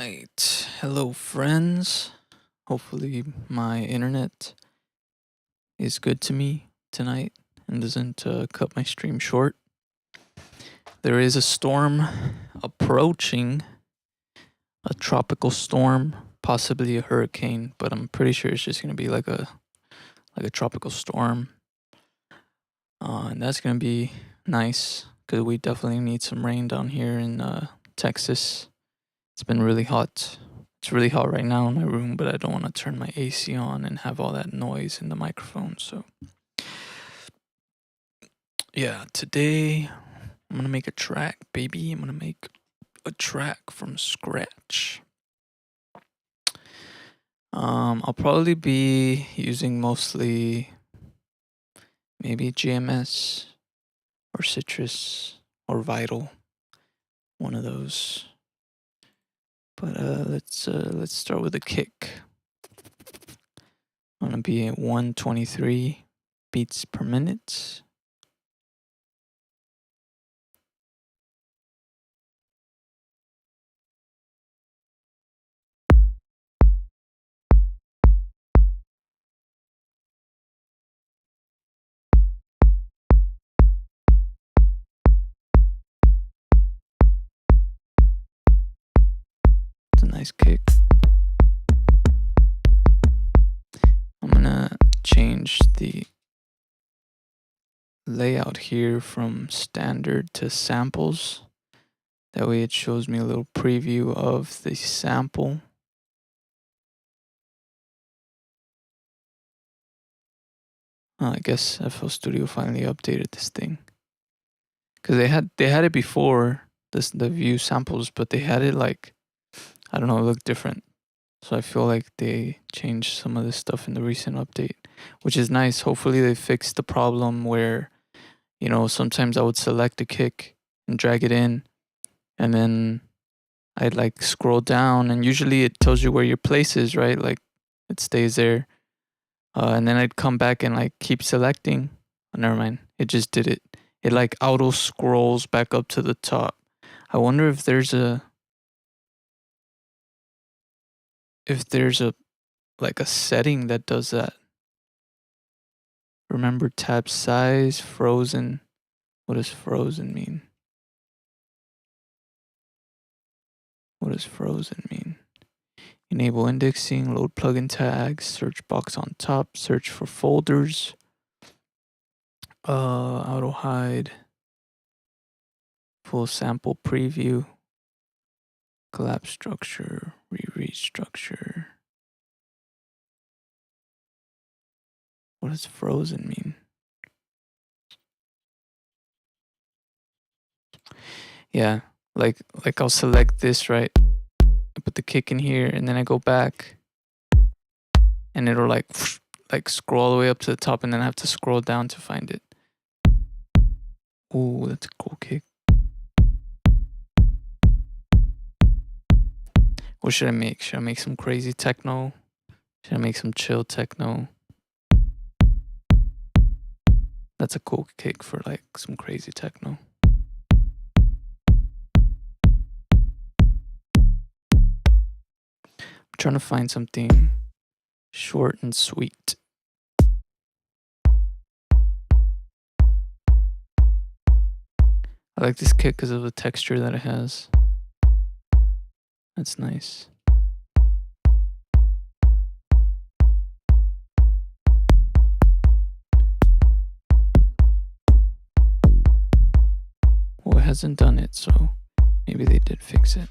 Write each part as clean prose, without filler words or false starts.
Alright, hello friends. Hopefully my internet is good to me tonight and doesn't cut my stream short. There is a storm approaching, a tropical storm, possibly a hurricane, but I'm pretty sure it's just gonna be like a tropical storm. And that's gonna be nice because we definitely need some rain down here in Texas. It's been really hot. It's really hot right now in my room, but I don't want to turn my AC on and have all that noise in the microphone. So, yeah, today I'm going to make a track, baby. I'm going to make a track from scratch. I'll probably be using mostly maybe GMS or Citrus or Vital, one of those. But let's start with a kick. I'm gonna be at 123 beats per minute. It's a nice kick. I'm gonna change the layout here from standard to samples. That way it shows me a little preview of the sample. I guess FL Studio finally updated this thing. Cause they had it before the view samples, but they had it like, I don't know, it looked different. So I feel like they changed some of this stuff in the recent update, which is nice. Hopefully they fixed the problem where, sometimes I would select a kick and drag it in, and then I'd like scroll down, and usually it tells you where your place is, right? Like it stays there. And then I'd come back and like keep selecting. Oh, never mind. It just did it. It like auto scrolls back up to the top. I wonder if there's a like a setting that does that. Remember tab size, frozen. What does frozen mean? What does frozen mean? Enable indexing, load plugin tags, search box on top, search for folders, auto hide, full sample preview, collapse structure, reread structure. What does frozen mean? Yeah, like I'll select this, right? I put the kick in here and then I go back and it'll like scroll all the way up to the top and then I have to scroll down to find it. Ooh, that's a cool kick. What should I make? Should I make some crazy techno? Should I make some chill techno? That's a cool kick for like some crazy techno. I'm trying to find something short and sweet. I like this kick because of the texture that it has. That's nice. Well, it hasn't done it, so maybe they did fix it.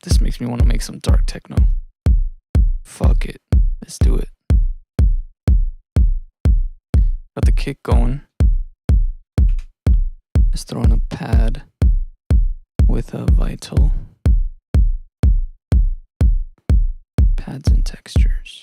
This makes me want to make some dark techno. Fuck it. Let's do it. got the kick going. Let's throw in a pad with a vital. Pads and textures.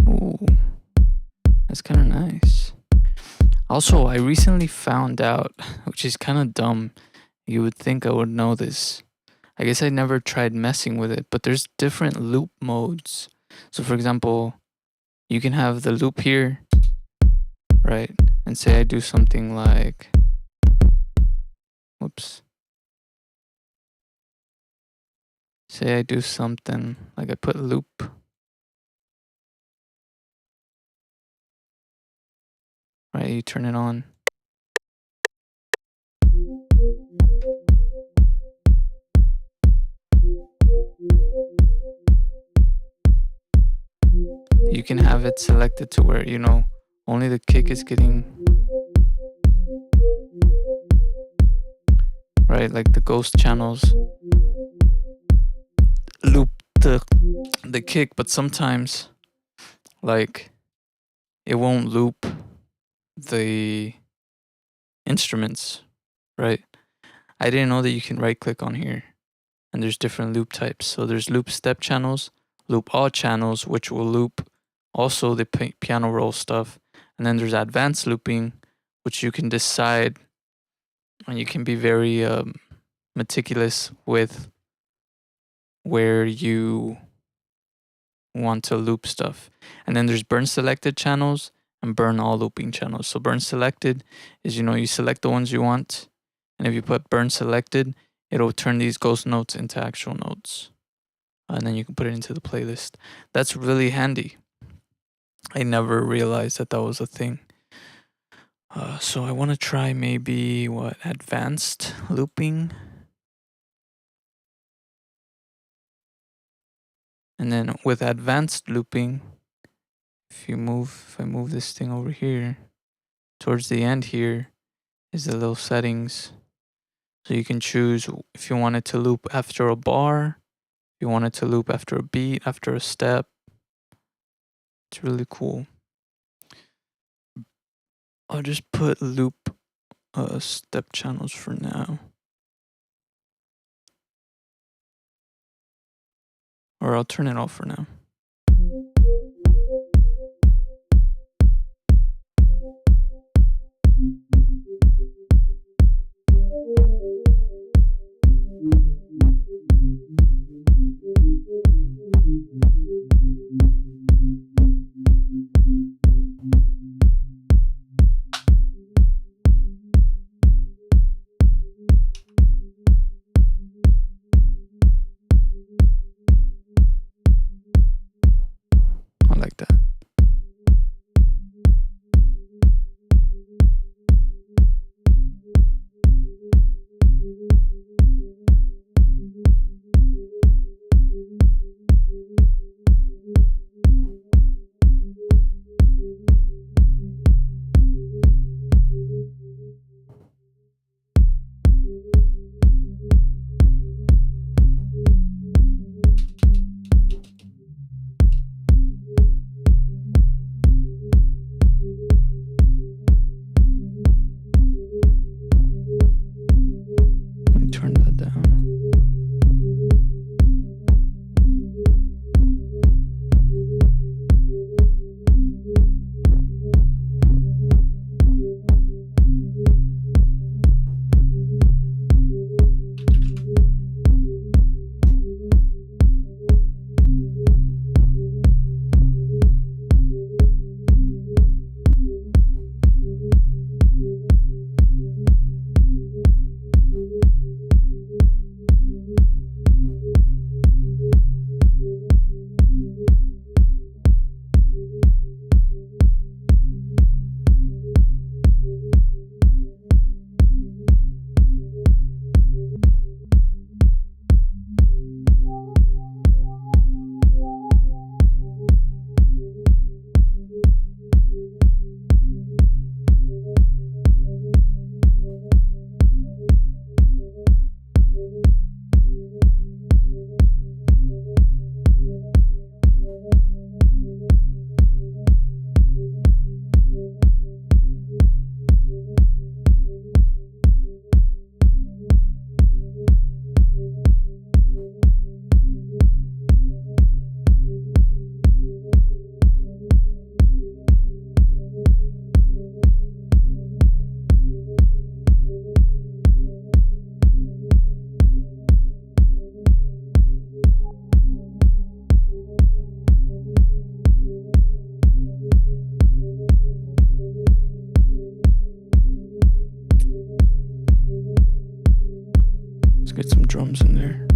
Ooh, that's kind of nice. Also, I recently found out, which is kind of dumb. You would think I would know this. I guess I never tried messing with it, but there's different loop modes. So, for example, you can have the loop here, right? And say I do something like, whoops. Say I do something like I put loop. Right, you turn it on. You can have it selected to where, only the kick is getting, right, like the ghost channels loop the kick, but sometimes like it won't loop the instruments, right? I didn't know that you can right click on here and there's different loop types. So there's loop step channels, loop all channels, which will loop also the piano roll stuff. And then there's advanced looping, which you can decide, and you can be very meticulous with where you want to loop stuff. And then there's burn selected channels and burn all looping channels. So burn selected is, you select the ones you want. And if you put burn selected, it'll turn these ghost notes into actual notes. And then you can put it into the playlist. That's really handy. I never realized that was a thing. So I want to try maybe advanced looping. And then with advanced looping, if I move this thing over here, towards the end here is the little settings. So you can choose if you want it to loop after a bar, if you want it to loop after a beat, after a step. It's really cool. I'll just put loop step channels for now. Or I'll turn it off for now. drums in there.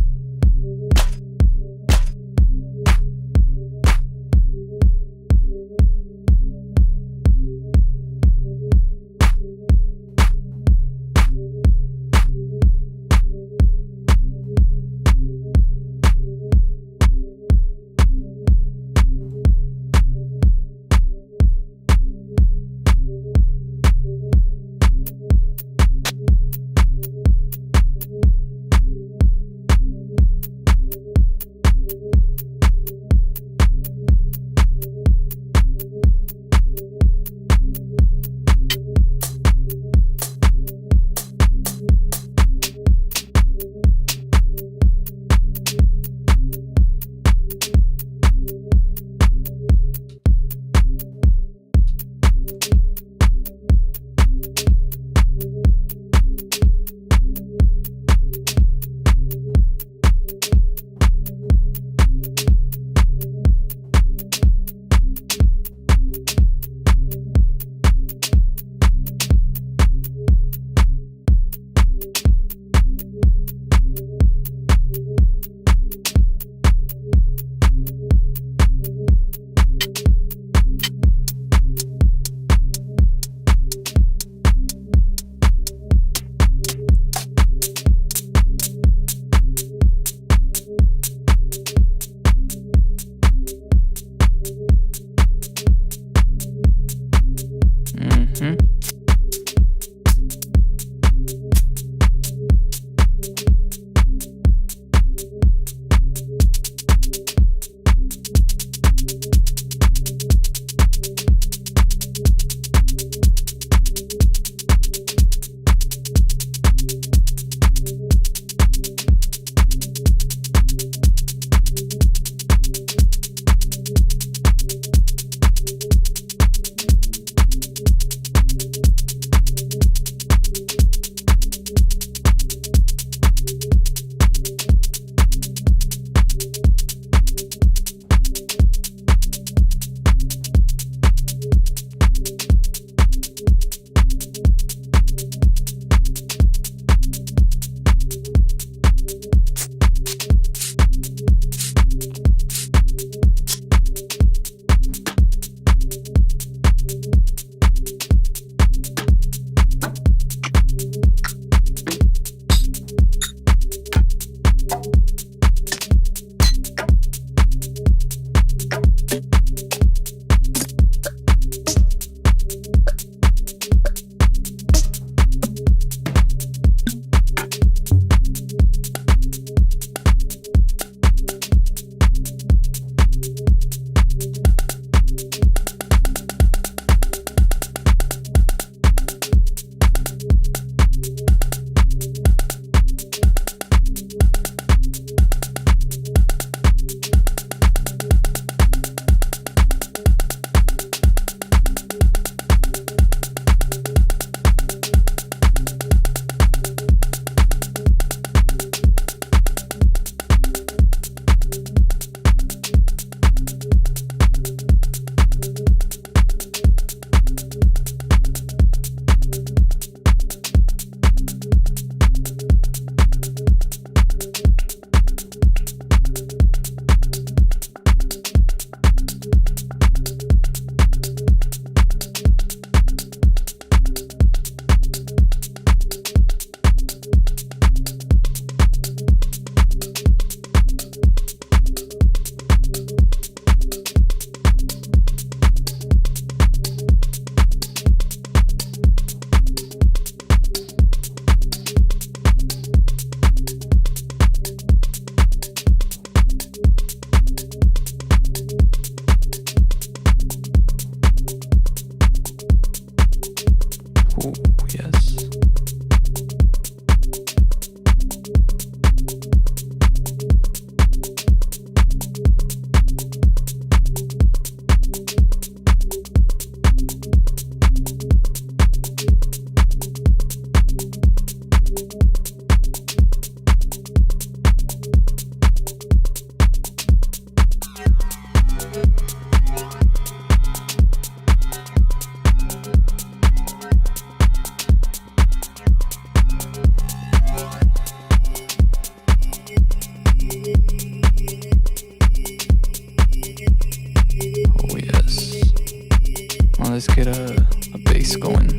let's get a bass going.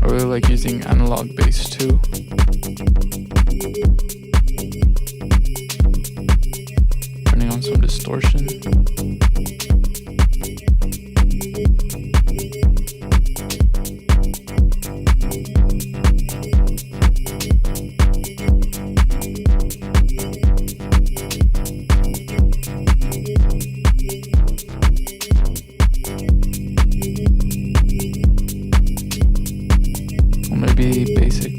I really like using analog bass too. Turning on some distortion. Or maybe basic.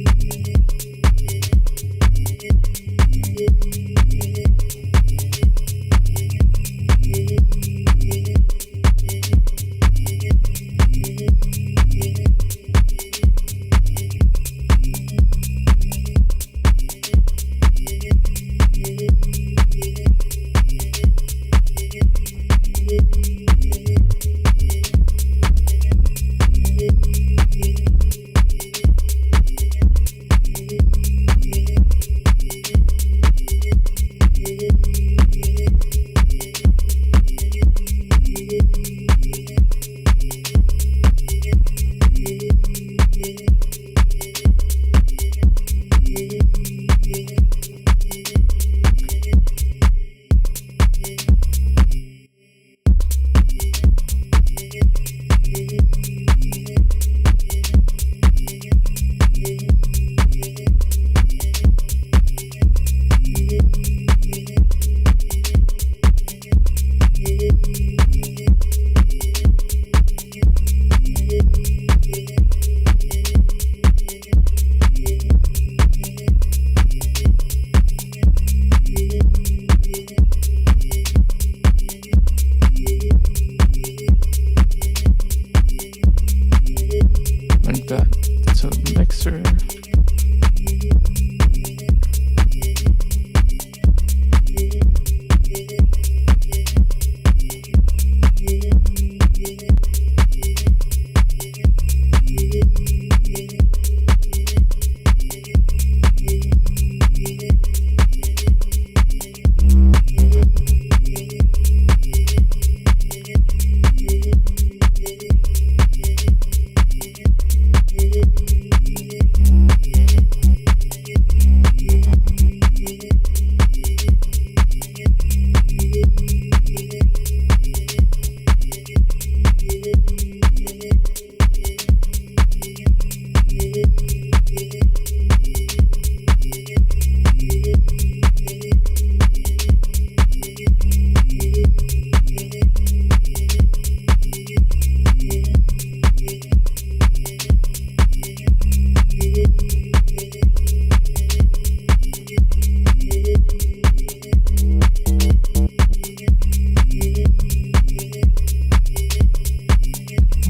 Like that. It's a mixer.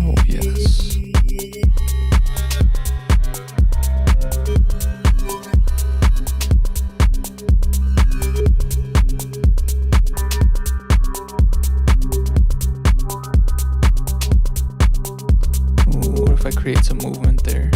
Oh yes. Ooh, what if I create some movement there?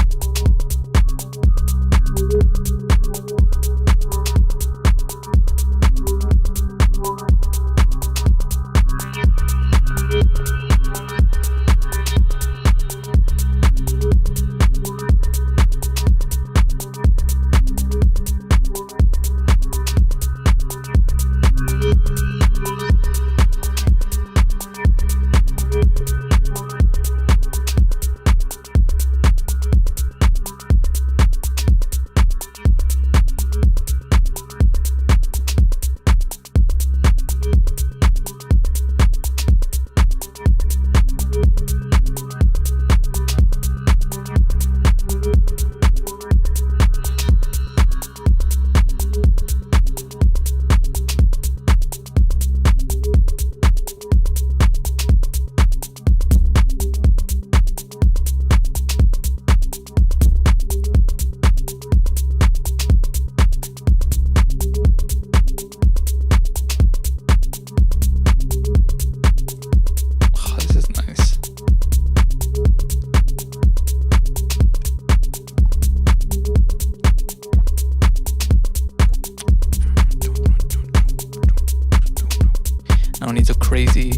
needs a crazy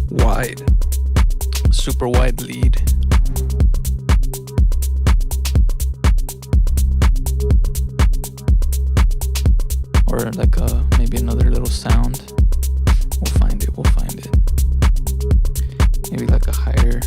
wide, super wide lead. Or like maybe another little sound. We'll find it. Maybe like a higher.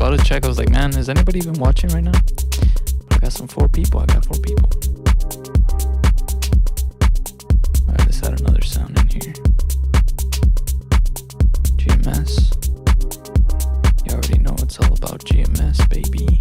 about to check. I was like, man, is anybody even watching right now? I got 4 people. Alright, let's add another sound in here. GMS. You already know it's all about GMS, baby.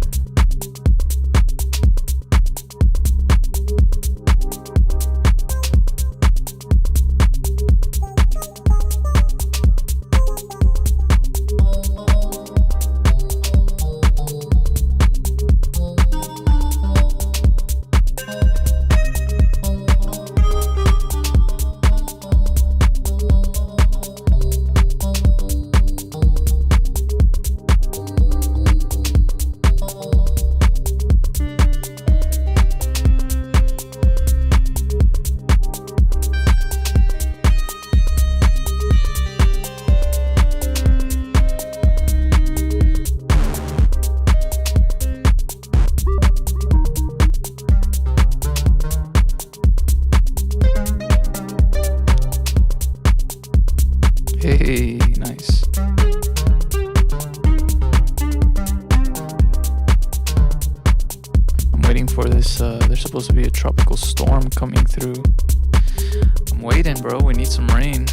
Hey, nice. I'm waiting for this. There's supposed to be a tropical storm coming through. I'm waiting, bro. We need some rain.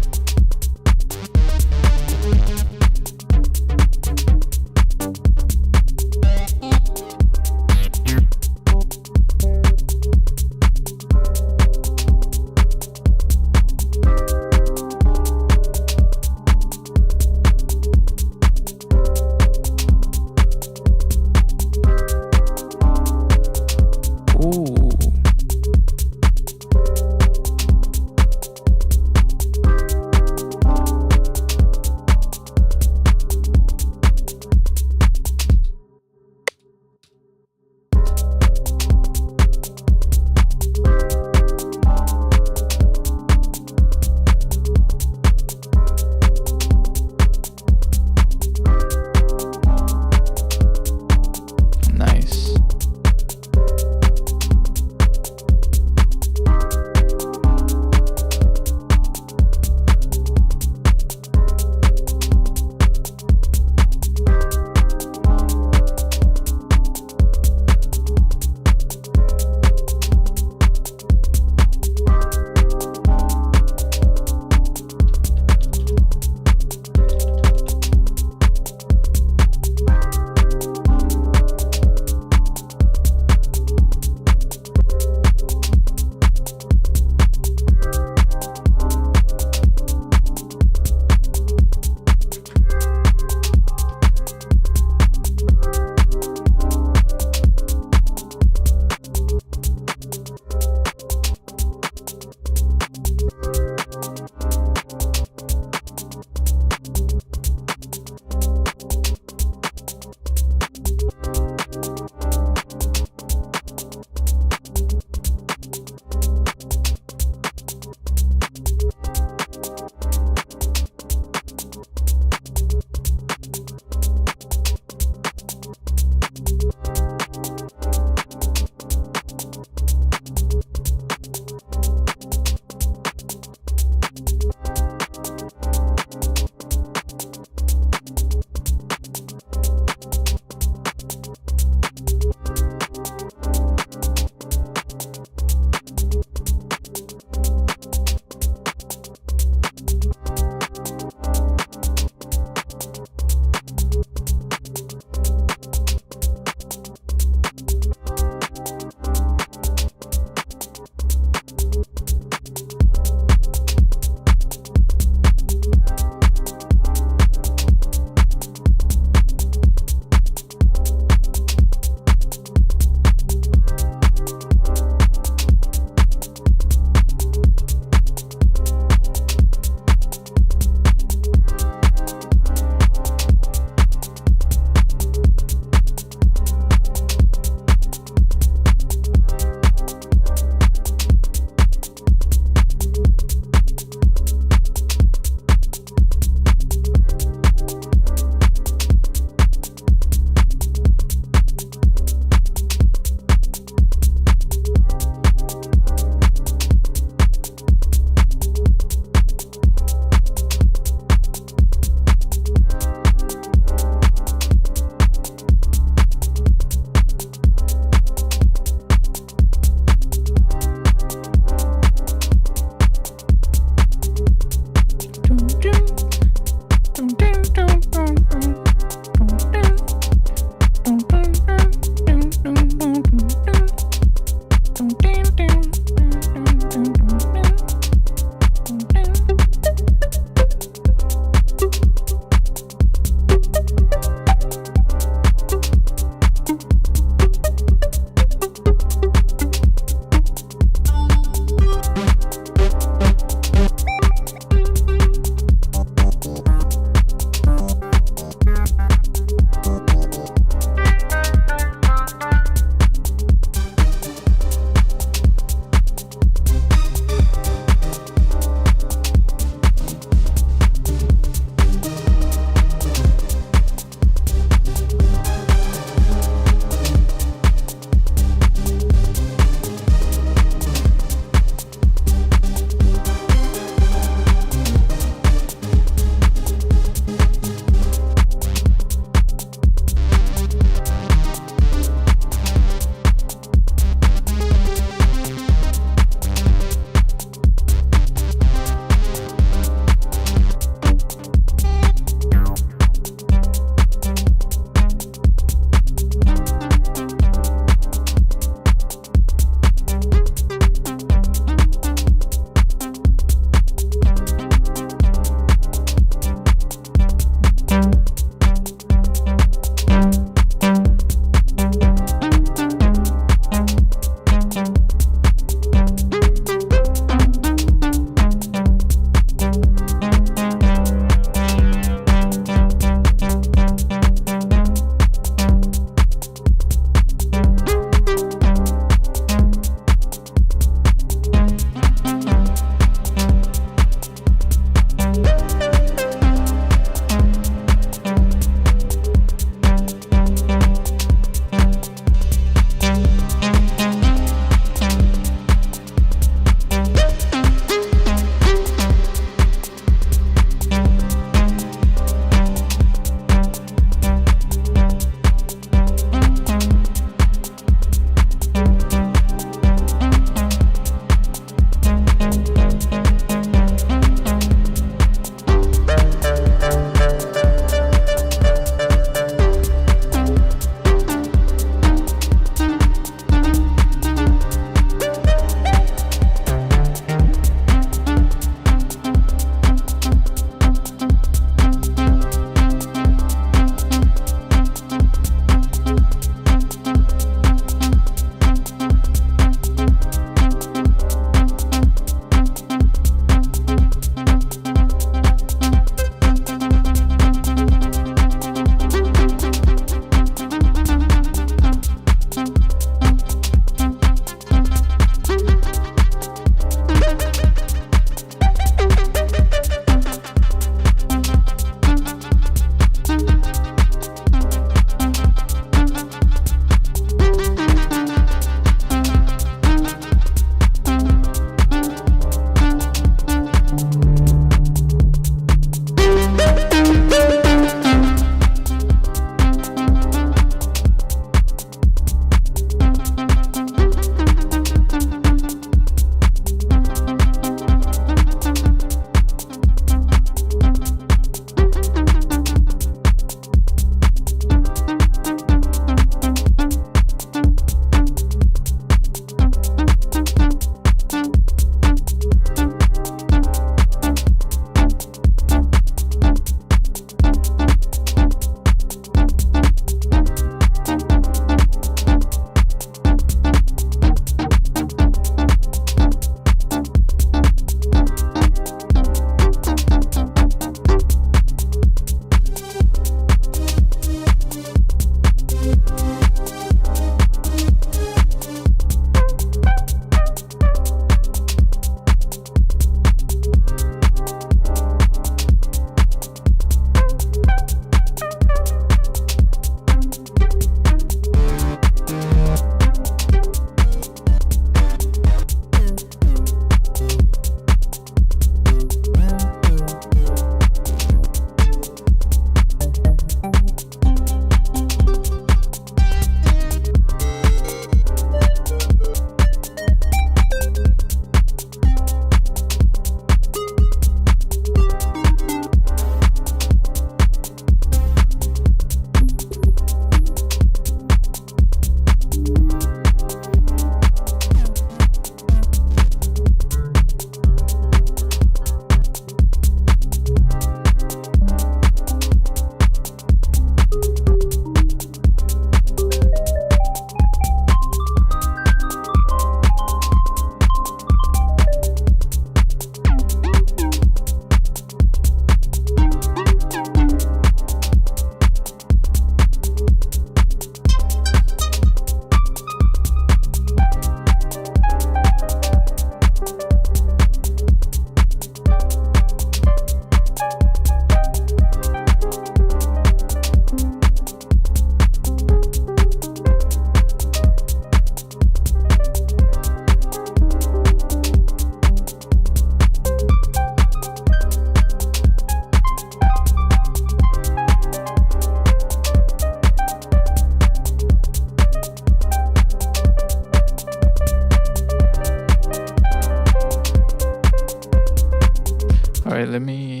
me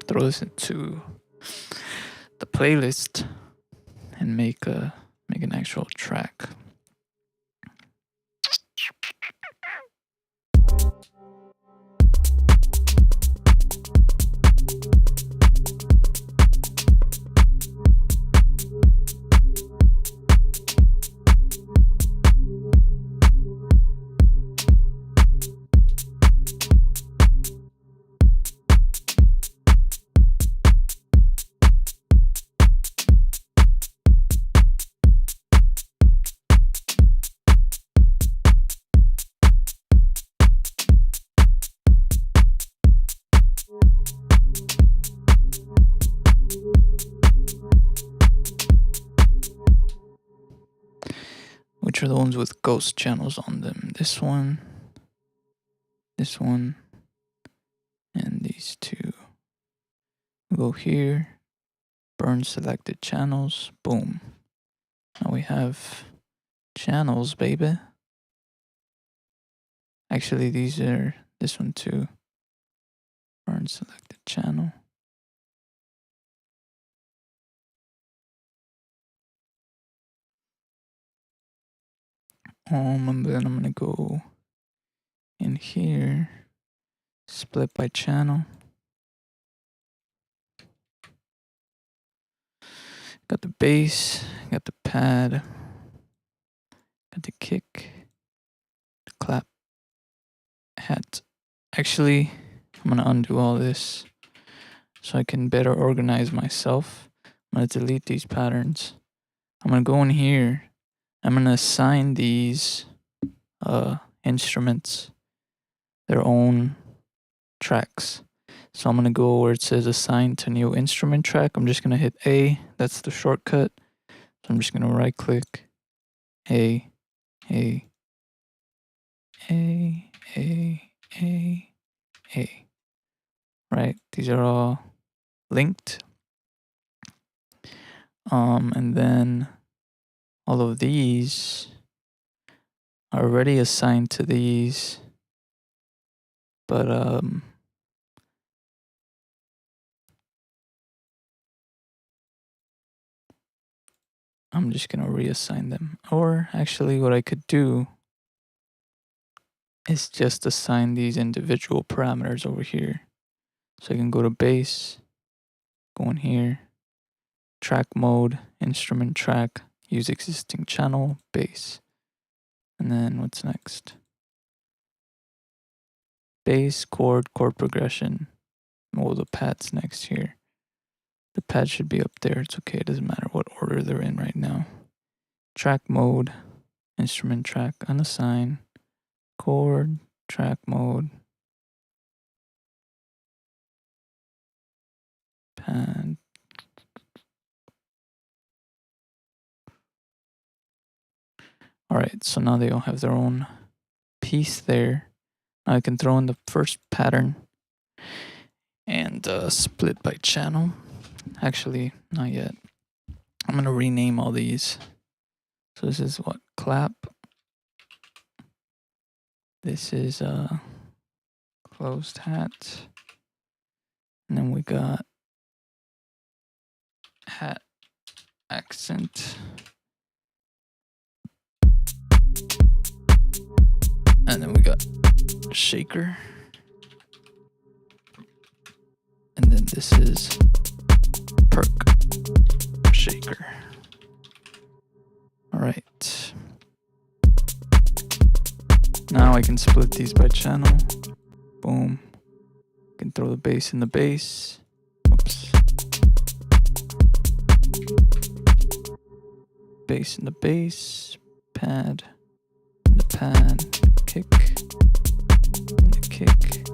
throw this into the playlist and make an actual track. Which are the ones with ghost channels on them? This one, and these two. Go here, burn selected channels, boom. Now we have channels, baby. Actually, these are this one too. Burn selected channel. And then I'm gonna go in here, split by channel. Got the bass, got the pad, got the kick, the clap, hat. Actually, I'm gonna undo all this so I can better organize myself. I'm gonna delete these patterns. I'm gonna go in here. I'm gonna assign these instruments their own tracks. So I'm gonna go where it says assign to new instrument track. I'm just gonna hit A. That's the shortcut. So I'm just gonna right click A, A, A, A, A, A. Right? These are all linked. And then all of these are already assigned to these, but I'm just gonna reassign them. Or actually what I could do is just assign these individual parameters over here. So I can go to bass, go in here, track mode, instrument track, use existing channel, bass. And then what's next? Bass, chord progression. Oh, the pad's next here. The pad should be up there. It's okay. It doesn't matter what order they're in right now. Track mode, instrument track, unassign, chord, track mode, pad. All right, so now they all have their own piece there. Now I can throw in the first pattern and split by channel. Actually, not yet. I'm gonna rename all these. So this is what? Clap. This is closed hat. And then we got hat accent. And then we got shaker. And then this is perk shaker. All right. Now I can split these by channel. Boom. Can throw the bass in the bass. Whoops. Bass in the bass. Pad. In the pad. Kick. In the kick.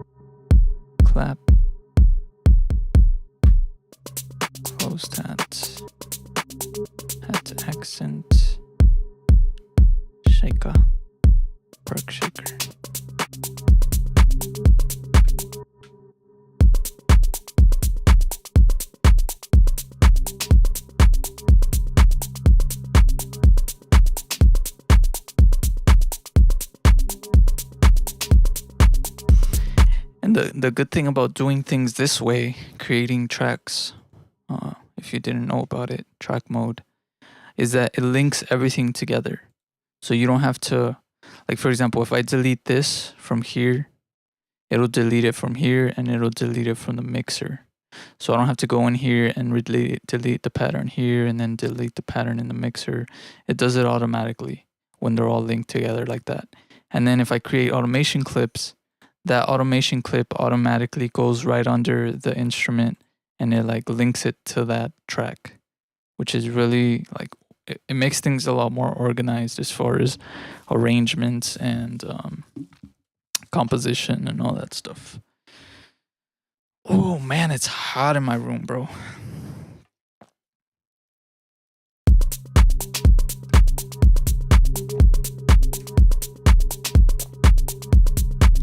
Clap. Closed hat. Hat accent. Shaker. Perk shaker. And the good thing about doing things this way, creating tracks, if you didn't know about it, track mode, is that it links everything together. So you don't have to, like, for example, if I delete this from here, it'll delete it from here and it'll delete it from the mixer. So I don't have to go in here and delete the pattern here and then delete the pattern in the mixer. It does it automatically when they're all linked together like that. And then if I create automation clips, that automation clip automatically goes right under the instrument and it like links it to that track, which is really like, it makes things a lot more organized as far as arrangements and composition and all that stuff. Oh man, it's hot in my room, bro.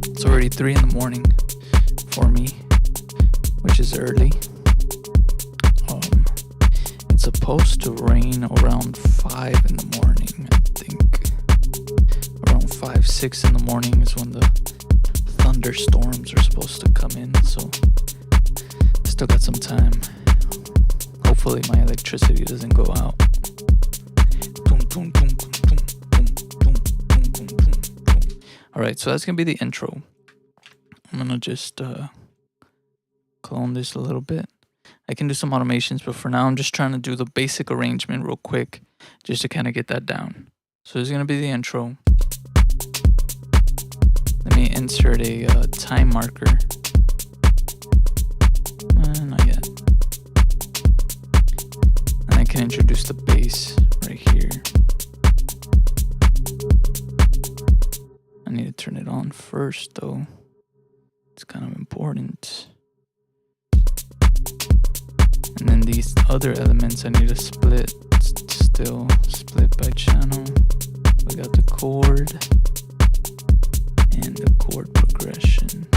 It's already 3 in the morning for me, which is early. It's supposed to rain around 5 in the morning, I think. Around 5, 6 in the morning is when the thunderstorms are supposed to come in, so still got some time. Hopefully my electricity doesn't go out. Alright, so that's gonna be the intro. I'm gonna just clone this a little bit. I can do some automations, but for now I'm just trying to do the basic arrangement real quick, just to kind of get that down. So this is gonna be the intro. Let me insert a time marker. Not yet. And I can introduce the bass right here. I need to turn it on first though. It's kind of important. And then these other elements I need to split, still split by channel. We got the chord and the chord progression.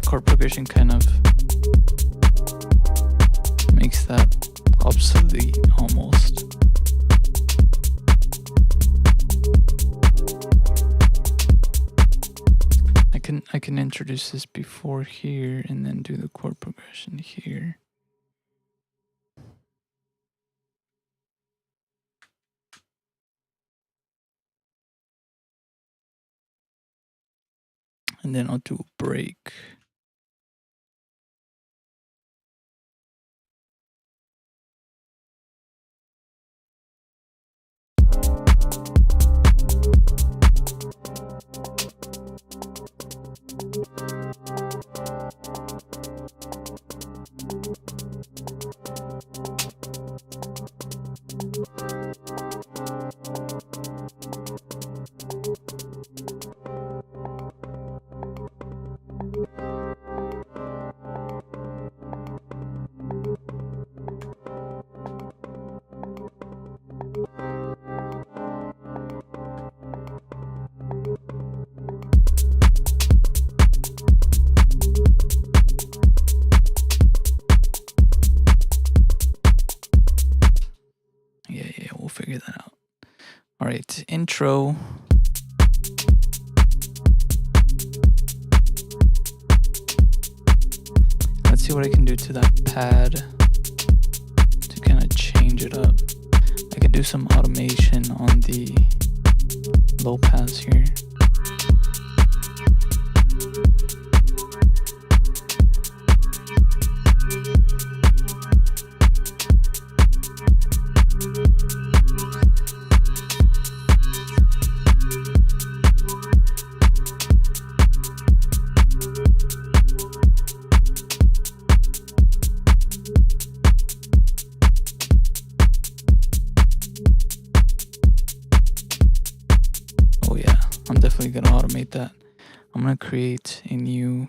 Chord progression kind of makes that obsolete almost. I can introduce this before here and then do the chord progression here. And then I'll do a break. intro. Let's see what I can do to that pad to kind of change it up. I could do some automation on the low pass here. Oh yeah, I'm definitely gonna automate that. I'm gonna create a new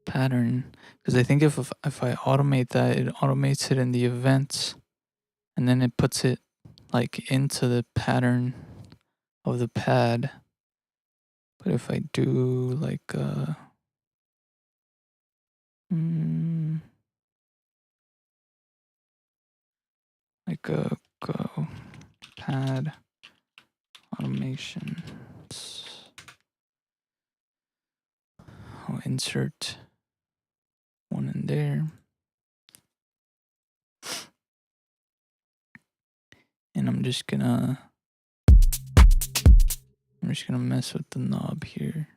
pattern because I think if I automate that, it automates it in the events, and then it puts it like into the pattern of the pad. But if I do like go pad automation, I'll insert one in there, and I'm just gonna mess with the knob here.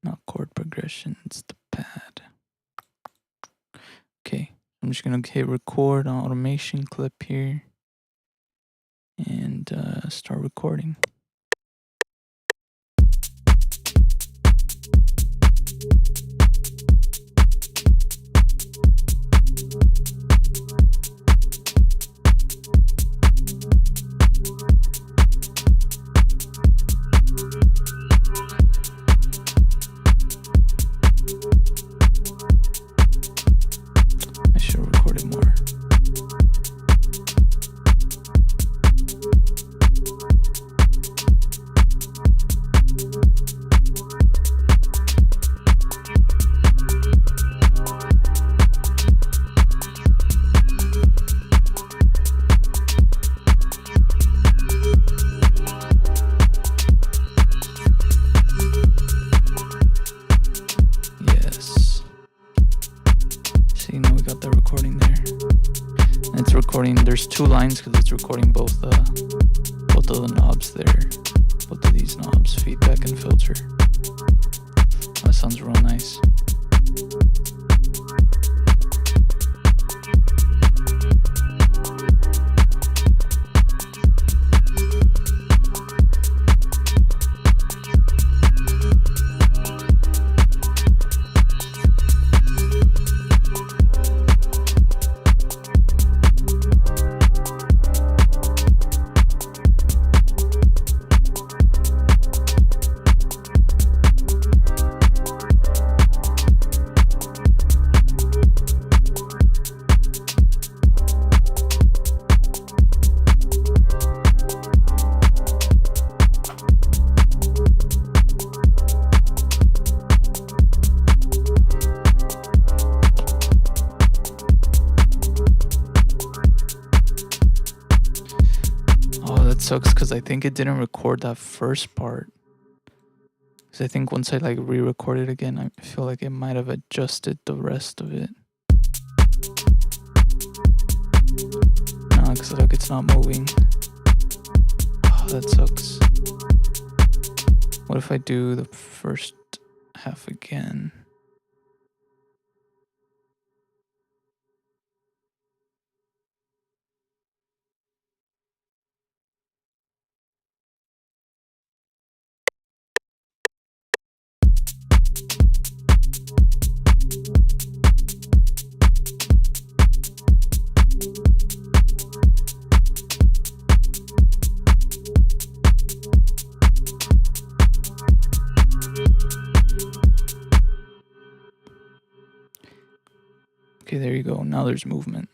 Not chord progression, it's the pad. Okay, I'm just gonna hit record on automation clip here and start recording. I should record it more. Yes. See, now we got the recording there. And it's recording. There's two lines because it's recording both of the knobs there. Both of these knobs, feedback and filter. That sounds real nice. Sucks because I think it didn't record that first part. Because I think once I like re-record it again, I feel like it might have adjusted the rest of it. Nah, because like it's not moving. Oh, that sucks. What if I do the first half again? Okay, there you go. Now there's movement.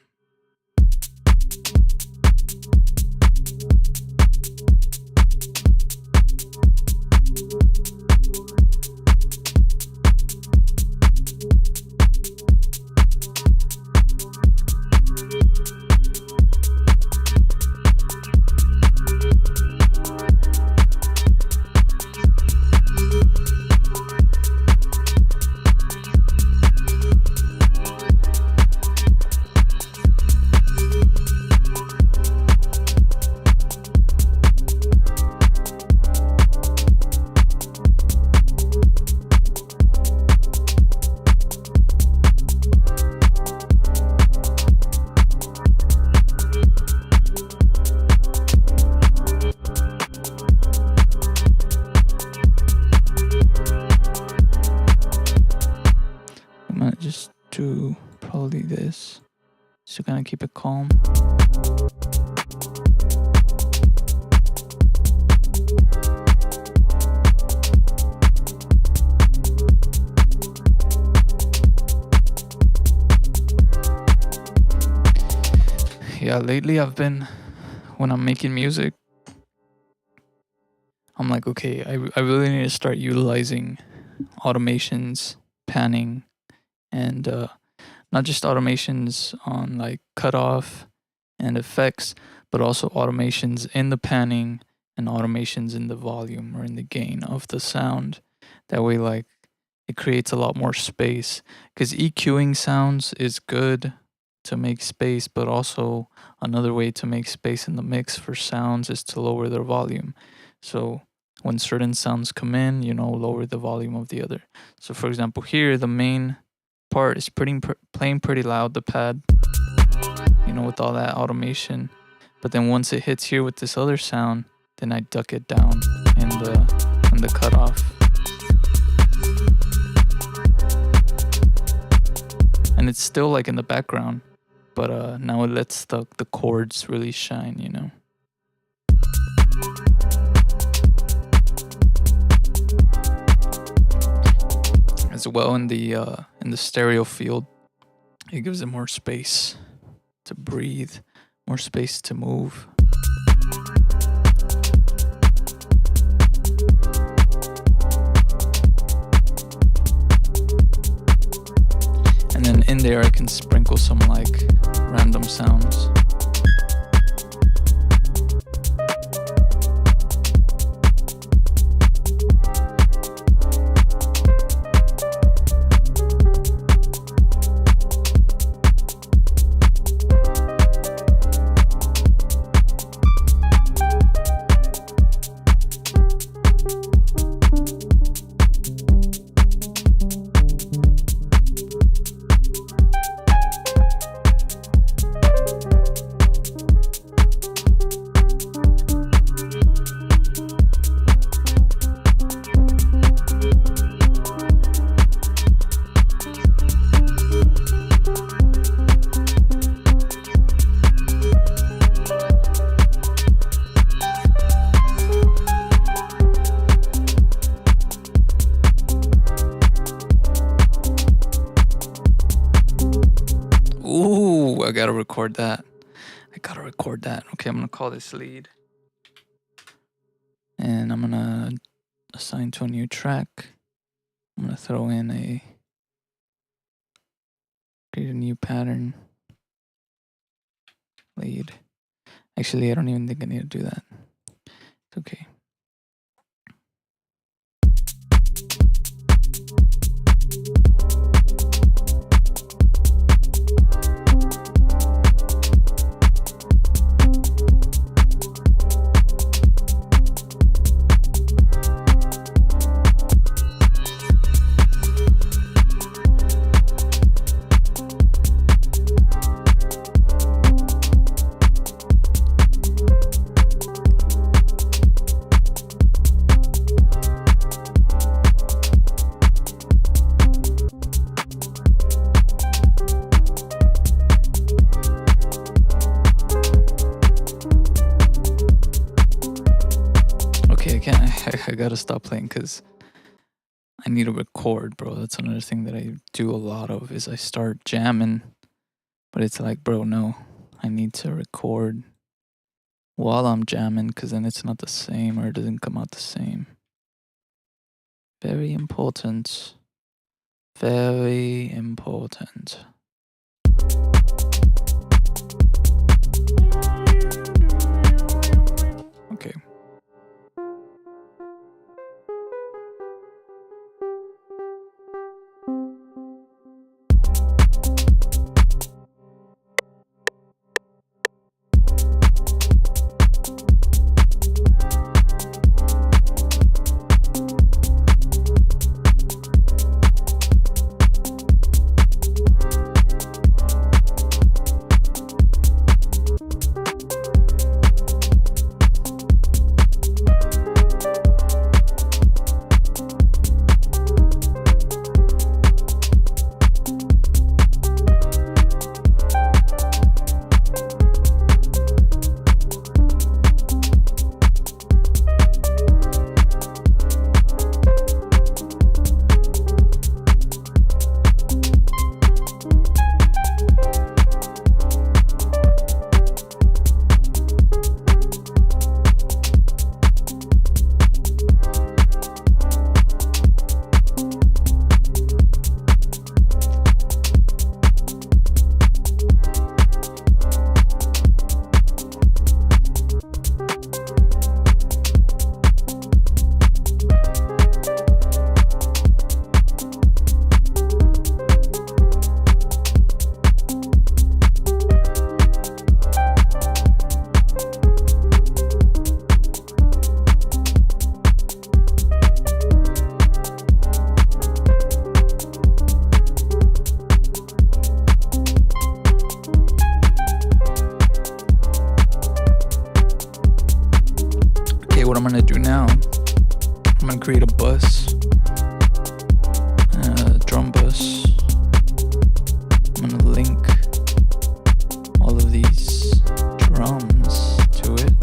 just to kind of keep it calm. Yeah, lately when I'm making music, I'm like, okay, I really need to start utilizing automations, panning, and not just automations on like cutoff and effects, but also automations in the panning and automations in the volume or in the gain of the sound. That way, like, it creates a lot more space. Because EQing sounds is good to make space, but also another way to make space in the mix for sounds is to lower their volume. So when certain sounds come in, lower the volume of the other. So for example, here the main part is playing pretty loud, the pad, with all that automation. But then once it hits here with this other sound, then I duck it down in the cutoff. And it's still like in the background, but now it lets the chords really shine. As well in the stereo field, it gives it more space to breathe, more space to move. And then in there I can sprinkle some like random sounds. Ooh, I gotta record that. Okay, I'm gonna call this lead. And I'm gonna assign to a new track. I'm gonna throw in create a new pattern. Lead. Actually, I don't even think I need to do that. It's okay. I gotta stop playing because I need to record, bro. That's another thing that I do a lot of is I start jamming, but it's like, bro, no, I need to record while I'm jamming because then it's not the same or it doesn't come out the same. Very important. Very important. Okay. Okay, what I'm gonna do now, I'm gonna create a bus, a drum bus. I'm gonna link all of these drums to it.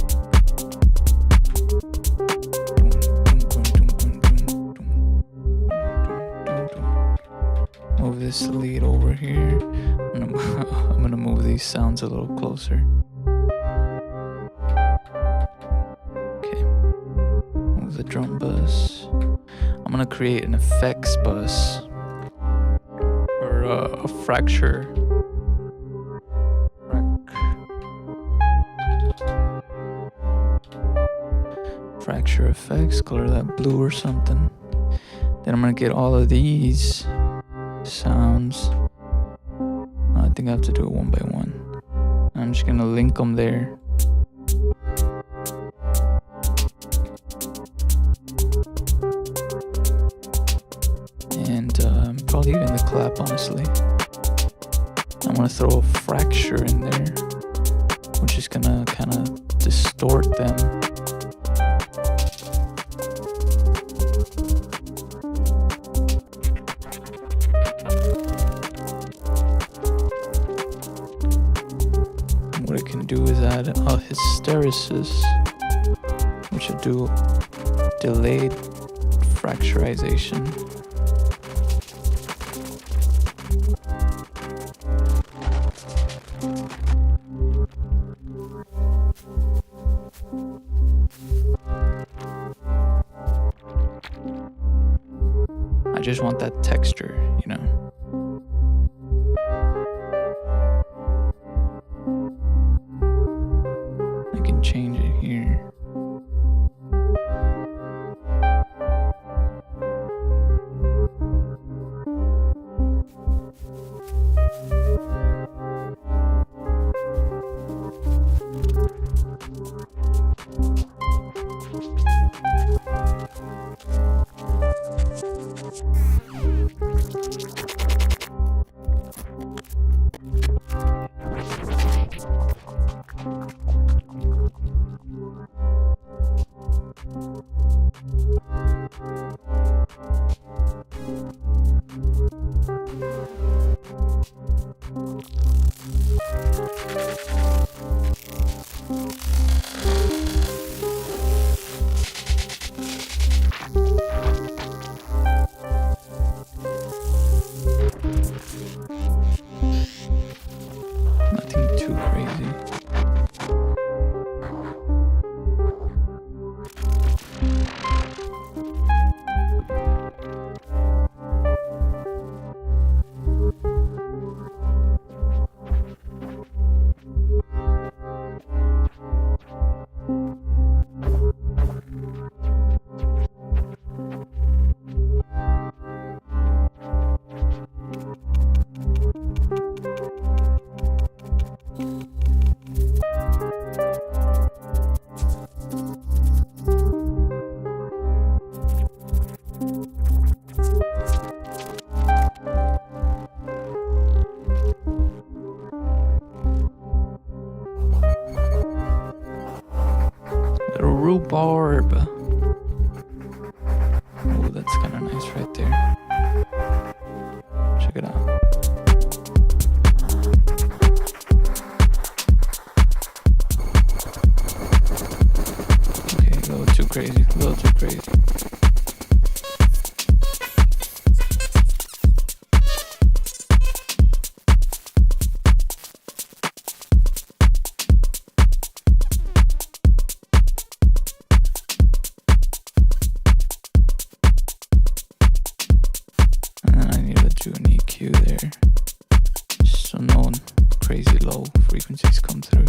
Move this lead over here. I'm gonna move these sounds a little closer. Okay, move the drum bus. I'm gonna create an effects bus, or a fracture. Fracture effects, color that blue or something. Then I'm gonna get all of these sounds. I think I have to do it one by one. I'm just gonna link them there. And probably even the clap, honestly. I'm gonna throw a fracture in there, which is gonna kind of distort them. What I can do is add a hysteresis, which will do delayed fracturization. I just want that texture, you know. I can change it here. Nothing too crazy. Little rhubarb. Oh, that's kind of nice right there. Check it out. Okay, a little too crazy. A little too crazy. Do an EQ there, just so no crazy low frequencies come through.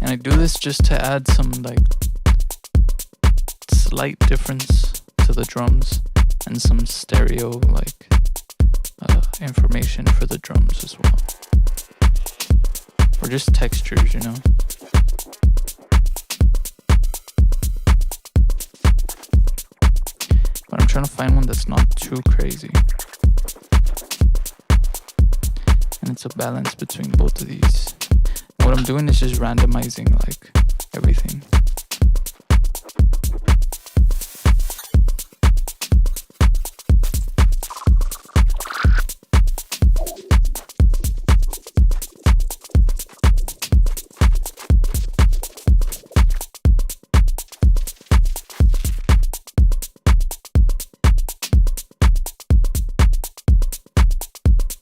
And I do this just to add some like slight difference to the drums and some stereo like information for the drums as well. Or just textures, you know. But I'm trying to find one that's not too crazy. And it's a balance between both of these. And what I'm doing is just randomizing like everything.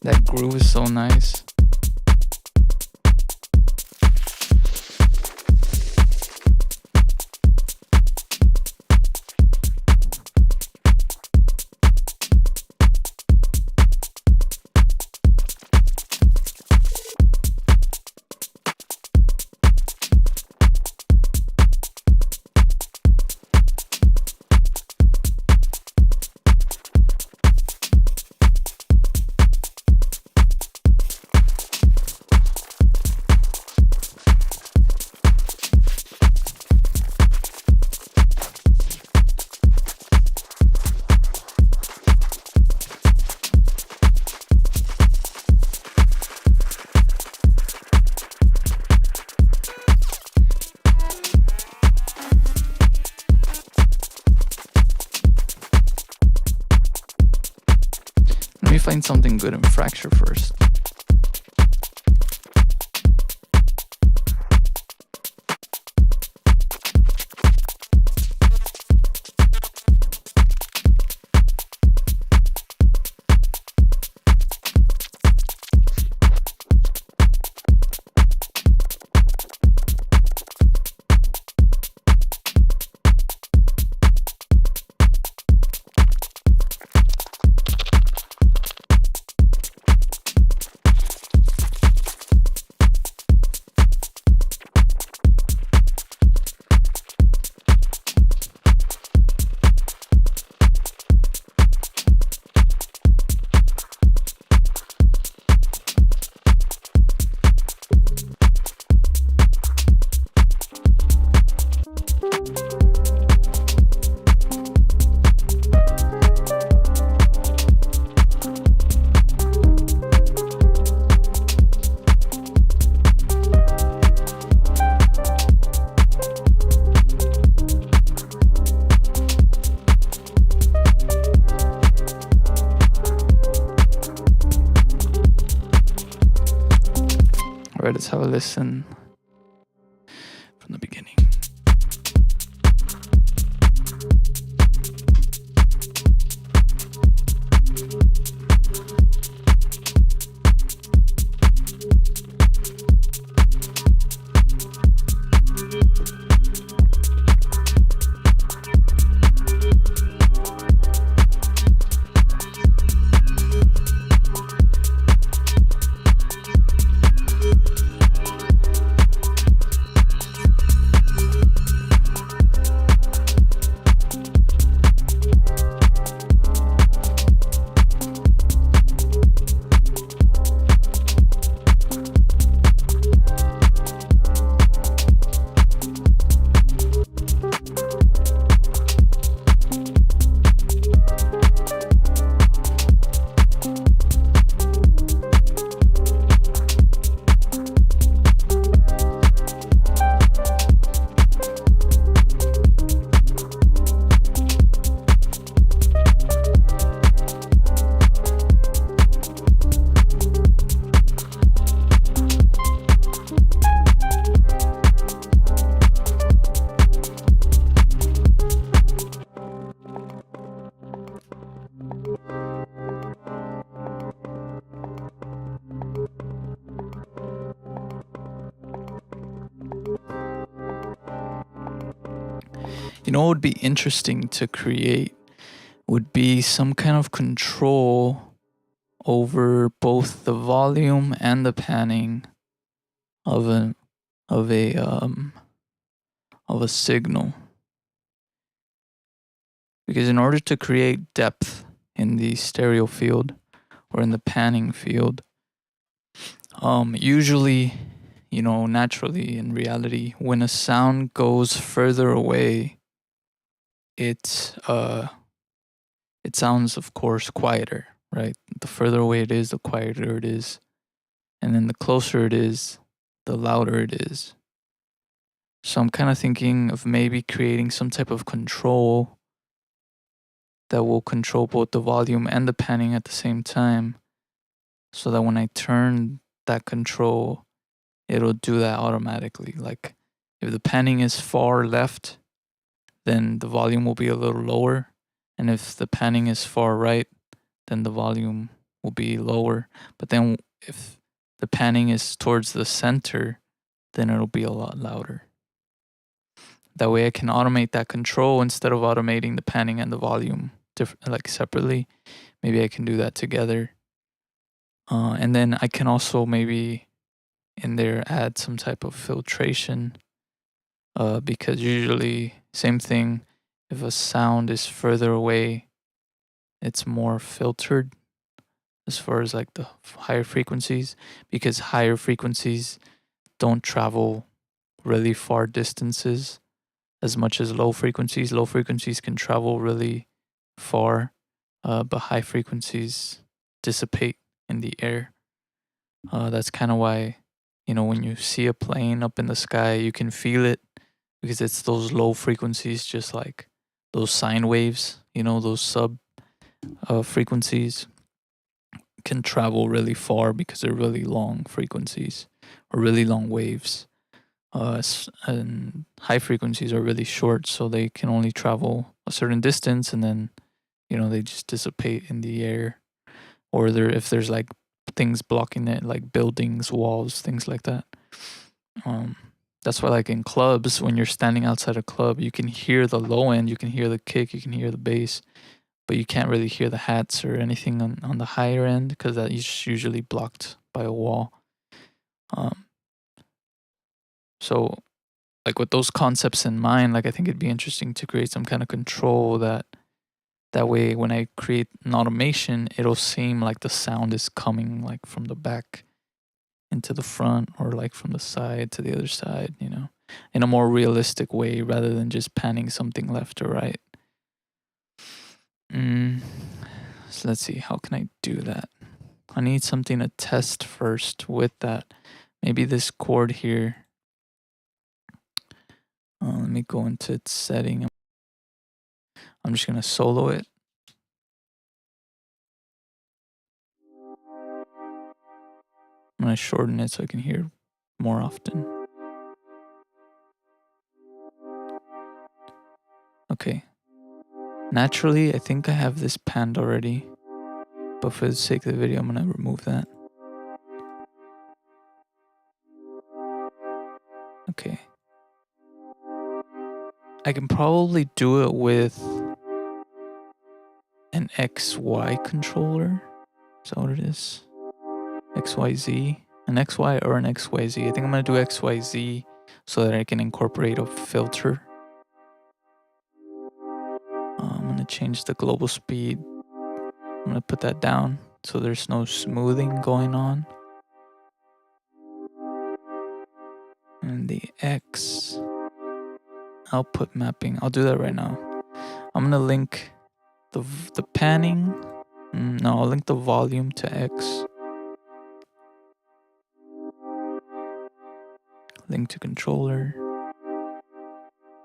That groove is so nice. Let me find something good in Fracture first. Alright, let's have a listen from the beginning. You know what would be interesting to create would be some kind of control over both the volume and the panning of of a signal. Because in order to create depth in the stereo field or in the panning field, usually, naturally in reality, when a sound goes further away, it sounds, of course, quieter, right? The further away it is, the quieter it is. And then the closer it is, the louder it is. So I'm kind of thinking of maybe creating some type of control that will control both the volume and the panning at the same time, so that when I turn that control, it'll do that automatically. Like if the panning is far left, then the volume will be a little lower. And if the panning is far right, then the volume will be lower. But then if the panning is towards the center, then it'll be a lot louder. That way I can automate that control instead of automating the panning and the volume like separately. Maybe I can do that together. And then I can also maybe in there add some type of filtration, because usually same thing, if a sound is further away, it's more filtered as far as like the higher frequencies, because higher frequencies don't travel really far distances as much as low frequencies. Low frequencies can travel really far, but high frequencies dissipate in the air. That's kind of why, when you see a plane up in the sky, you can feel it because it's those low frequencies, just like those sine waves, those sub frequencies can travel really far because they're really long frequencies or really long waves. And high frequencies are really short, so they can only travel a certain distance and then, they just dissipate in the air. Or if there's like things blocking it, like buildings, walls, things like that. That's why, like in clubs, when you're standing outside a club, you can hear the low end, you can hear the kick, you can hear the bass, but you can't really hear the hats or anything on the higher end because that is usually blocked by a wall. So, like with those concepts in mind, like I think it'd be interesting to create some kind of control that way when I create an automation, it'll seem like the sound is coming like from the back into the front or like from the side to the other side, in a more realistic way rather than just panning something left or right. So let's see, how can I do that? I need something to test first with that. Maybe this chord here. Let me go into its setting. I'm just going to solo it. I'm going to shorten it so I can hear more often. Okay. Naturally, I think I have this panned already, but for the sake of the video, I'm going to remove that. Okay. I can probably do it with an XY controller. Is that what it is? XYZ? An XY or an XYZ? I think I'm going to do XYZ so that I can incorporate a filter. I'm going to change the global speed. I'm going to put that down so there's no smoothing going on. And the X output mapping, I'll do that right now. I'm going to link the panning. No, I'll link the volume to X. Link to controller.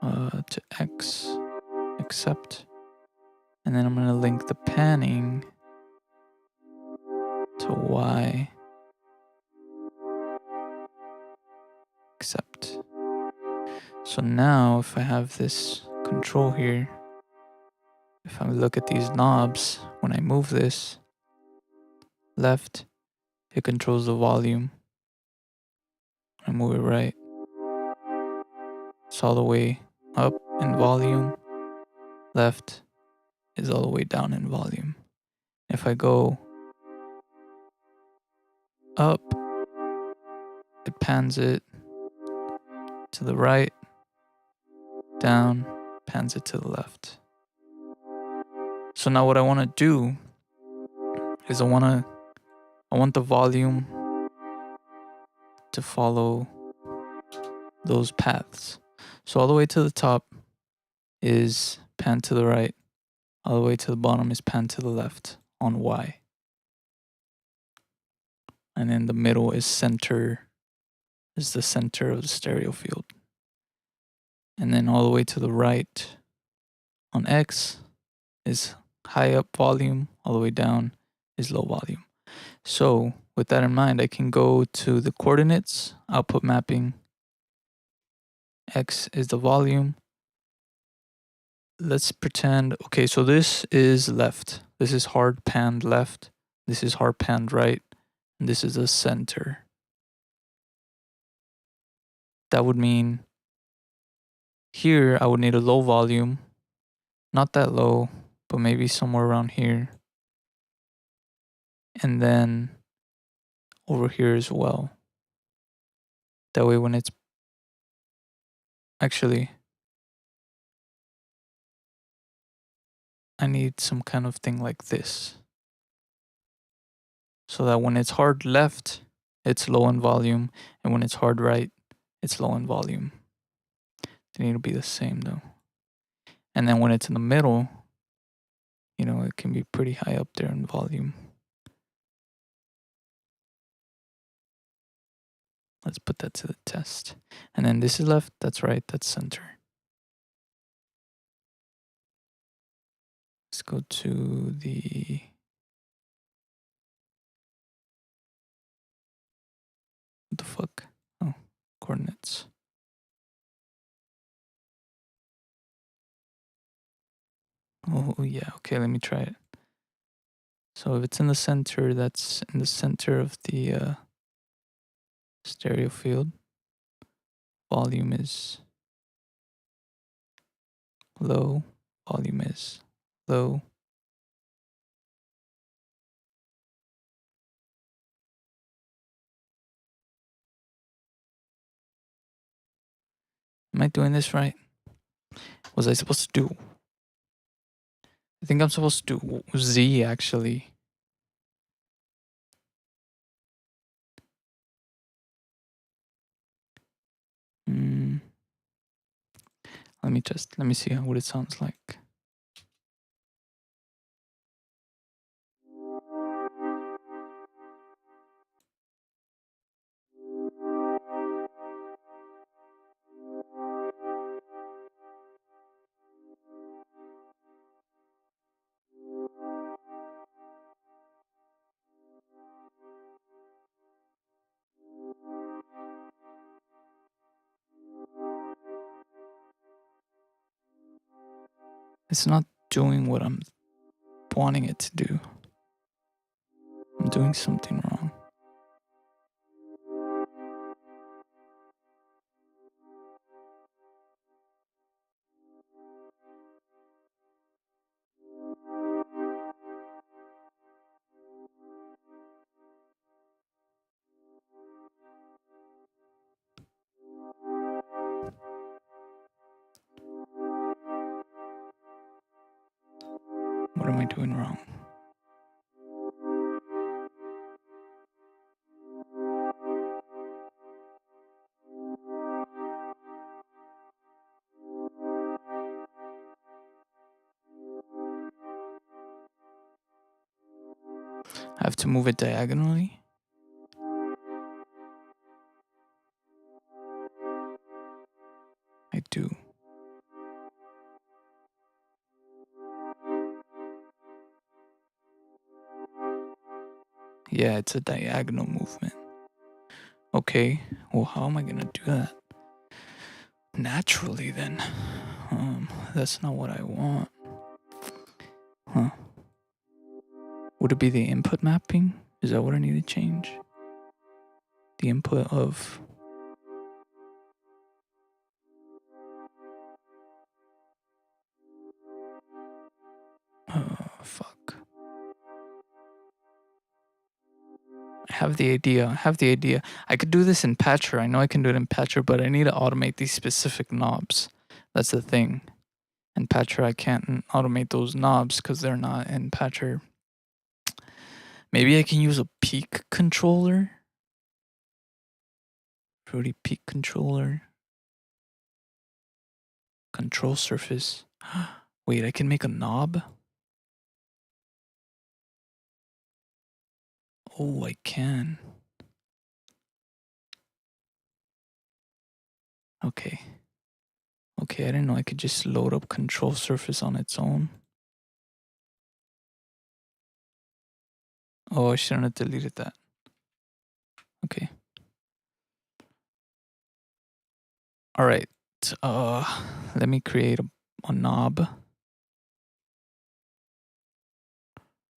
To X. Accept. And then I'm going to link the panning to Y. Accept. So now if I have this control here, if I look at these knobs, when I move this left, it controls the volume. I move it right, it's all the way up in volume. Left is all the way down in volume. If I go up, it pans it. to the right, down, pans it to the left. So now what I want to do is I want the volume to follow those paths. So all the way to the top is pan to the right, all the way to the bottom is pan to the left on Y. And then the middle is the center of the stereo field. And then all the way to the right on X is high up volume, all the way down is low volume. So with that in mind, I can go to the coordinates, output mapping. X is the volume. Let's pretend, okay, so this is left. This is hard panned left. This is hard panned right. And this is the center. That would mean here I would need a low volume. Not that low, but maybe somewhere around here. And then over here as well. That way when it's actually, I need some kind of thing like this. So that when it's hard left, it's low in volume. And when it's hard right, it's low in volume. They need to be the same though. And then when it's in the middle, you know, it can be pretty high up there in volume. Let's put that to the test. And then this is left, that's right, that's center. Let's go to the what the fuck? Oh, coordinates. Oh yeah, okay, let me try it. So if it's in the center, that's in the center of the stereo field. Volume is low, volume is low. Am I doing this right? Was I supposed to do? I think I'm supposed to do Z actually. Let me see what it sounds like. It's not doing what I'm wanting it to do. I'm doing something wrong. What am I doing wrong? I have to move it diagonally. I do. Yeah, it's a diagonal movement. Okay, well, how am I gonna do that? Naturally, then. That's not what I want. Huh. Would it be the input mapping? Is that what I need to change? The input of... Oh, fuck. I have the idea. I have the idea. I could do this in Patcher. I know I can do it in Patcher, but I need to automate these specific knobs. That's the thing. In Patcher, I can't automate those knobs because they're not in Patcher. Maybe I can use a peak controller. Fruity peak controller. Control surface. Wait, I can make a knob? Oh, I can. Okay. Okay, I didn't know I could just load up control surface on its own. Oh, I shouldn't have deleted that. Okay. All right. Let me create a knob.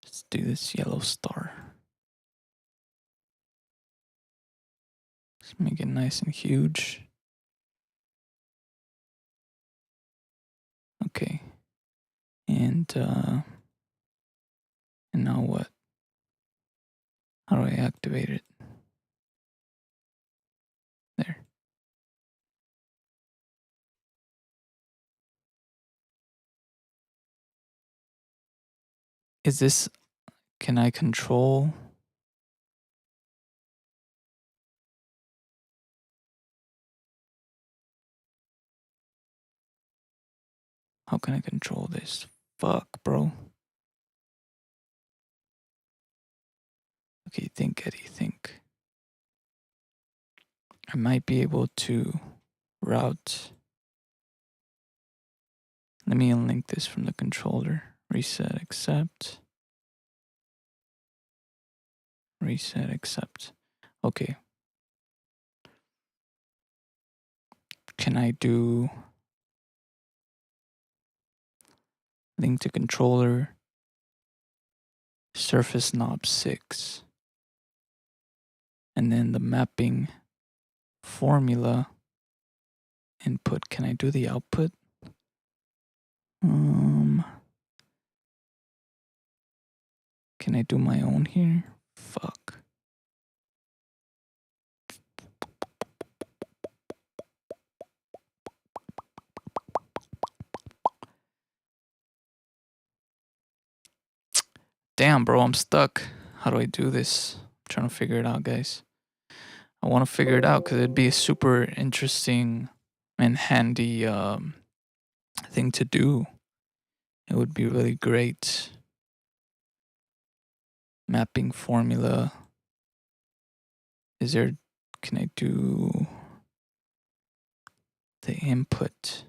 Let's do this yellow star. Let's make it nice and huge. Okay. And now what? How do I activate it? There. Is this, can I control? How can I control this? Fuck, bro. Okay, think, Eddie, think. I might be able to route. Let me unlink this from the controller. Reset, accept. Reset, accept. Okay. Can I do link to controller, surface knob 6, and then the mapping formula input? Can I do the output? Can I do my own here? Fuck. Damn, bro, I'm stuck. How do I do this? I'm trying to figure it out, guys. I want to figure it out because it'd be a super interesting and handy thing to do. It would be really great. Mapping formula. Is there, can I do the input?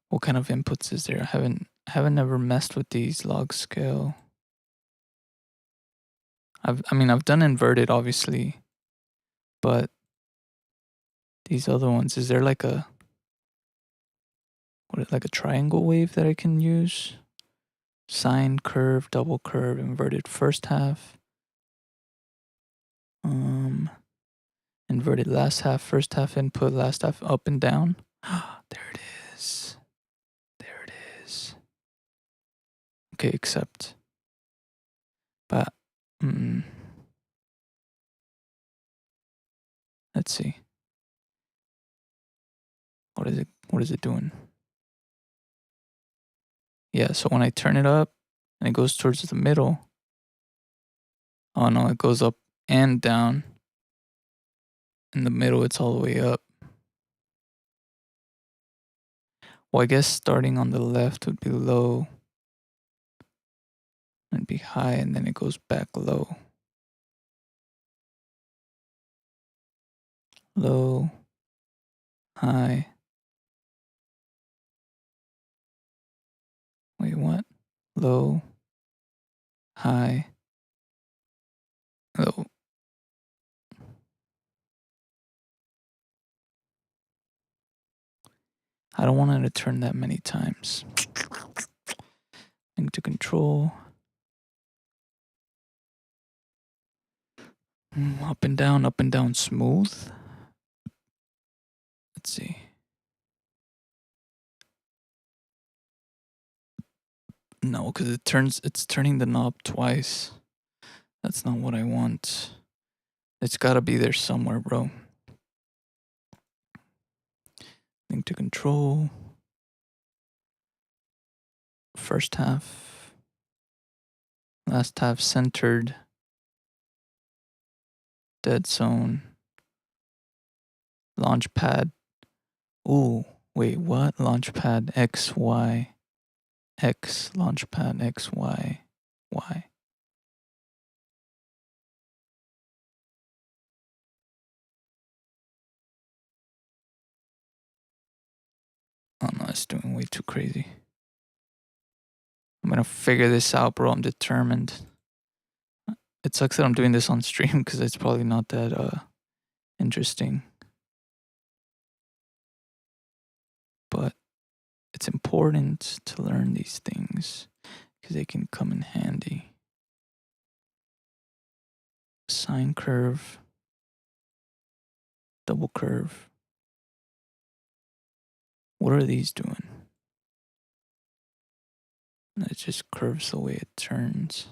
What kind of inputs is there? I haven't ever messed with these log scale. I've done inverted obviously, but these other ones, is there like a like a triangle wave that I can use? Sine, curve, double curve, inverted first half. Inverted last half, first half input, last half up and down. There it is. There it is. Okay, accept. But let's see. What is it doing? Yeah, so when I turn it up and it goes towards the middle. Oh no, it goes up and down. In the middle, it's all the way up. Well, I guess starting on the left would be low. It'd be high and then it goes back low. Low, high. Wait, what? Low, high, low. I don't want it to turn that many times. Link to control. Up and down, smooth. Let's see. No, because it's turning the knob twice. That's not what I want. It's gotta be there somewhere, bro. Link to control. First half. Last half centered. Dead zone. Launchpad. Ooh, wait, what? Launchpad X, Y. X, launchpad X, Y. Y. Oh no, it's doing way too crazy. I'm gonna figure this out, bro. I'm determined. It sucks that I'm doing this on stream because it's probably not that interesting. But it's important to learn these things because they can come in handy. Sine curve, double curve. What are these doing? It just curves the way it turns.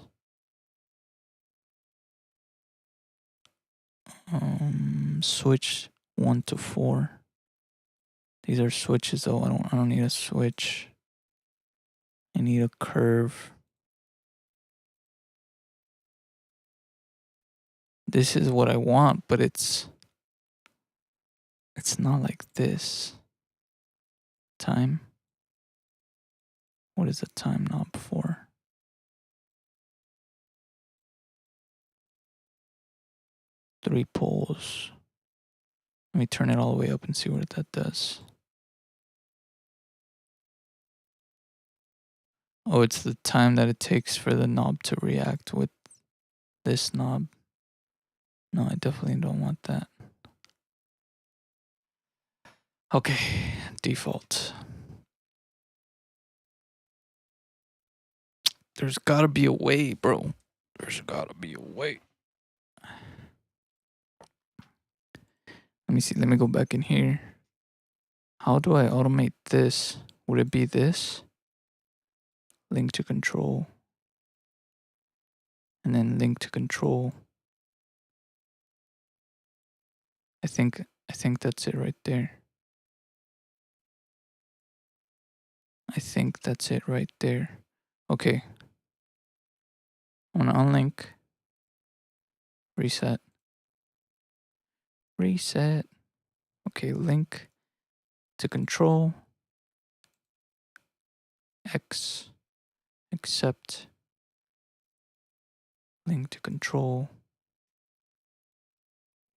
Switch 1 to 4. These are switches though. I don't need a switch. I need a curve. This is what I want, but it's not like this. Time. What is the time knob for? Three poles. Let me turn it all the way up and see what that does. Oh, it's the time that it takes for the knob to react with this knob. No, I definitely don't want that. Okay, default. There's gotta be a way, bro. There's gotta be a way. Let me see. Let me go back in here. How do I automate this? Would it be this? Link to control. And then link to control. I think that's it right there. I think that's it right there. Okay. I'm gonna unlink. Reset. Reset. Okay, link to control. X. Accept. Link to control.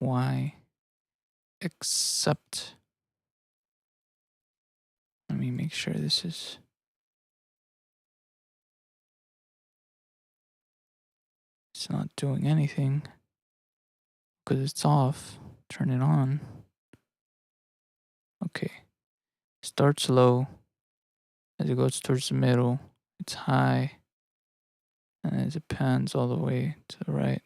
Y. Accept. Let me make sure this is. It's not doing anything because it's off. Turn it on. Okay. Starts low. As it goes towards the middle, it's high. And as it pans all the way to the right.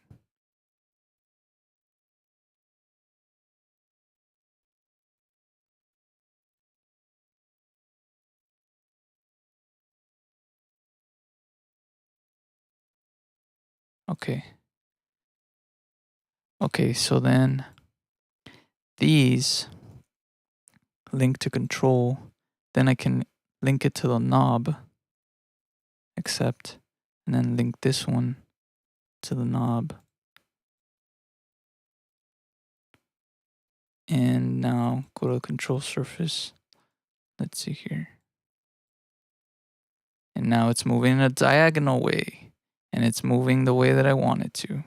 Okay. Okay, so then these link to control. Then I can link it to the knob, accept, and then link this one to the knob. And now go to the control surface. Let's see here. And now it's moving in a diagonal way. And it's moving the way that I want it to.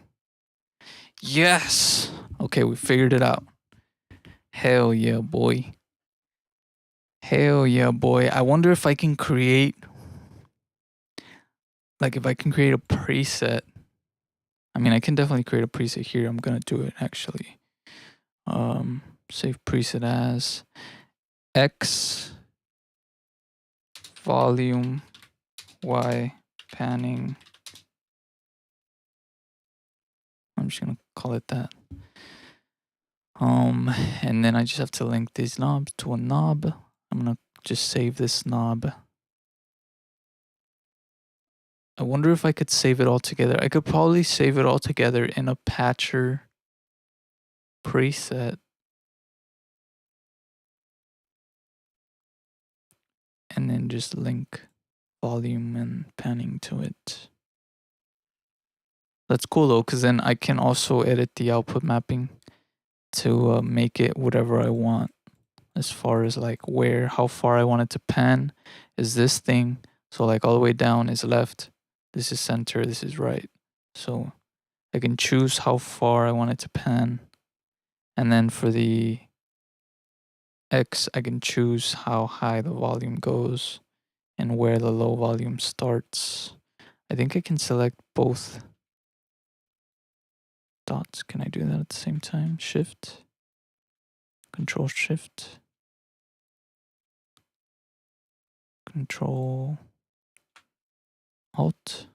Yes! Okay, we figured it out. Hell yeah, boy. Hell yeah, boy. I wonder if I can create, like, if I can create a preset. I mean, I can definitely create a preset here. I'm gonna do it actually. Save preset as X volume, Y panning. I'm just gonna call it that. And then I just have to link these knobs to a knob. I'm gonna just save this knob. I wonder if I could save it all together. I could probably save it all together in a patcher preset and then just link volume and panning to it. That's cool though, because then I can also edit the output mapping to make it whatever I want as far as like how far I want it to pan is this thing. So like all the way down is left, this is center, this is right. So I can choose how far I want it to pan. And then for the X, I can choose how high the volume goes and where the low volume starts. I think I can select both dots. Can I do that at the same time? Shift, Control Shift, Control Alt.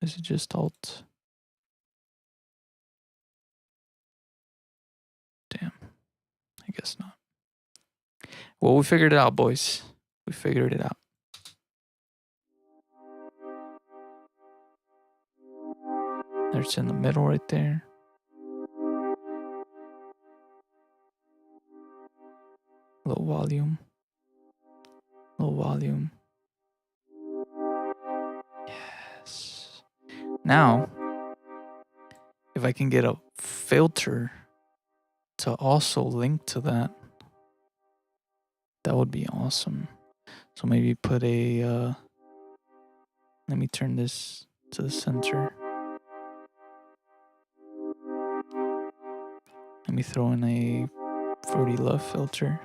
Is it just Alt? Damn, I guess not. Well, we figured it out, boys. We figured it out. There's in the middle right there. Low volume. Low volume. Yes. Now, if I can get a filter to also link to that, that would be awesome. So maybe put a, let me turn this to the center. Let me throw in a Fruity Love filter.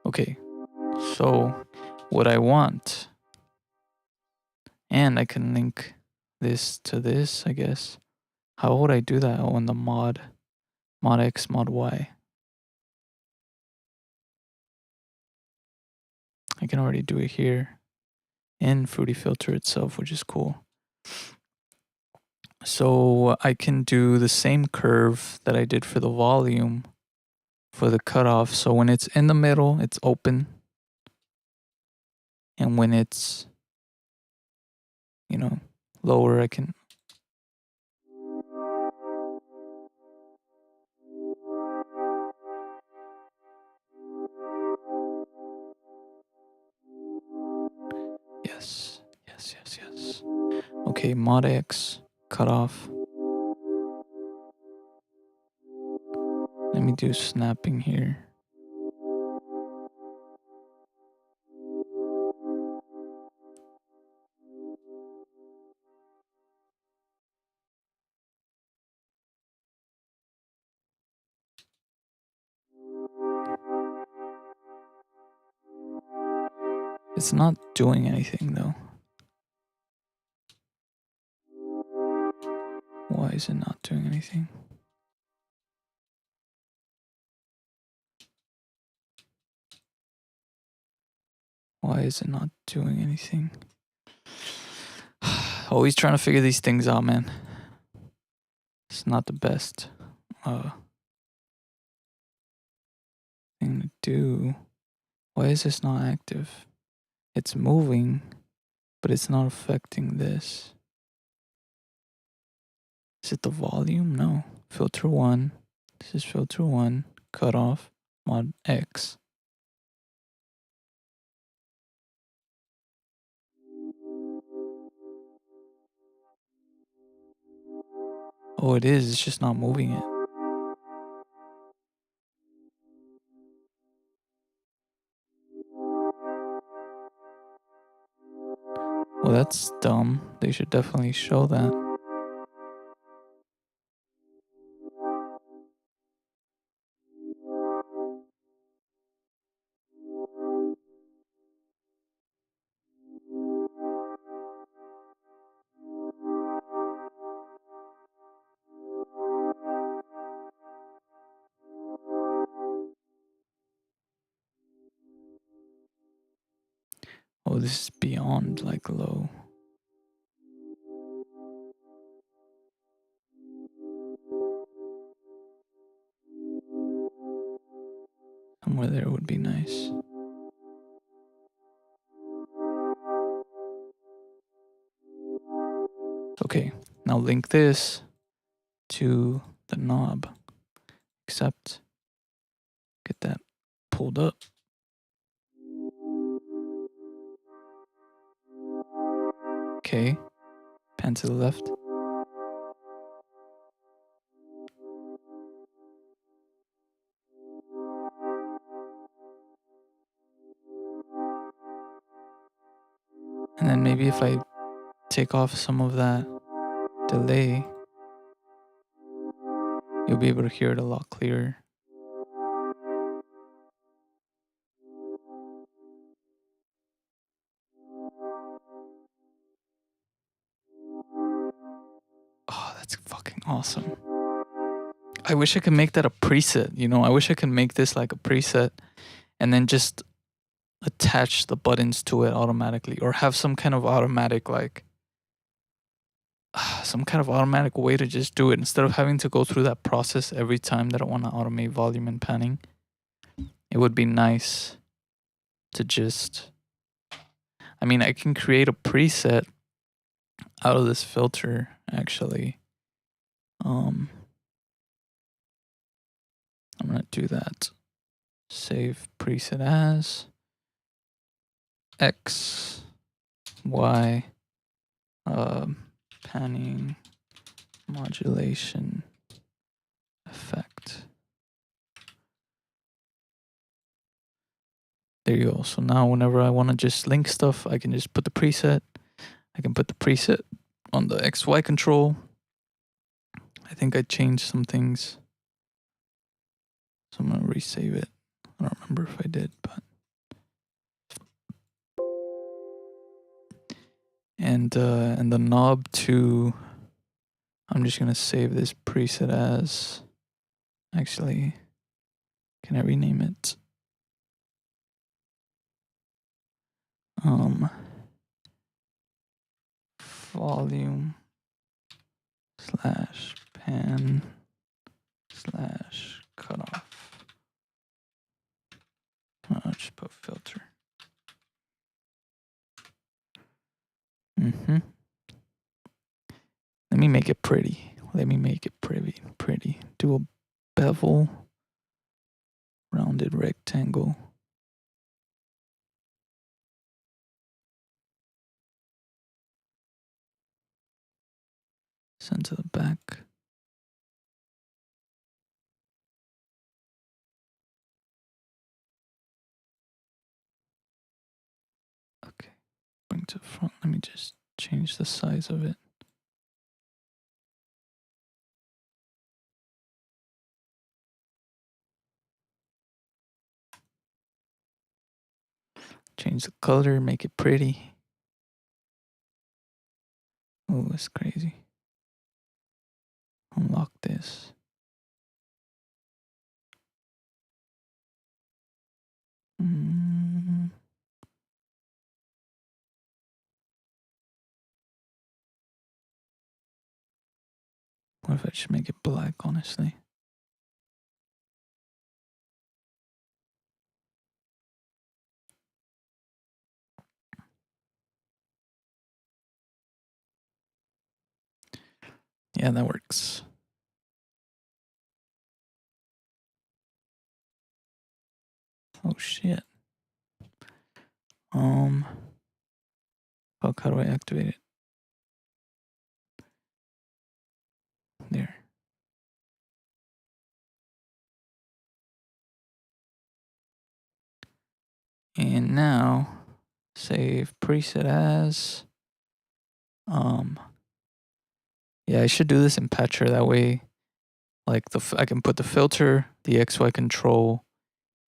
Okay, so what I want, and I can link this to this, I guess. How would I do that? Oh, in the mod X, mod Y. I can already do it here in Fruity Filter itself, which is cool. So I can do the same curve that I did for the volume for the cutoff. So when it's in the middle, it's open. And when it's, lower, I can. Yes. Okay, mod X, cutoff. Let me do snapping here. It's not doing anything though. Why is it not doing anything? Why is it not doing anything? Always trying to figure these things out, man. It's not the best thing to do. Why is this not active? It's moving, but it's not affecting this. Is it the volume? No. Filter 1. This is filter 1. Cutoff. Mod X. Oh, it is. It's just not moving it. Well, that's dumb. They should definitely show that. Oh, this is beyond like low. Somewhere there would be nice. Okay, now link this to the knob. Except, get that pulled up. Okay, pan to the left. And then maybe if I take off some of that delay, you'll be able to hear it a lot clearer. Oh, that's fucking awesome. I wish I could make that a preset, you know? I wish I could make this like a preset and then just attach the buttons to it automatically, or have some kind of automatic like some kind of automatic way to just do it instead of having to go through that process every time that I want to automate volume and panning. It would be nice to just, I mean, I can create a preset out of this filter actually. I'm gonna do that. Save preset as X, Y, panning modulation effect. There you go. So now whenever I want to just link stuff, I can just put the preset. I can put the preset on the XY control. I think I changed some things. So I'm gonna resave it. I don't remember if I did, but. And the knob to, I'm just gonna save this preset as, actually, can I rename it? Volume slash pan slash cutoff. I'll just put filter. Let me make it pretty. Let me make it pretty. Do a bevel, rounded rectangle. Send to the back. Okay, bring to the front. Let me just change the size of it. Change the color, make it pretty. Oh, it's crazy. Unlock this. What if I just make it black, honestly? Yeah, that works. Oh shit. Fuck, how do I activate it? There. And now save preset as yeah, I should do this in Patcher, that way like I can put the filter, the XY control,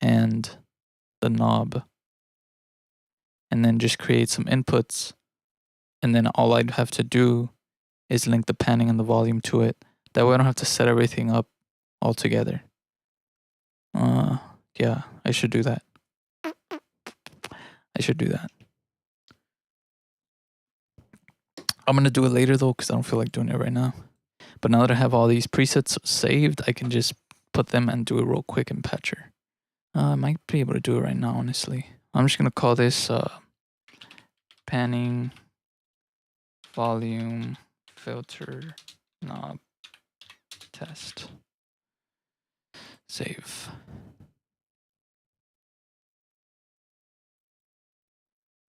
and the knob, and then just create some inputs, and then all I'd have to do is link the panning and the volume to it. That way I don't have to set everything up all together. Yeah, I should do that. I'm gonna do it later though, because I don't feel like doing it right now. But now that I have all these presets saved, I can just put them and do it real quick in Patcher. I might be able to do it right now, honestly. I'm just gonna call this panning volume filter knob test. Save.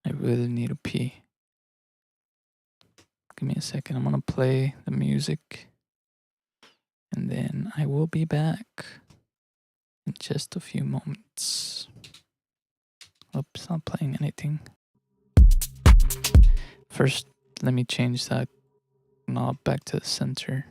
I really need a pee. Give me a second. I'm gonna play the music and then I will be back in just a few moments. Oops, not playing anything. First, let me change that knob back to the center.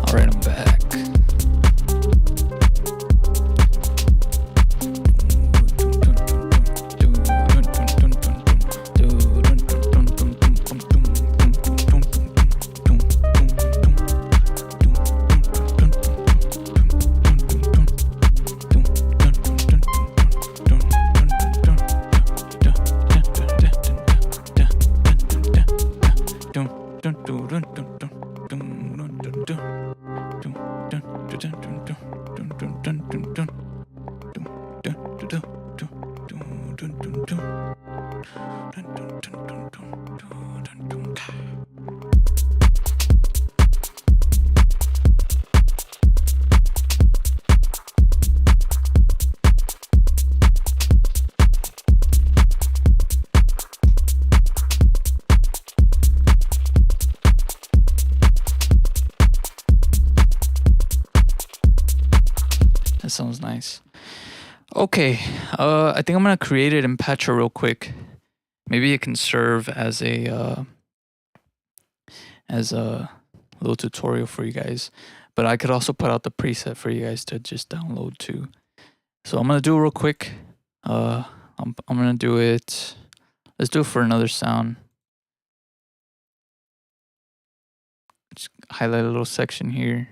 Alright, I'm back. That sounds nice. Okay, I think I'm gonna create it in Patcher real quick. Maybe it can serve as a little tutorial for you guys. But I could also put out the preset for you guys to just download too. So I'm gonna do it real quick. I'm gonna do it. Let's do it for another sound. Just highlight a little section here.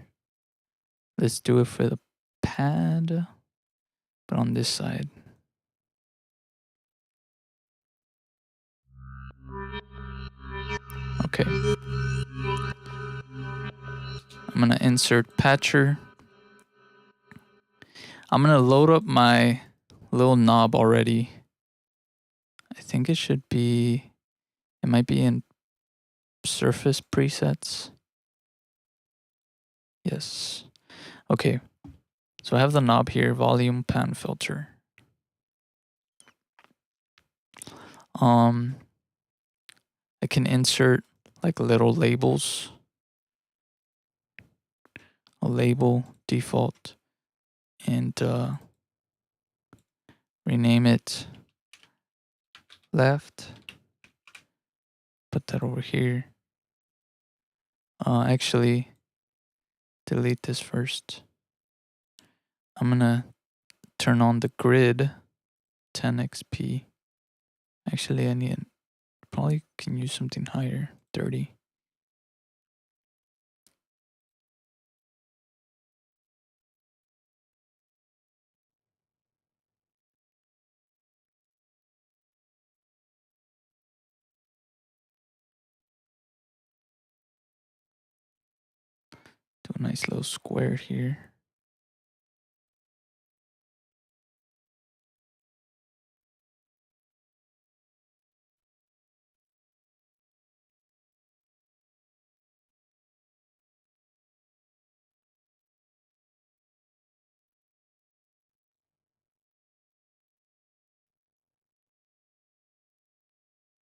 Let's do it for the pad, but on this side. Okay. I'm gonna insert patcher. I'm gonna load up my little knob already. I think it should be, it might be in surface presets. Yes. Okay. So I have the knob here, volume pan filter. I can insert like little labels. A label default and rename it left. Put that over here. Actually, delete this first. I'm gonna turn on the grid 10xp. Actually, I need, probably can use something higher, 30. Do a nice little square here.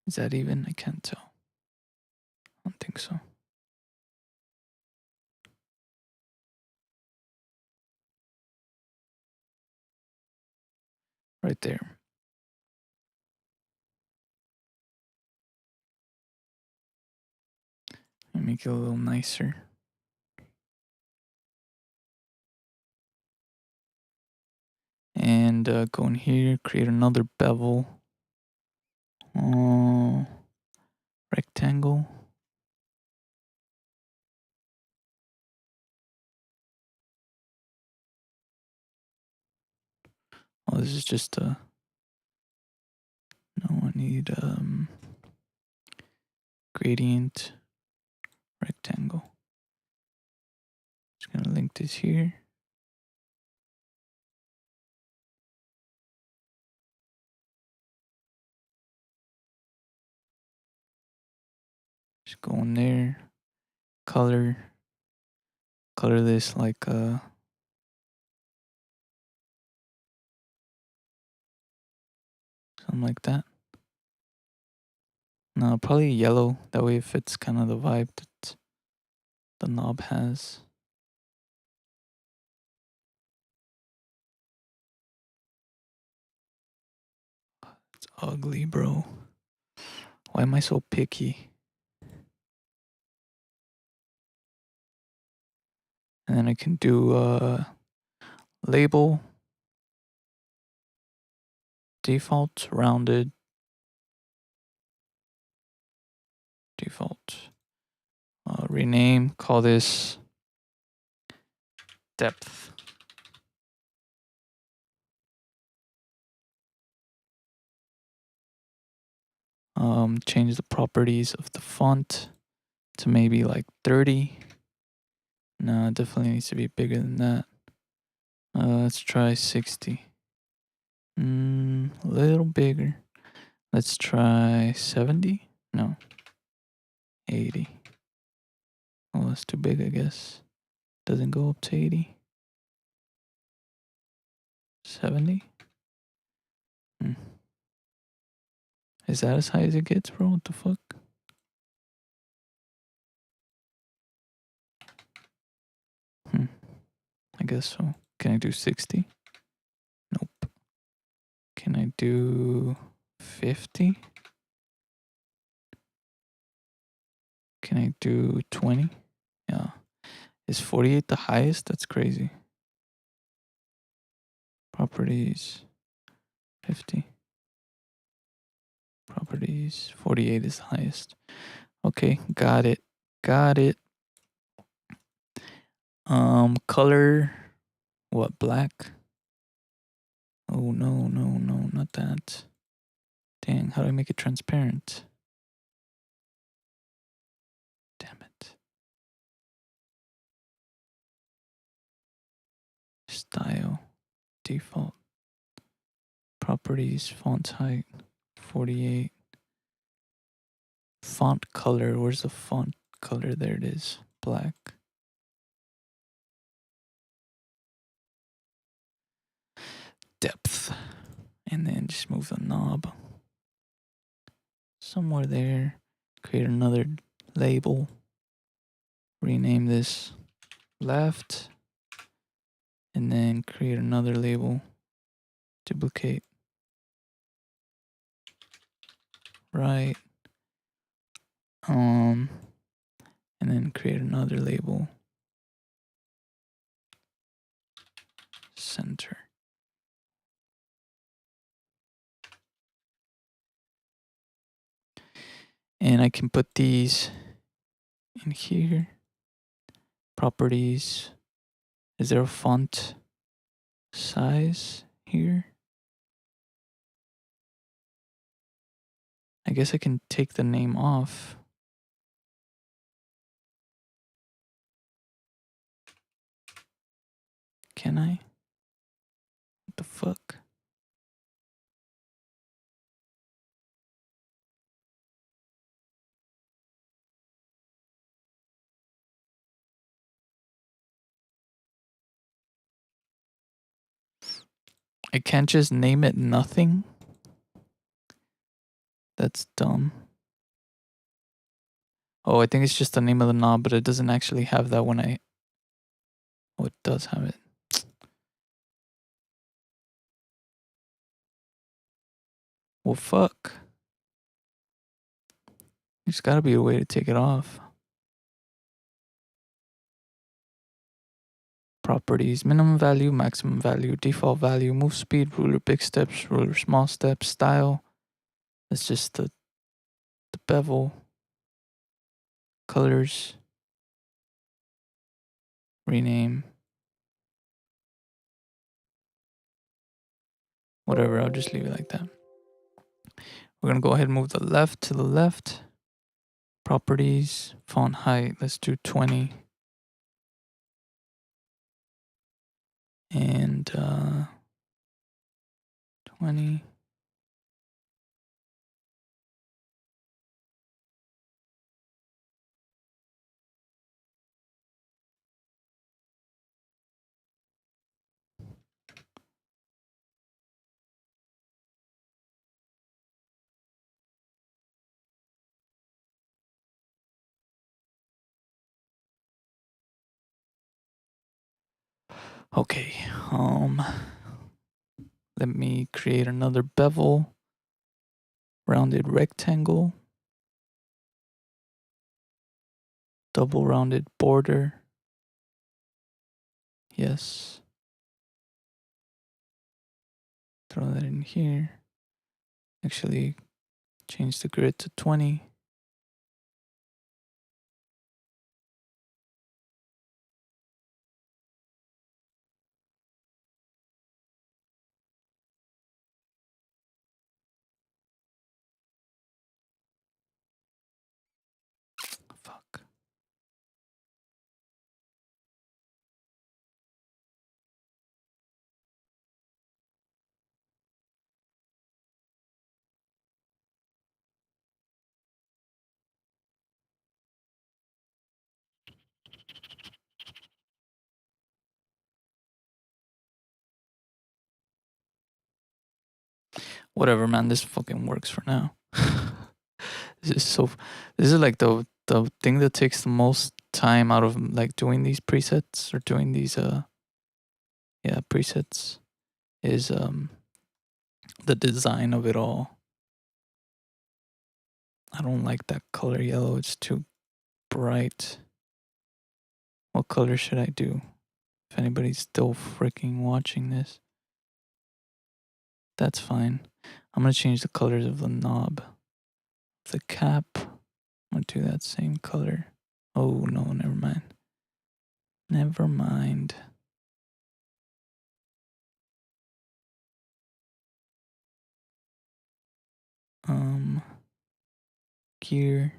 Is that even? I can't tell. I don't think so. Right there. And make it a little nicer. And go in here, create another bevel. Rectangle. Oh, this is just a. No, I need gradient rectangle. Just gonna link this here. Just go in there. Color this like something like that. No, probably yellow. That way it fits kind of the vibe that the knob has. It's ugly, bro. Why am I so picky? And then I can do label, default, rounded, default. Rename, call this depth. Change the properties of the font to maybe like 30. No, it definitely needs to be bigger than that. Let's try 60. A little bigger. Let's try 70. No, 80. Oh, that's too big, I guess. Doesn't go up to 80. 70. Is that as high as it gets, bro? What the fuck? I guess so. Can I do 60? Nope. Can I do 50? Can I do 20? Yeah. Is 48 the highest? That's crazy. Properties 50. Properties 48 is the highest. Okay, got it. Got it. Color what, black? Oh no, not that. Dang, how do I make it transparent? Damn it. Style, default. Properties, font height, 48. Font color, where's the font color? There it is, black. Depth, and then just move the knob somewhere there. Create another label. Rename this left, and then create another label. Duplicate. Right. And then create another label. Center. And I can put these in here. Properties. Is there a font size here? I guess I can take the name off. Can I? What the fuck? I can't just name it nothing? That's dumb. Oh, I think it's just the name of the knob, but it doesn't actually have that when I. Oh, it does have it. Well, fuck. There's gotta be a way to take it off. Properties, minimum value, maximum value, default value, move speed, ruler big steps, ruler small steps, style. That's just the bevel, colors, rename, whatever. I'll just leave it like that. We're gonna go ahead and move the left to the left. Properties, font height, let's do 20. And 20. Okay, let me create another bevel, rounded rectangle, double rounded border. Yes. Throw that in here. Actually, change the grid to 20. Fuck. Whatever, man. This fucking works for now. This is so. This is like the thing that takes the most time out of like doing these presets or doing these yeah, presets is the design of it all. I don't like that color yellow. It's too bright. What color should I do? If anybody's still freaking watching this, that's fine. I'm gonna change the colors of the knob. The cap, I'm gonna do that same color. Oh no, never mind. Never mind. Gear,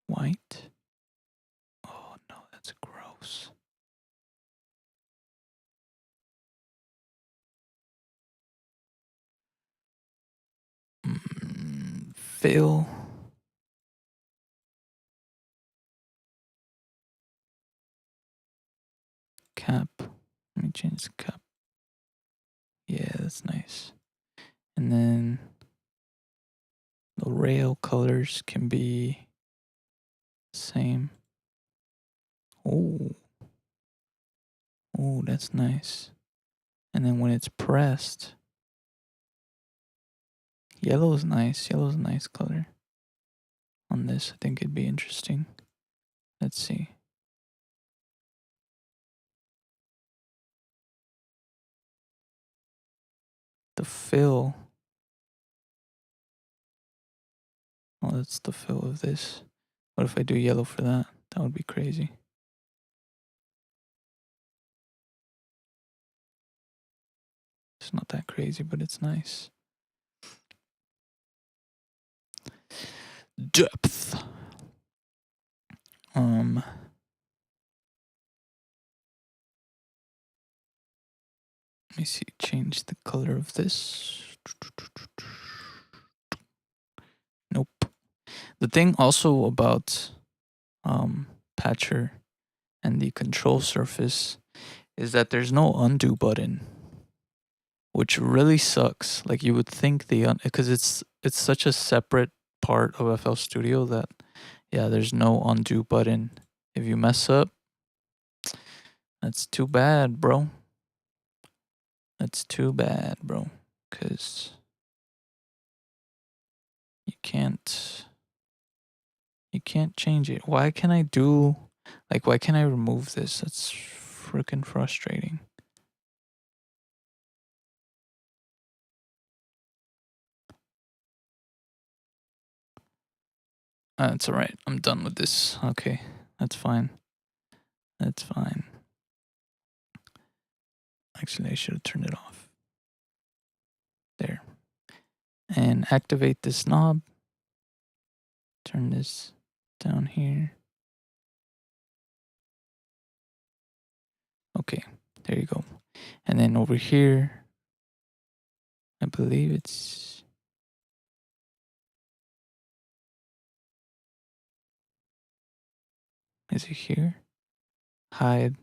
white. Oh no, that's gross. Fill. Cap. Let me change the cap. Yeah, that's nice. And then the rail colors can be same. Oh. Oh, that's nice. And then when it's pressed, yellow is nice. Yellow's a nice color. On this, I think it'd be interesting. Let's see. The fill. Oh, that's the fill of this. What if I do yellow for that? That would be crazy. It's not that crazy, but it's nice. Depth. Let me see. Change the color of this. Nope. The thing also about Patcher and the control surface is that there's no undo button, which really sucks. Like you would think because it's such a separate part of FL Studio that, yeah, there's no undo button. If you mess up, that's too bad, bro. That's too bad, bro. Because you can't change it. Why can I do, like, why can't I remove this? That's freaking frustrating. That's all right. I'm done with this. Okay, that's fine. That's fine. Actually, I should have turned it off. There. And activate this knob. Turn this down here. Okay, there you go. And then over here, I believe it's, is it here? Hide.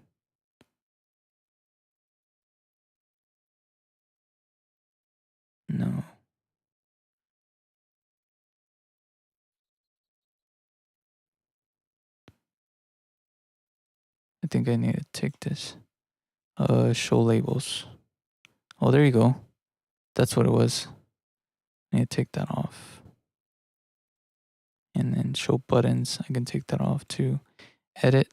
No. I think I need to take this. Show labels. Oh, there you go. That's what it was. I need to take that off. And then show buttons. I can take that off too. Edit.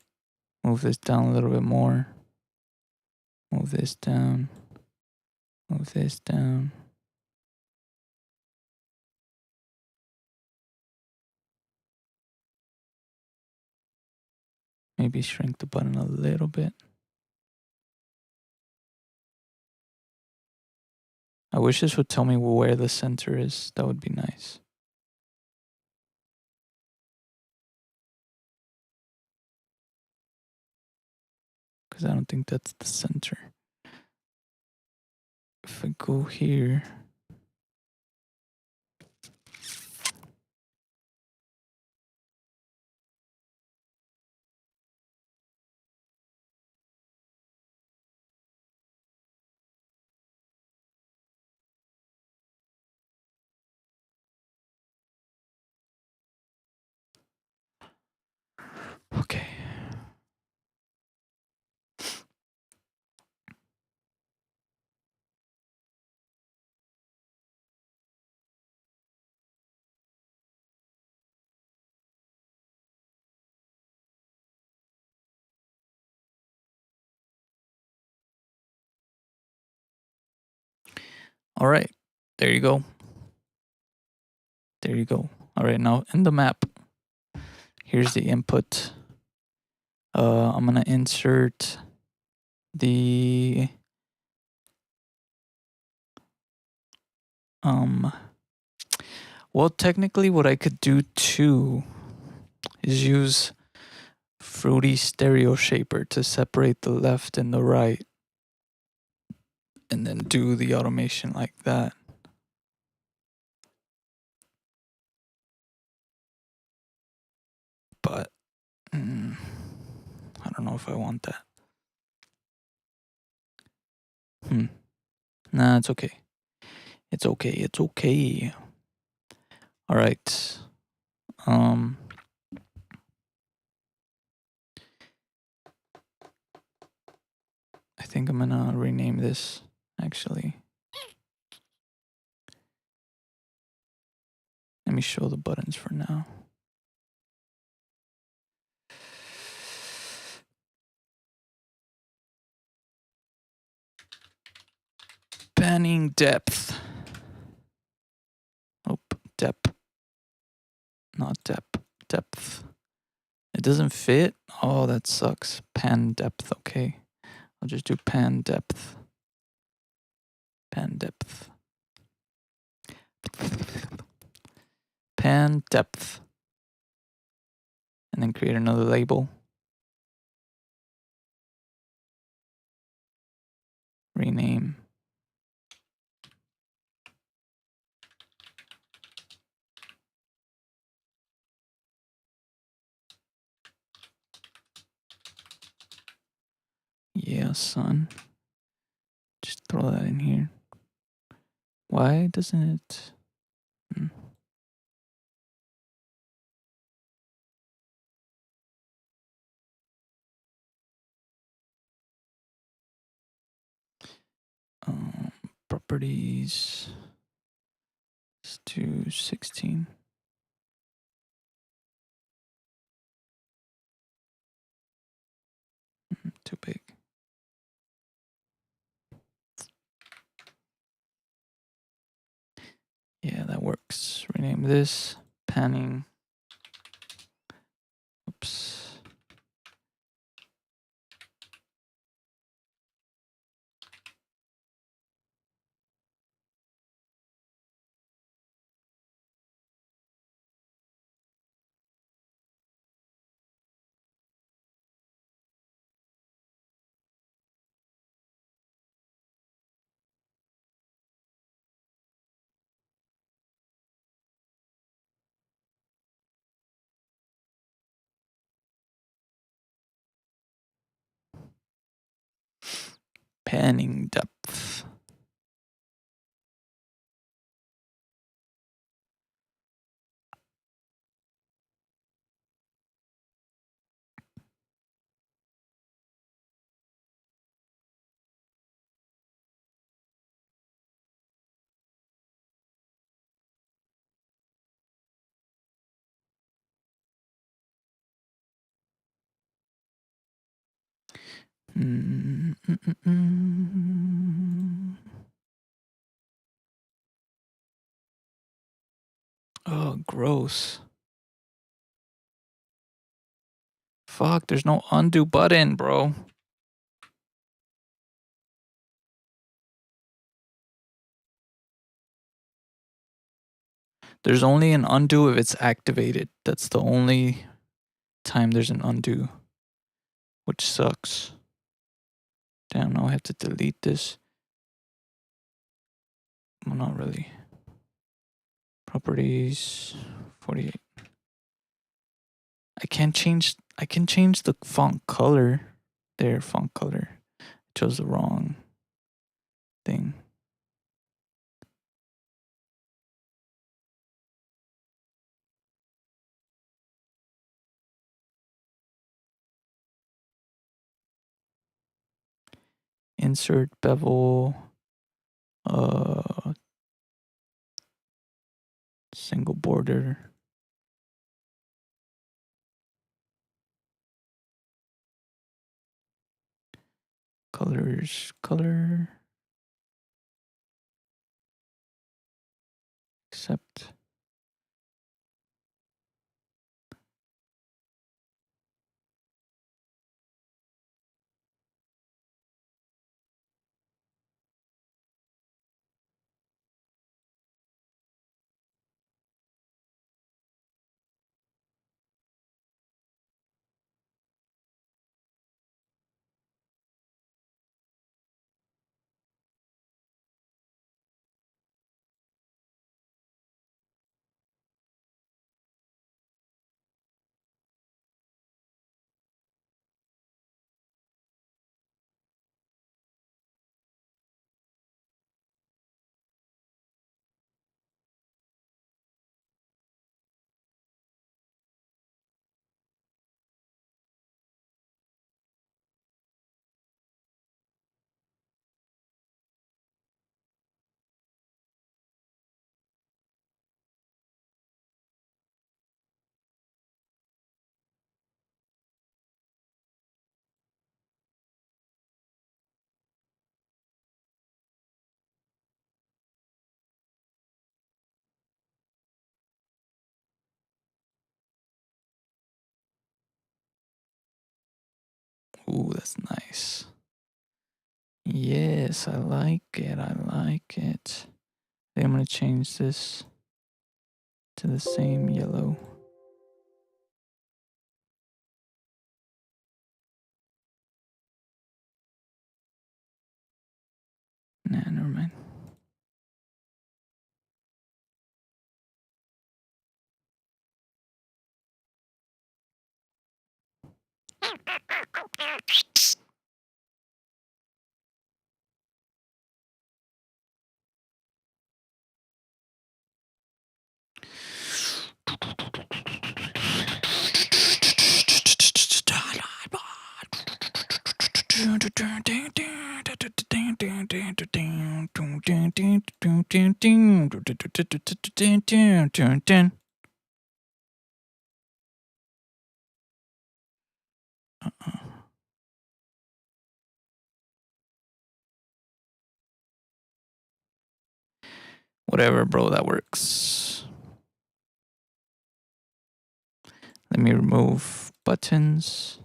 Move this down a little bit more. Move this down. Move this down. Maybe shrink the button a little bit. I wish this would tell me where the center is. That would be nice. Because I don't think that's the center. If I go here, okay. All right. There you go. There you go. All right. Now in the map, here's the input. I'm going to insert the well, technically what I could do too is use Fruity Stereo Shaper to separate the left and the right, and then do the automation like that. But I don't know if I want that. Nah, it's okay. It's okay. It's okay. All right. I think I'm gonna rename this actually. Let me show the buttons for now. Panning depth. Oh, depth. Not depth. Depth. It doesn't fit? Oh, that sucks. Pan depth. Okay. I'll just do pan depth. Pan depth. Pan depth. And then create another label. Rename. Yeah, son. Just throw that in here. Why doesn't it? properties. Let's do 16. Too big. Yeah, that works. Rename this panning. Oops. Panning depth. Mm, mm, mm, mm. Oh, gross. Fuck, there's no undo button, bro. There's only an undo if it's activated. That's the only time there's an undo, which sucks. Damn, now I have to delete this. Well, not really. Properties 48. I can change the font color. There, font color. I chose the wrong thing. Insert bevel. Single border. Colors, color. Accept. Ooh, that's nice. Yes, I like it. I like it. I'm gonna change this to the same yellow. Nah, never mind. Whatever, bro, that works. Let me remove buttons.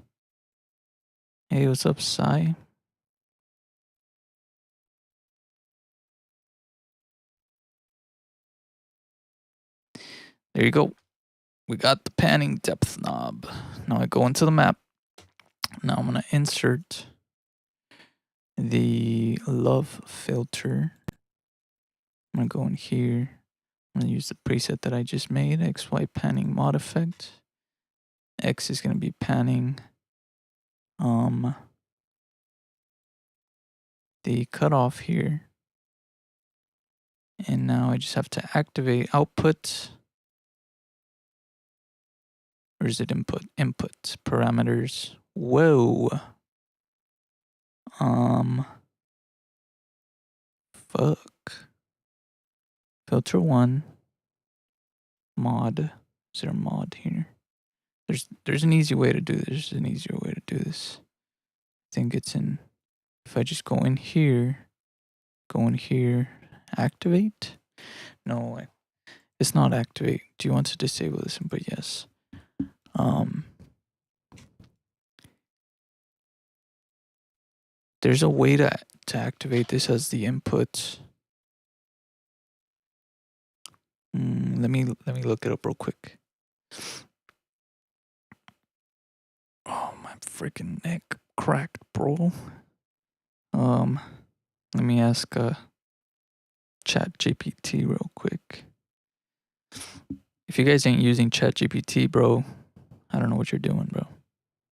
Hey, what's up, Sai? There you go. We got the panning depth knob. Now I go into the map. Now I'm gonna insert the love filter. I'm gonna go in here. I'm gonna use the preset that I just made, XY panning mod effect. X is gonna be panning the cutoff here. And now I just have to activate output. Or is it input? Input parameters. Whoa. Fuck. Filter 1. Mod. Is there a mod here? There's an easy way to do this. There's an easier way to do this. I think it's in, if I just go in here, activate. No, it's not activate. Do you want to disable this? But yes. There's a way to activate this as the input. Let me look it up real quick. Oh, my freaking neck cracked, bro. Let me ask Chat GPT real quick. If you guys ain't using Chat GPT, bro, I don't know what you're doing, bro.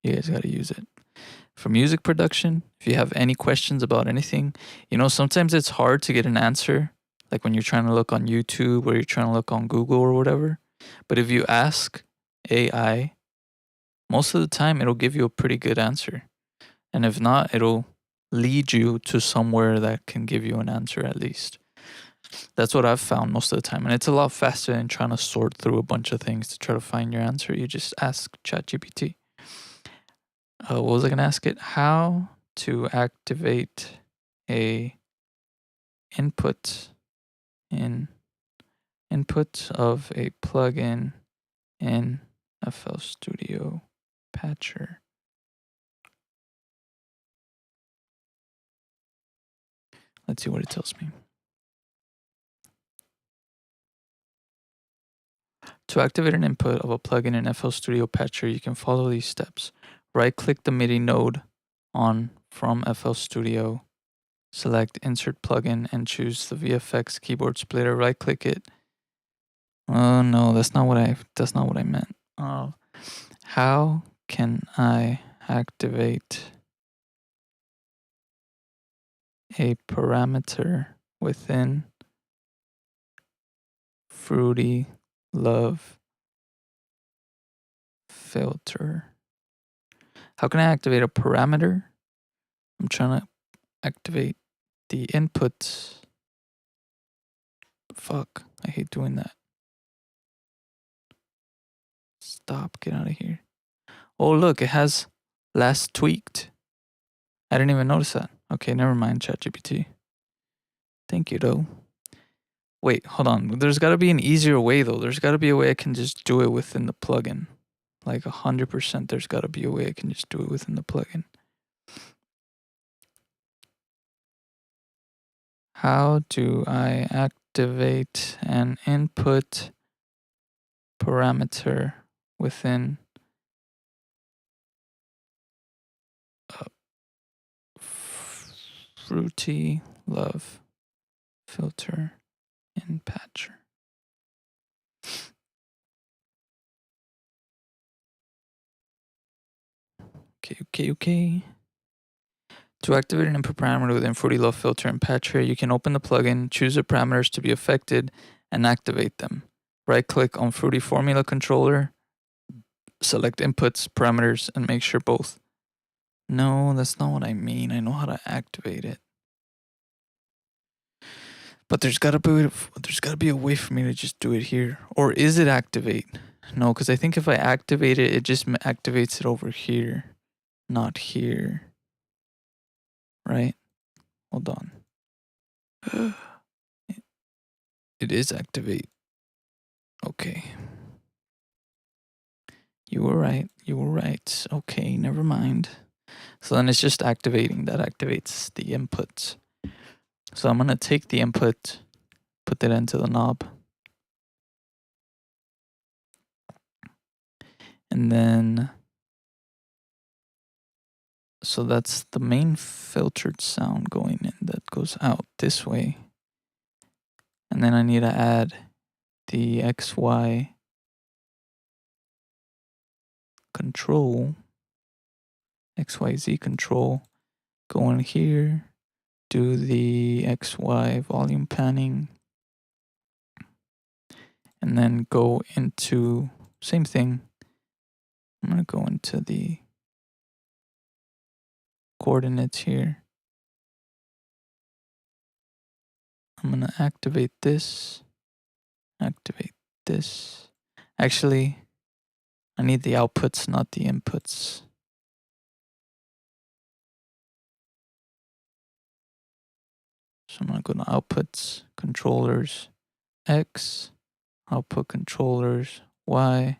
You guys gotta use it. For music production, if you have any questions about anything, sometimes it's hard to get an answer, like when you're trying to look on YouTube or you're trying to look on Google or whatever. But if you ask AI, most of the time it'll give you a pretty good answer. And if not, it'll lead you to somewhere that can give you an answer at least. That's what I've found most of the time. And it's a lot faster than trying to sort through a bunch of things to try to find your answer. You just ask ChatGPT. What was I going to ask it? How to activate a input of a plugin in FL Studio Patcher. Let's see what it tells me. To activate an input of a plugin in FL Studio Patcher, you can follow these steps. Right-click the MIDI node on from FL Studio. Select Insert Plugin and choose the VFX keyboard splitter. Right-click it. Oh no, that's not what I meant. How can I activate a parameter within Fruity Love filter? How can I activate a parameter? I'm trying to activate the input. Fuck, I hate doing that. Stop, get out of here. Oh, look, it has last tweaked. I didn't even notice that. Okay, never mind, ChatGPT. Thank you, though. Wait, hold on. There's got to be an easier way, though. There's got to be a way I can just do it within the plugin. Like 100%, there's got to be a way I can just do it within the plugin. How do I activate an input parameter within Fruity Love filter in Patcher? Okay. To activate an input parameter within Fruity Love filter in Patcher, you can open the plugin, choose the parameters to be affected, and activate them. Right-click on Fruity Formula Controller, select Inputs, Parameters, and make sure both. No, that's not what I mean. I know how to activate it. But there's gotta be a way for me to just do it here. Or is it activate? No, because I think if I activate it, it just activates it over here, not here. Right? Hold on. It is activate. Okay. You were right. You were right. Okay, never mind. So then it's just activating. That activates the input. So I'm going to take the input, put that into the knob. And then, so that's the main filtered sound going in that goes out this way. And then I need to add the XY control, XYZ control, go in here, do the XY volume panning, and then go into, same thing. I'm going to go into the coordinates here. I'm going to activate this. Actually, I need the outputs, not the inputs. So I'm going to go to outputs, controllers, X, output controllers, Y,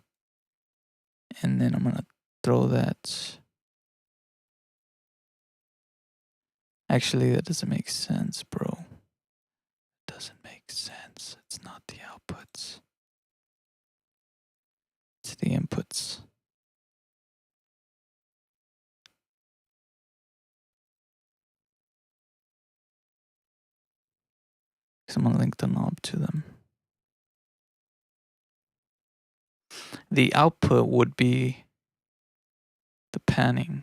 and then I'm going to throw that. Actually, that doesn't make sense, bro. It doesn't make sense. It's not the outputs. It's the inputs. So I'm going to link the knob to them. The output would be the panning.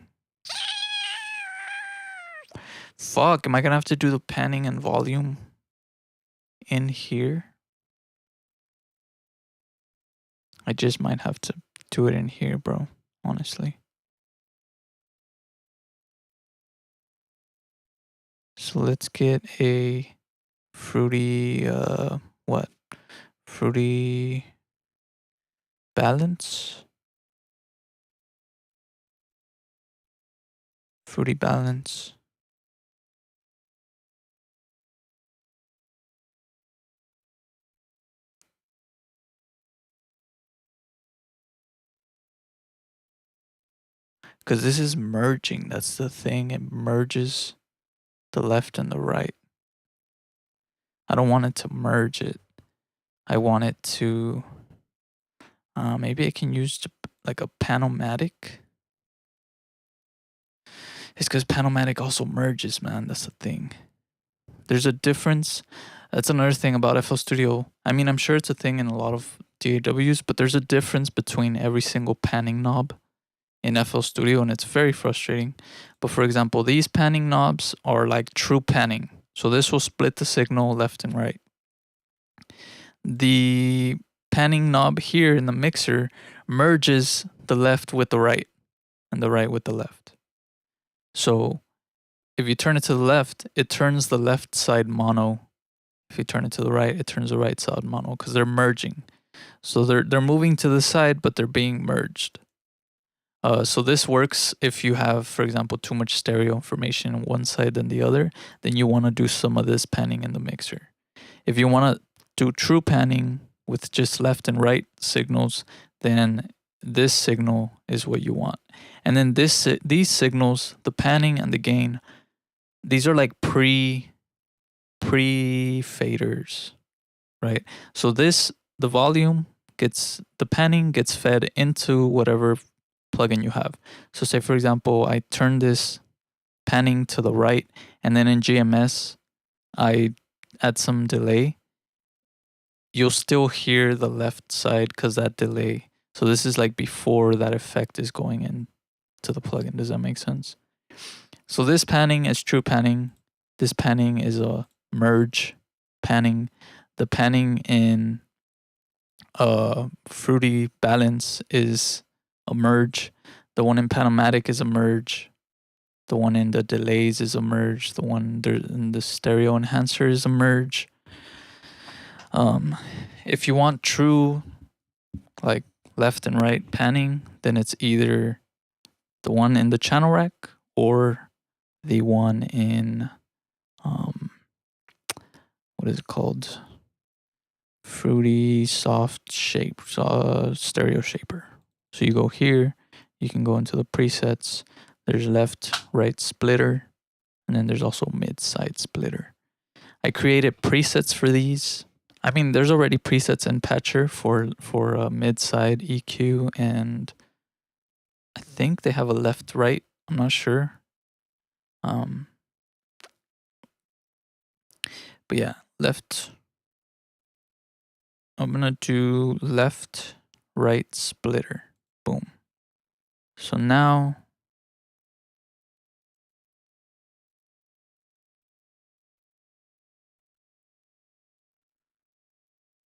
Fuck, am I going to have to do the panning and volume in here? I just might have to do it in here, bro, honestly. So let's get a fruity, fruity balance. Fruity balance. Because this is merging, that's the thing. It merges the left and the right. I don't want it to merge it. I want it to, maybe I can use like a Panomatic. It's because Panomatic also merges, man. That's the thing. There's a difference. That's another thing about FL Studio. I mean, I'm sure it's a thing in a lot of DAWs, but there's a difference between every single panning knob in FL Studio, and it's very frustrating. But for example, these panning knobs are like true panning. So this will split the signal left and right. The panning knob here in the mixer merges the left with the right and the right with the left. So if you turn it to the left, it turns the left side mono. If you turn it to the right, it turns the right side mono because they're merging. So they're moving to the side, but they're being merged. So this works if you have, for example, too much stereo information on one side than the other, then you want to do some of this panning in the mixer. If you want to do true panning with just left and right signals, then this signal is what you want. And then these signals, the panning and the gain, these are like pre faders, right? So the volume the panning gets fed into whatever plugin you have. So say for example, I turn this panning to the right, and then in GMS, I add some delay. You'll still hear the left side because that delay. So this is like before that effect is going in to the plugin. Does that make sense? So this panning is true panning. This panning is a merge panning. The panning in Fruity Balance is a merge. The one in Panomatic is a merge. The one in the delays is a merge. The one in the stereo enhancer is a merge. Um, if you want true like left and right panning, then it's either the one in the channel rack or the one in um, what is it called? Fruity soft shape stereo shaper. So you go here, you can go into the presets. There's left right splitter, and then there's also mid side splitter. I created presets for these. I mean, there's already presets in Patcher for mid side EQ, and I think they have a left right. I'm not sure. Um, but yeah, left. I'm gonna do left right splitter. Boom. So now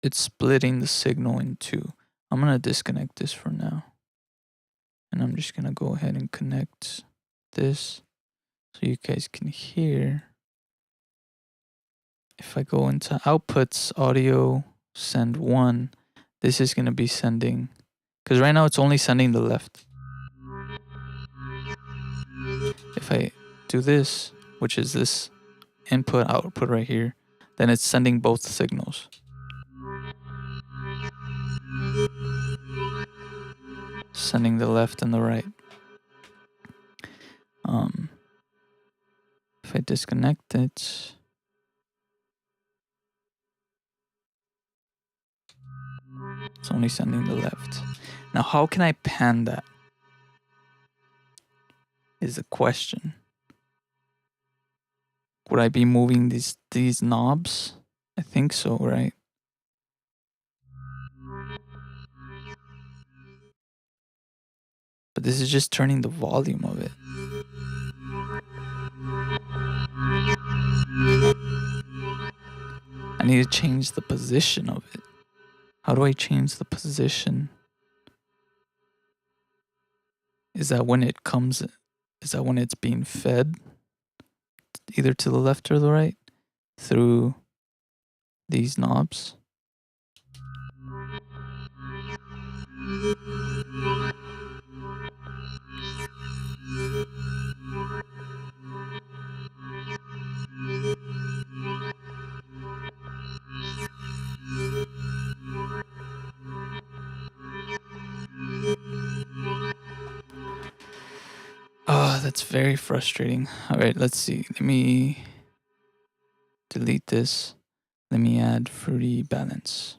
it's splitting the signal in two. I'm gonna disconnect this for now. And I'm just gonna go ahead and connect this so you guys can hear. If I go into outputs, audio, send one, this is gonna be sending, because right now it's only sending the left. If I do this, which is this input output right here, then it's sending both signals. Sending the left and the right. If I disconnect it, it's only sending the left. Now, how can I pan that? Is the question. Would I be moving these knobs? I think so, right? But this is just turning the volume of it. I need to change the position of it. How do I change the position? Is that when it comes, is that when it's being fed either to the left or the right through these knobs? Oh, that's very frustrating. All right, let's see. Let me delete this. Let me add fruity balance.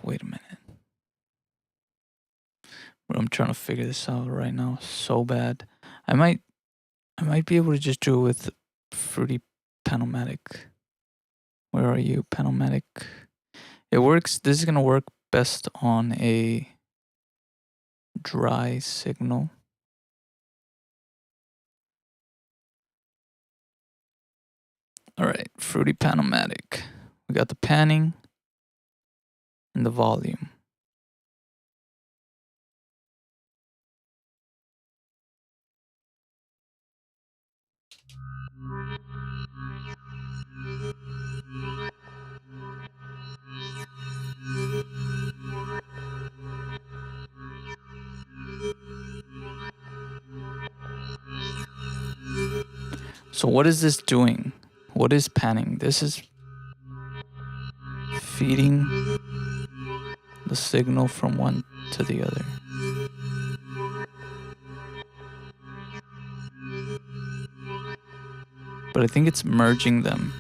Wait a minute. I'm trying to figure this out right now so bad. I might be able to just do it with Fruity Panomatic. Where are you, Panomatic? It works. This is gonna work best on a dry signal. All right, Fruity Panomatic. We got the panning and the volume. So what is this doing? What is panning? This is feeding the signal from one to the other. But I think it's merging them.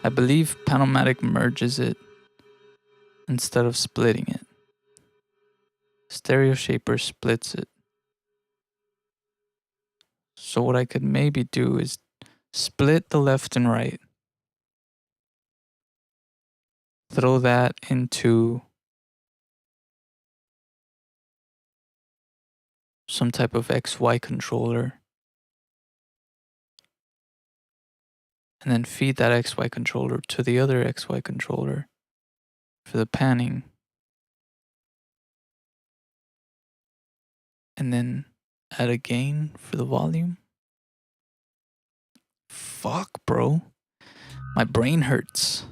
I believe Panomatic merges it instead of splitting it. Stereo Shaper splits it. So what I could maybe do is split the left and right. Throw that into some type of XY controller. and then feed that XY controller to the other XY controller for the panning, and then add a gain for the volume. Fuck, bro. My brain hurts.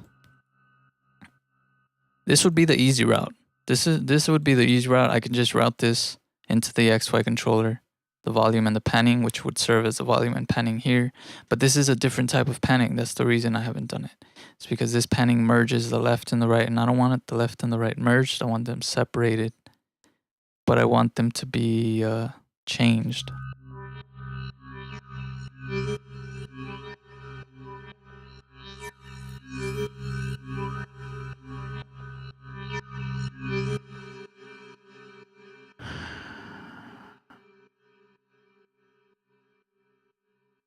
This would be the easy route. This would be the easy route. I can just route this into the XY controller, the volume and the panning, which would serve as the volume and panning here. But this is a different type of panning. That's the reason I haven't done it. It's because this panning merges the left and the right, and I don't want it the left and the right merged. I want them separated, but I want them to be changed.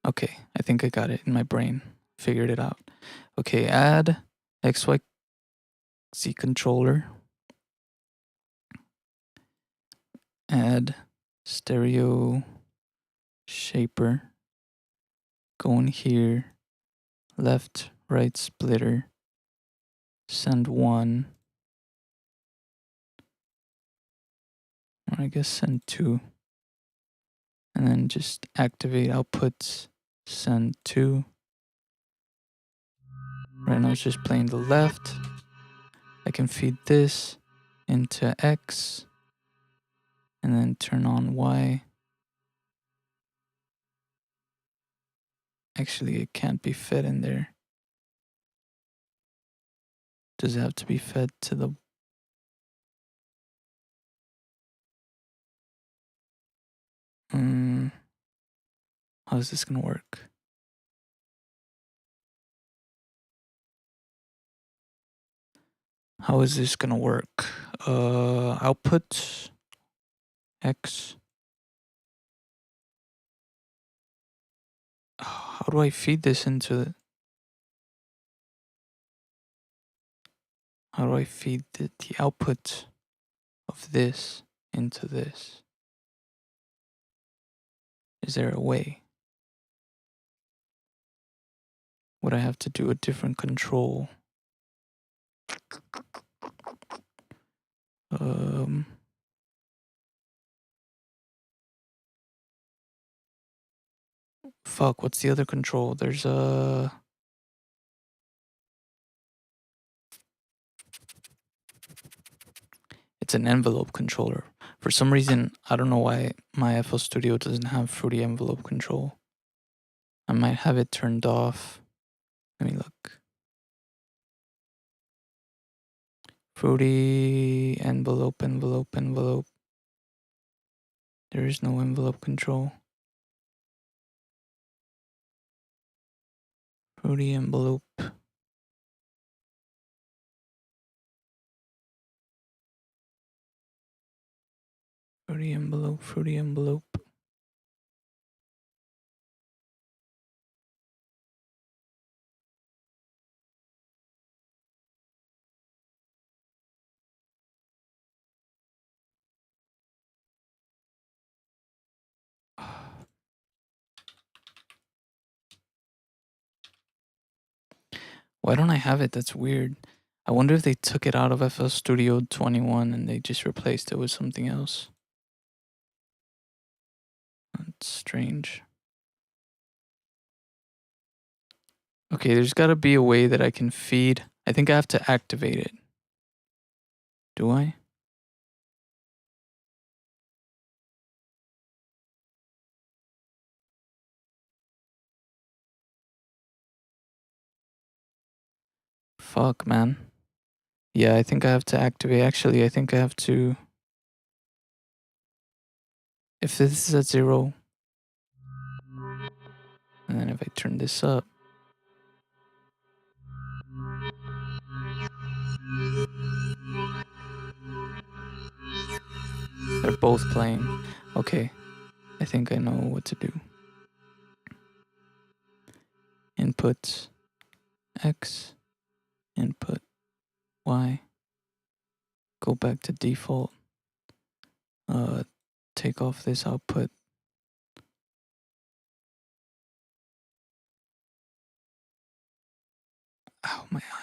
Okay, I think I got it in my brain. Figured it out. Okay, add XYZ controller. Add stereo shaper. Go in here. Left, right splitter. Send 1. Or I guess send 2. And then just activate outputs. Send 2. Right now it's just playing the left. I can feed this into X. And then turn on Y. Actually, it can't be fed in there. Does it have to be fed to the... How is this gonna work? How is this gonna work? Output X. How do I feed this into the... How do I feed the output of this into this? Is there a way? Would I have to do a different control? Fuck, what's the other control? There's a... It's an envelope controller. For some reason, I don't know why my FL Studio doesn't have Fruity envelope control. I might have it turned off. Let me look. Fruity envelope. There is no envelope control. Fruity envelope. Fruity envelope. Why don't I have it? That's weird. I wonder if they took it out of FL Studio 21 and they just replaced it with something else. That's strange. Okay, there's got to be a way that I can feed. I think I have to activate it. Do I? Fuck, man. Yeah, I think I have to activate. Actually, I think I have to... If this is at 0, and then if I turn this up, they're both playing. Okay, I think I know what to do. Input X, input Y, go back to default, take off this output,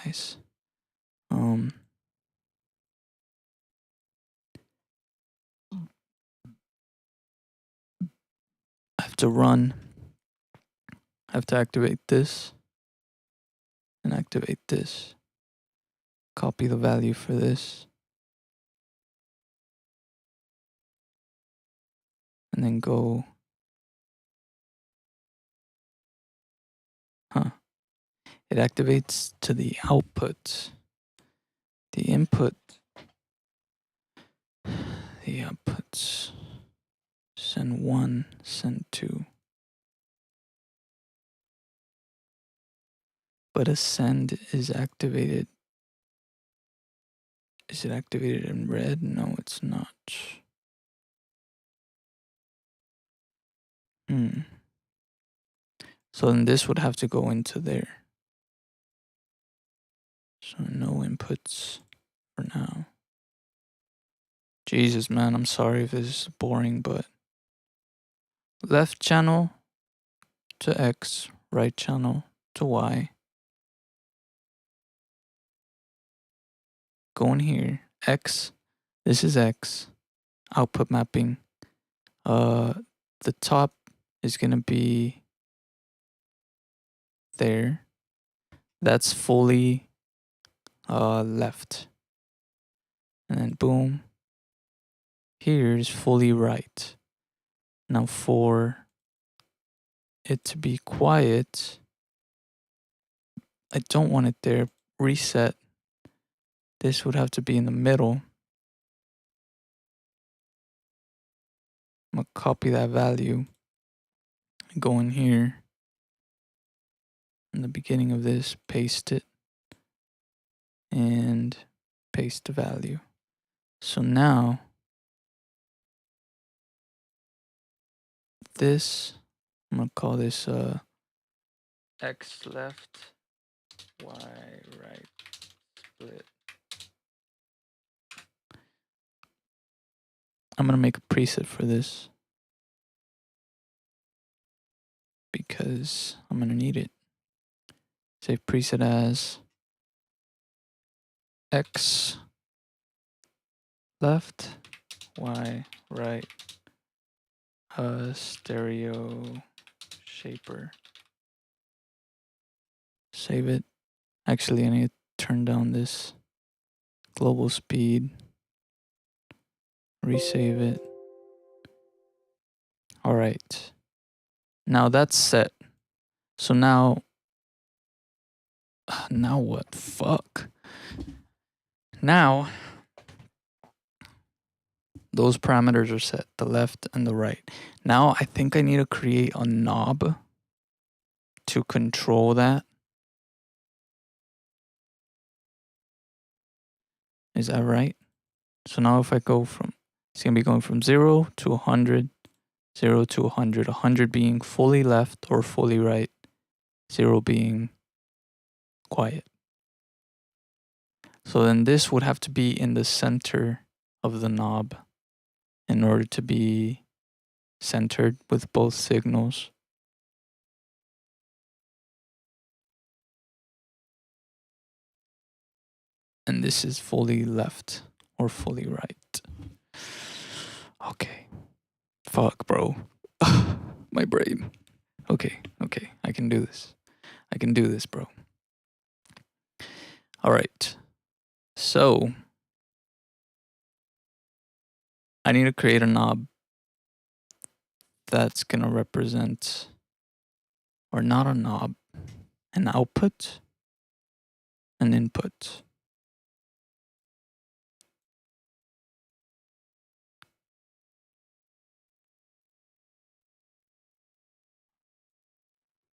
guys. I have to run. I have to activate this and activate this. Copy the value for this. And then go. It activates to the output. The input. The outputs. Send 1, send 2. But a send is activated. Is it activated in red? No, it's not. So then this would have to go into there. So no inputs for now. Jesus, man, I'm sorry if this is boring, but left channel to X, right channel to Y. Go in here, X, this is X, output mapping. The top is gonna be there. That's fully left. And then boom. Here is fully right. Now for it to be quiet, I don't want it there. Reset. This would have to be in the middle. I'm gonna copy that value. Go in here. In the beginning of this, paste it. And paste the value. So now this, I'm gonna call this X left, Y right split. I'm gonna make a preset for this because I'm gonna need it. Save preset as X left, Y right, stereo shaper. Save it. Actually, I need to turn down this global speed. Resave it. All right. Now that's set. So now what? Fuck. Now those parameters are set, the left and the right. Now I think I need to create a knob to control that. Is that right? So now if I go from, it's gonna be going from 0 to 100, 0 to 100, 100 being fully left or fully right, 0 being quiet. So then this would have to be in the center of the knob in order to be centered with both signals. And this is fully left or fully right. Okay. Fuck, bro. My brain. Okay, I can do this. I can do this, bro. All right. So I need to create a knob that's going to represent, or not a knob, an output, an input.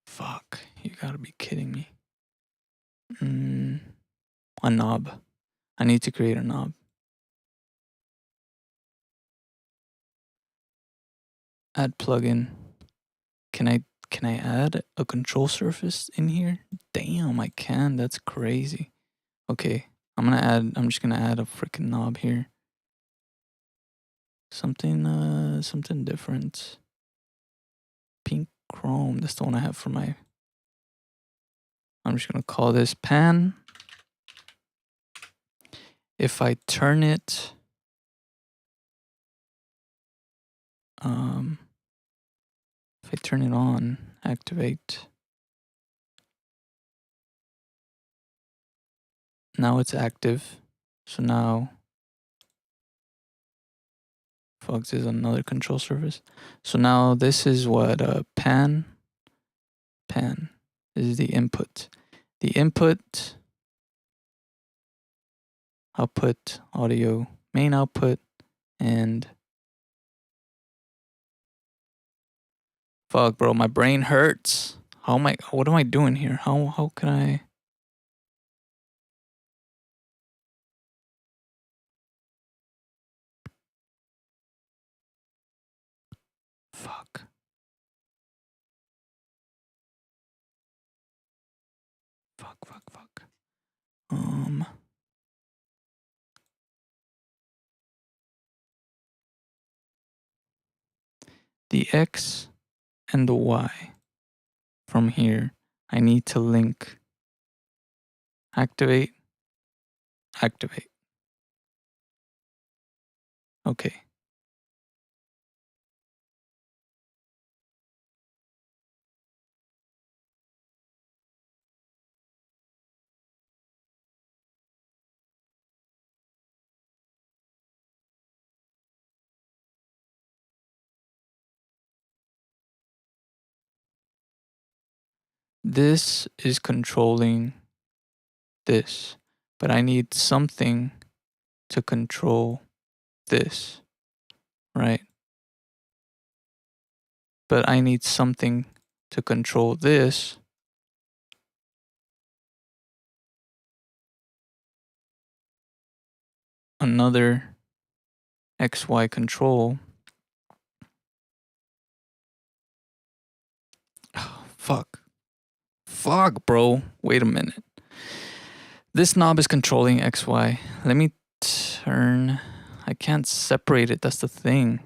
Fuck, you gotta be kidding me. A knob. I need to create a knob. Add plugin. Can I add a control surface in here? Damn, I can. That's crazy. Okay, I'm just gonna add a freaking knob here. Something different. Pink chrome. That's the one I have for my. I'm just gonna call this pan if I turn it, if I turn it on, activate. Now it's active. So now, fuck, this is another control surface. So now this is what pan. This is the input. The input, output, audio, main output, and fuck, bro, my brain hurts. What am I doing here? How can I? Fuck. Fuck. The X and the Y from here, I need to link. Activate. Okay. This is controlling this, but I need something to control this, right? But I need something to control this. Another XY control. Oh, fuck, bro. Wait a minute. This knob is controlling XY. Let me turn. I can't separate it. That's the thing.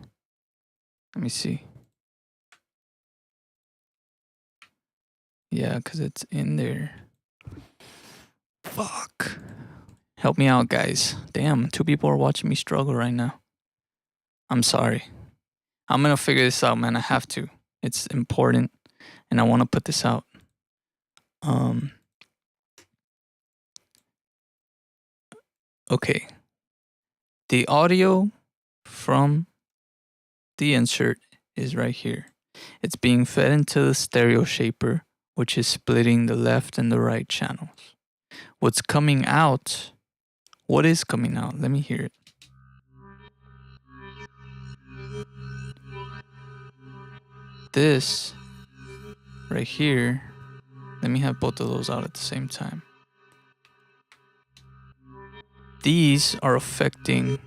Let me see. Yeah, because it's in there. Fuck. Help me out, guys. Damn, 2 people are watching me struggle right now. I'm sorry. I'm gonna figure this out, man. I have to. It's important, and I want to put this out. Okay. The audio from the insert is right here. It's being fed into the stereo shaper, which is splitting the left and the right channels. What's coming out? What is coming out? Let me hear it. This right here. Let me have both of those out at the same time. These are affecting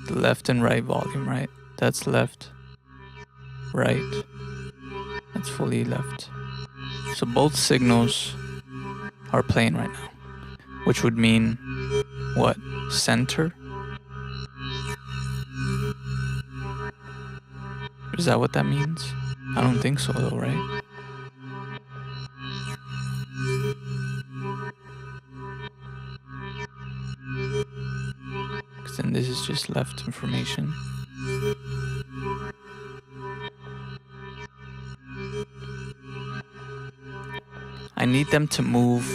the left and right volume, right? That's left, right. That's fully left. So both signals are playing right now, which would mean what? Center? Is that what that means? I don't think so though, right? Because then this is just left information. I need them to move.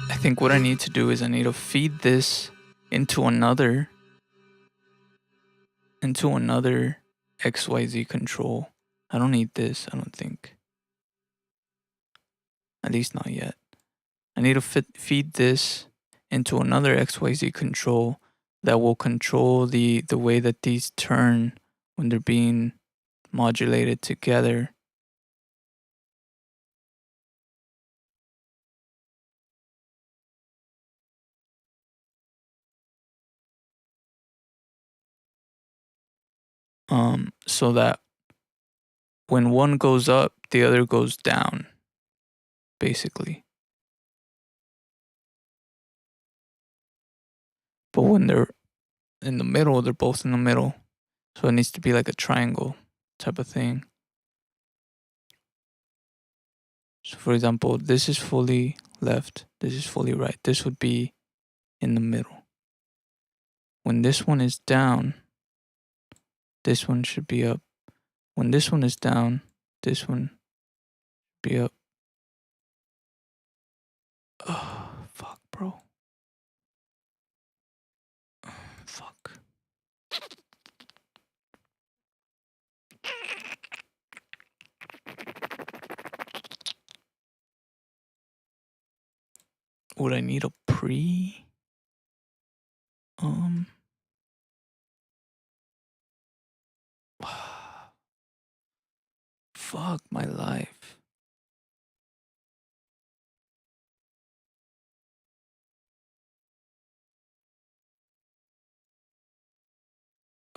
I think what I need to do is I need to feed this into another XYZ control. I don't need this, I don't think. At least not yet. I need to feed this into another XYZ control that will control the way that these turn when they're being modulated together. So that when one goes up, the other goes down, basically. But when they're in the middle, they're both in the middle. So it needs to be like a triangle type of thing. So for example, this is fully left, this is fully right. This would be in the middle. When this one is down, this one should be up. When this one is down, this one should be up. Oh, fuck, bro. Fuck. Would I need a pre? Um. Fuck my life.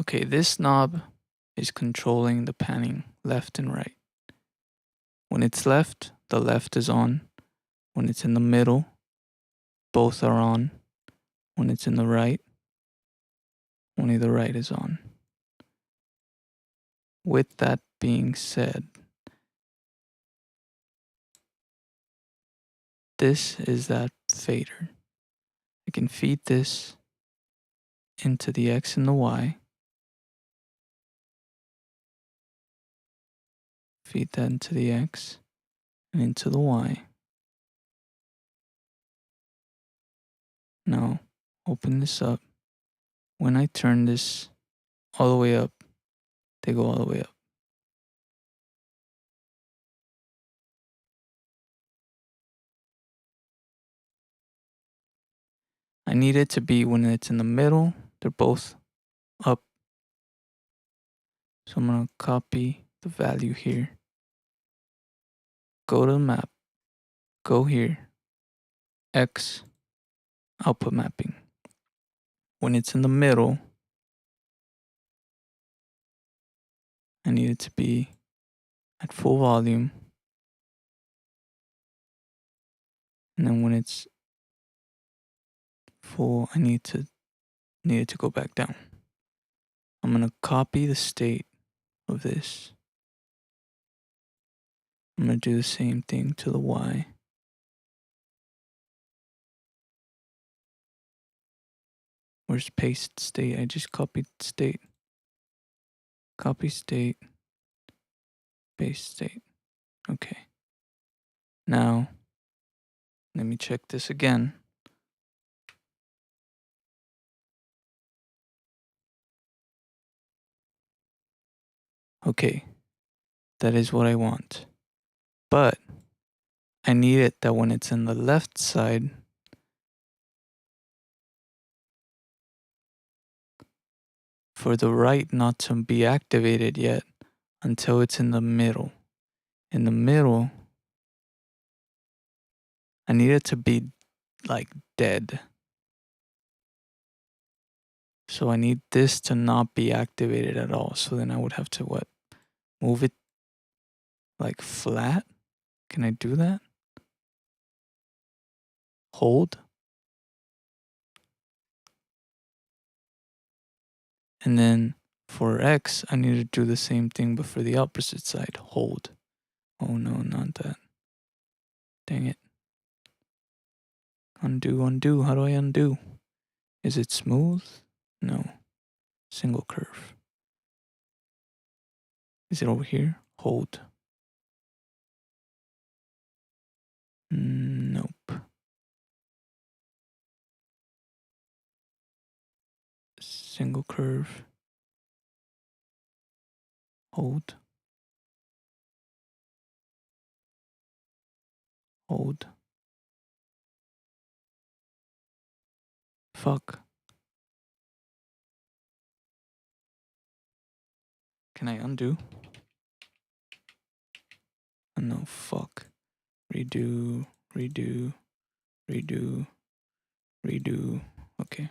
Okay, this knob is controlling the panning left and right. When it's left, the left is on. When it's in the middle, both are on. When it's in the right, only the right is on. With that being said, this is that fader. I can feed this into the X and the Y. Feed that into the X and into the Y. Now, open this up. When I turn this all the way up, they go all the way up. I need it to be when it's in the middle, they're both up. So I'm gonna copy the value here. Go to the map. Go here. X, output mapping. When it's in the middle, I need it to be at full volume. And then when it's full, I need it to go back down. I'm gonna copy the state of this. I'm gonna do the same thing to the Y. Where's paste state? I just copied state. Copy state. Paste state. Okay. Now, let me check this again. Okay, that is what I want. But I need it that when it's in the left side, for the right not to be activated yet until it's in the middle. In the middle, I need it to be like dead. So I need this to not be activated at all. So then I would have to what? Move it like flat? Can I do that? Hold. And then for X, I need to do the same thing, but for the opposite side, hold. Oh no, not that. Dang it. Undo, undo. How do I undo? Is it smooth? No. Single curve. Is it over here? Hold. Nope. Single curve. Hold. Hold. Fuck. Can I undo? Oh, no, fuck. Redo, redo, redo, redo. Okay.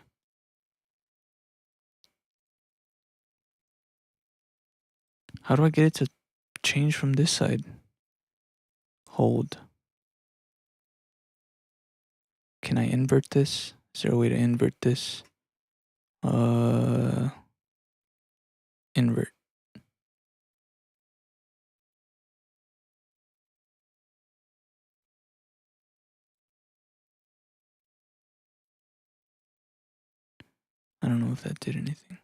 How do I get it to change from this side? Hold. Can I invert this? Is there a way to invert this? Uh, invert. I don't know if that did anything.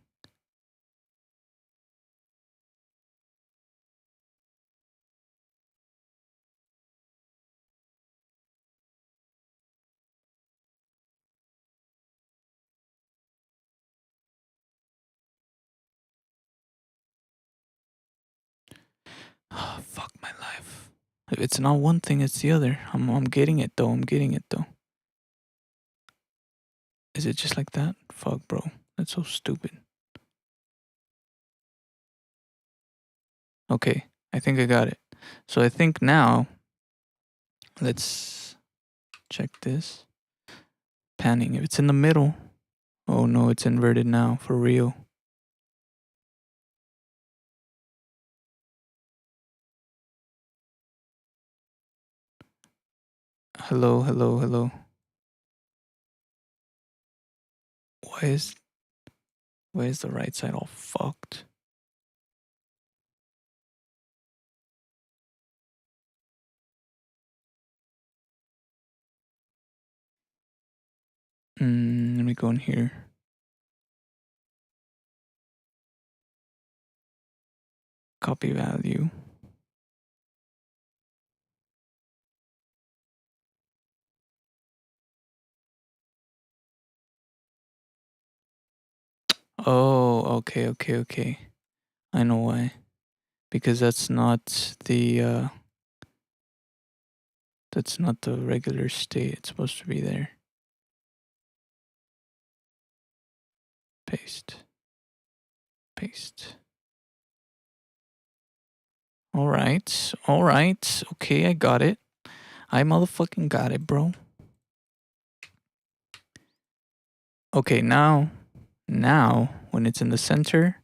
Oh, fuck my life. If it's not one thing, it's the other. I'm getting it though. I'm getting it though. Is it just like that? Fuck, bro. That's so stupid. Okay, I think I got it. So I think now, let's check this. Panning. If it's in the middle, oh no, it's inverted now for real. Hello, hello, hello. Why is the right side all fucked? Let me go in here. Copy value. Oh, okay, okay, okay. I know why. Because that's not the regular state. It's supposed to be there. Paste. Paste. All right. All right. Okay, I got it. I motherfucking got it, bro. Okay, now when it's in the center,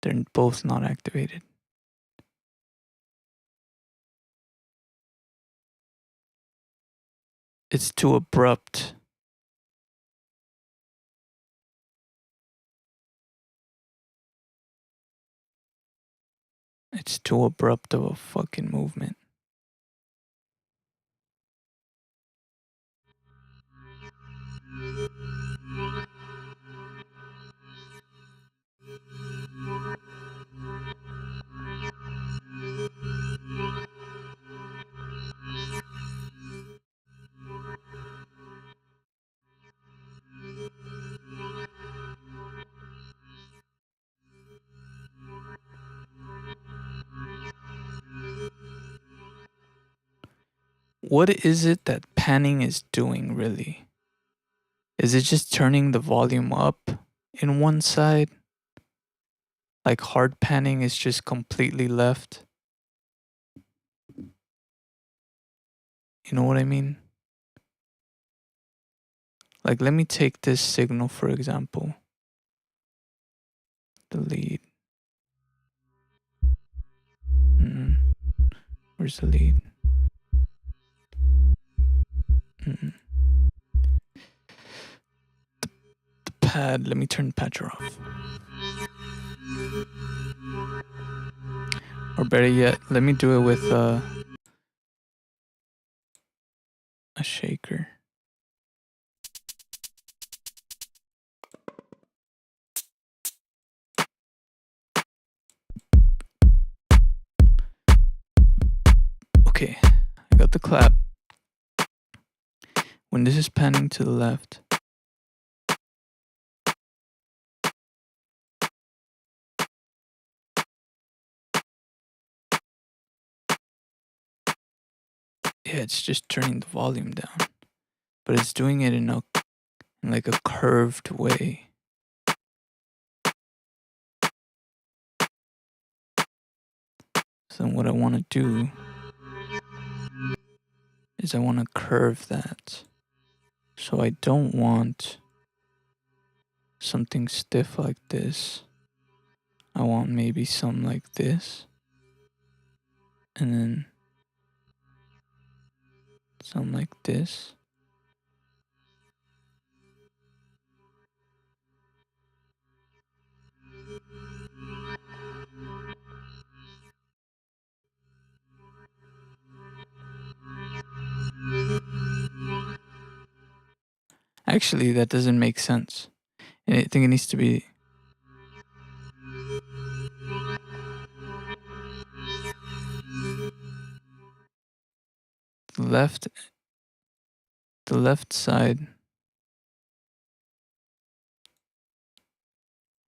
they're both not activated. It's too abrupt. It's too abrupt of a fucking movement. What is it that panning is doing really? Is it just turning the volume up in one side? Like hard panning is just completely left? You know what I mean? Like, let me take this signal for example. The lead. Where's the lead? The pad. Let me turn patcher off. Or better yet, let me do it with a shaker. Okay, I got the clap. When this is panning to the left, yeah, it's just turning the volume down, but it's doing it in like a curved way. So what I want to do is I want to curve that. So I don't want something stiff like this. I want maybe some like this. And then some like this. Actually, that doesn't make sense. I think it needs to be the left side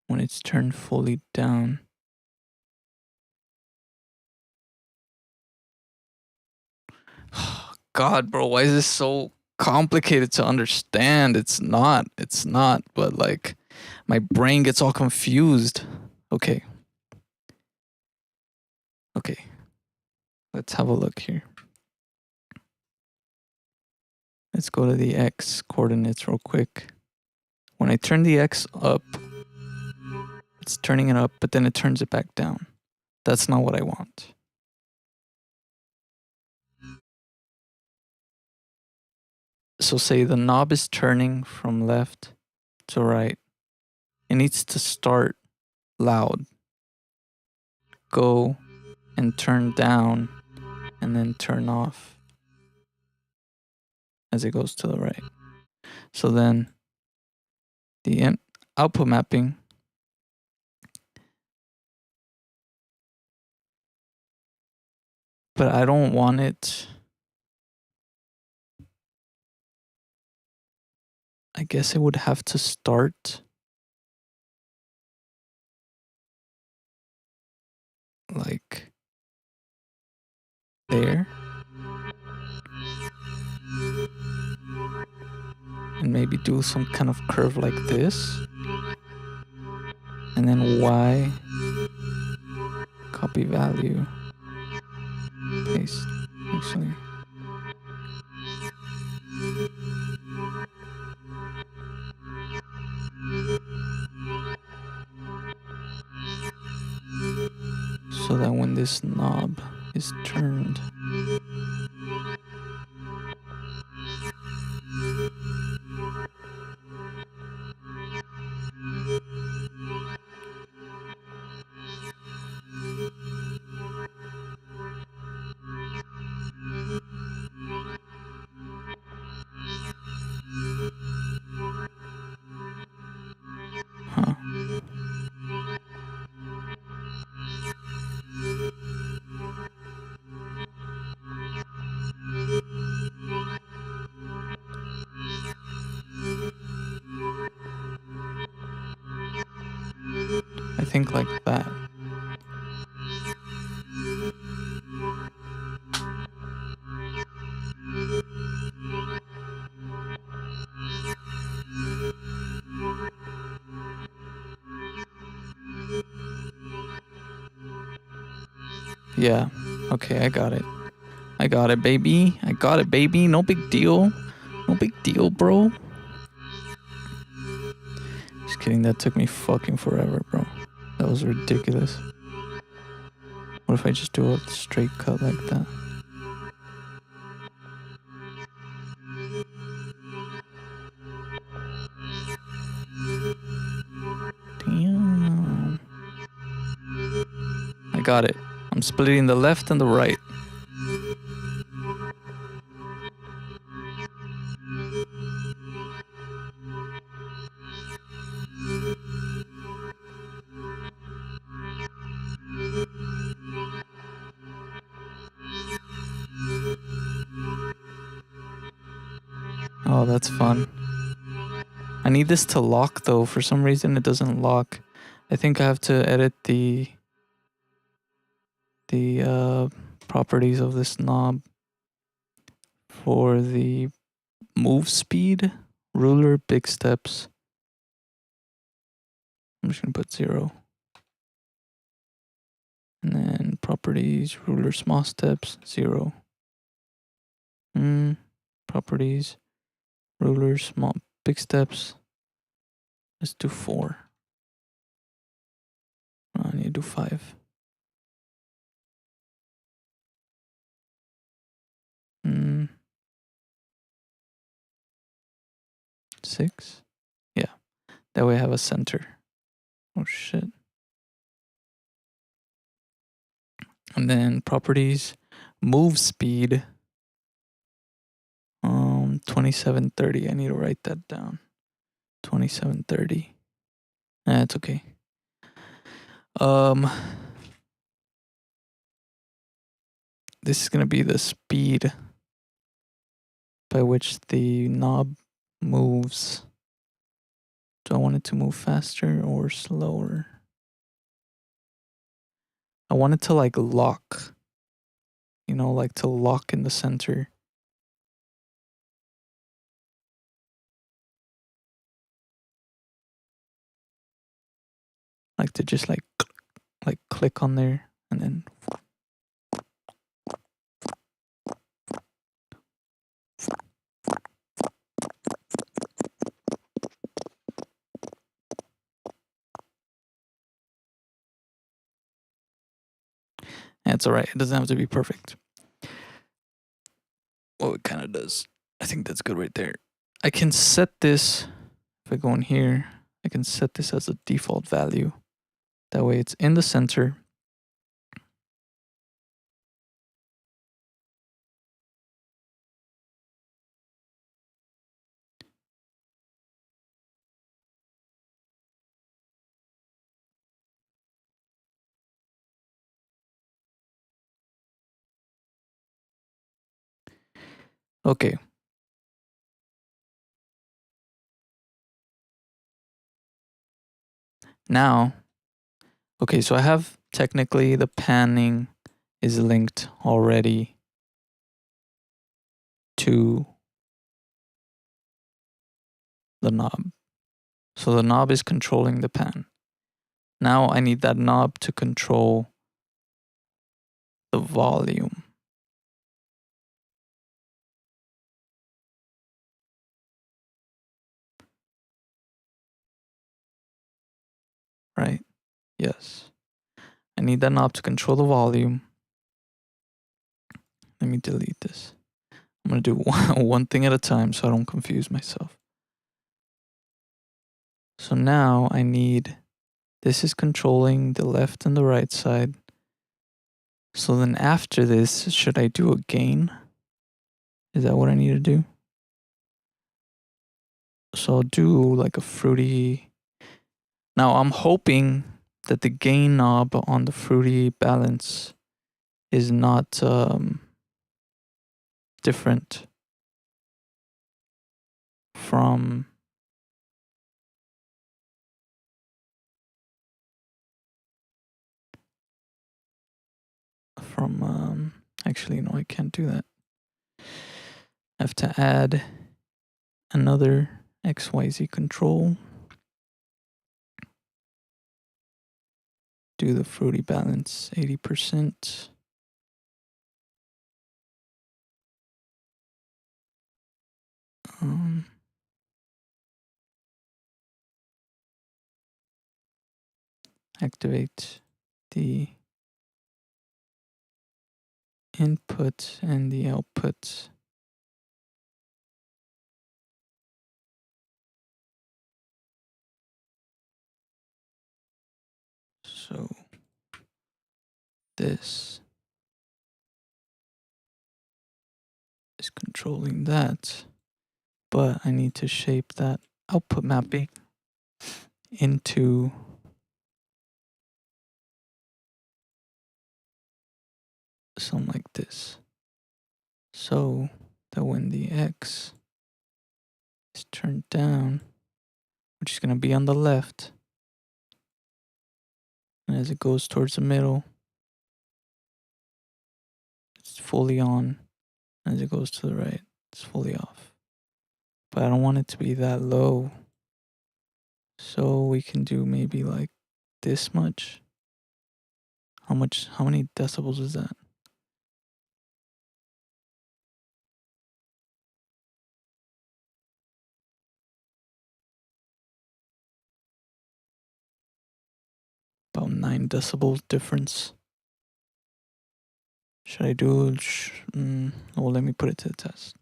when it's turned fully down. God, bro, why is this so complicated to understand? It's not. But like, my brain gets all confused. Okay. Let's have a look here. Let's go to the X coordinates real quick. When I turn the X up, it's turning it up, but then it turns it back down. That's not what I want. So say the knob is turning from left to right. It needs to start loud, go and turn down, and then turn off as it goes to the right. So then the output mapping but I don't want it. I guess it would have to start like there and maybe do some kind of curve like this, and then Y, copy value, paste. Actually, so that when this knob is turned, huh? I think like that. Yeah. Okay, I got it. I got it, baby. I got it, baby. No big deal. No big deal, bro. Just kidding. That took me fucking forever, bro. That was ridiculous. What if I just do a straight cut like that? Damn. I got it. I'm splitting the left and the right. Oh, that's fun. I need this to lock though. For some reason it doesn't lock. I think I have to edit the properties of this knob for the move speed, ruler, big steps. I'm just gonna put 0. And then properties, ruler, small steps, 0. Properties, ruler, small, big steps. Let's do 4. I need to do 5. 6. Yeah. That way I have a center. Oh shit. And then properties, move speed. 2730. I need to write that down. 2730. It's okay. Um, this is gonna be the speed by which the knob moves. Do I want it to move faster or slower? I want it to like lock, like to lock in the center. Like to just like click on there and then it's alright. It doesn't have to be perfect. Well, it kind of does. I think that's good right there. I can set this, if I go in here, I can set this as a default value. That way it's in the center. Okay. Now, okay, so I have technically the panning is linked already to the knob. So the knob is controlling the pan. Now I need that knob to control the volume. Right? Yes. I need that knob to control the volume. Let me delete this. I'm going to do one thing at a time so I don't confuse myself. So now I need, this is controlling the left and the right side. So then after this, should I do a gain? Is that what I need to do? So I'll do like a fruity. Now I'm hoping that the gain knob on the fruity balance is not different from actually no, I can't do that. I have to add another XYZ control. Do the fruity balance 80%. Activate the input and the output. So this is controlling that, but I need to shape that output mapping into something like this. So that when the X is turned down, which is going to be on the left, and as it goes towards the middle, it's fully on. As it goes to the right, it's fully off. But I don't want it to be that low. So we can do maybe like this much. How many decibels is that? About 9 decibels difference. Should I do? Well, let me put it to the test.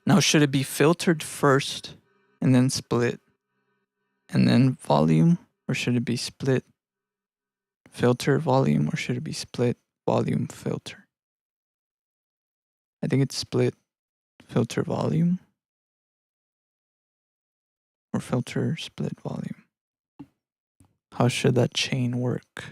Now, should it be filtered first and then split and then volume? Or should it be split, filter, volume? Or should it be split, volume, filter? I think it's split, filter, volume. Or filter, split, volume. How should that chain work?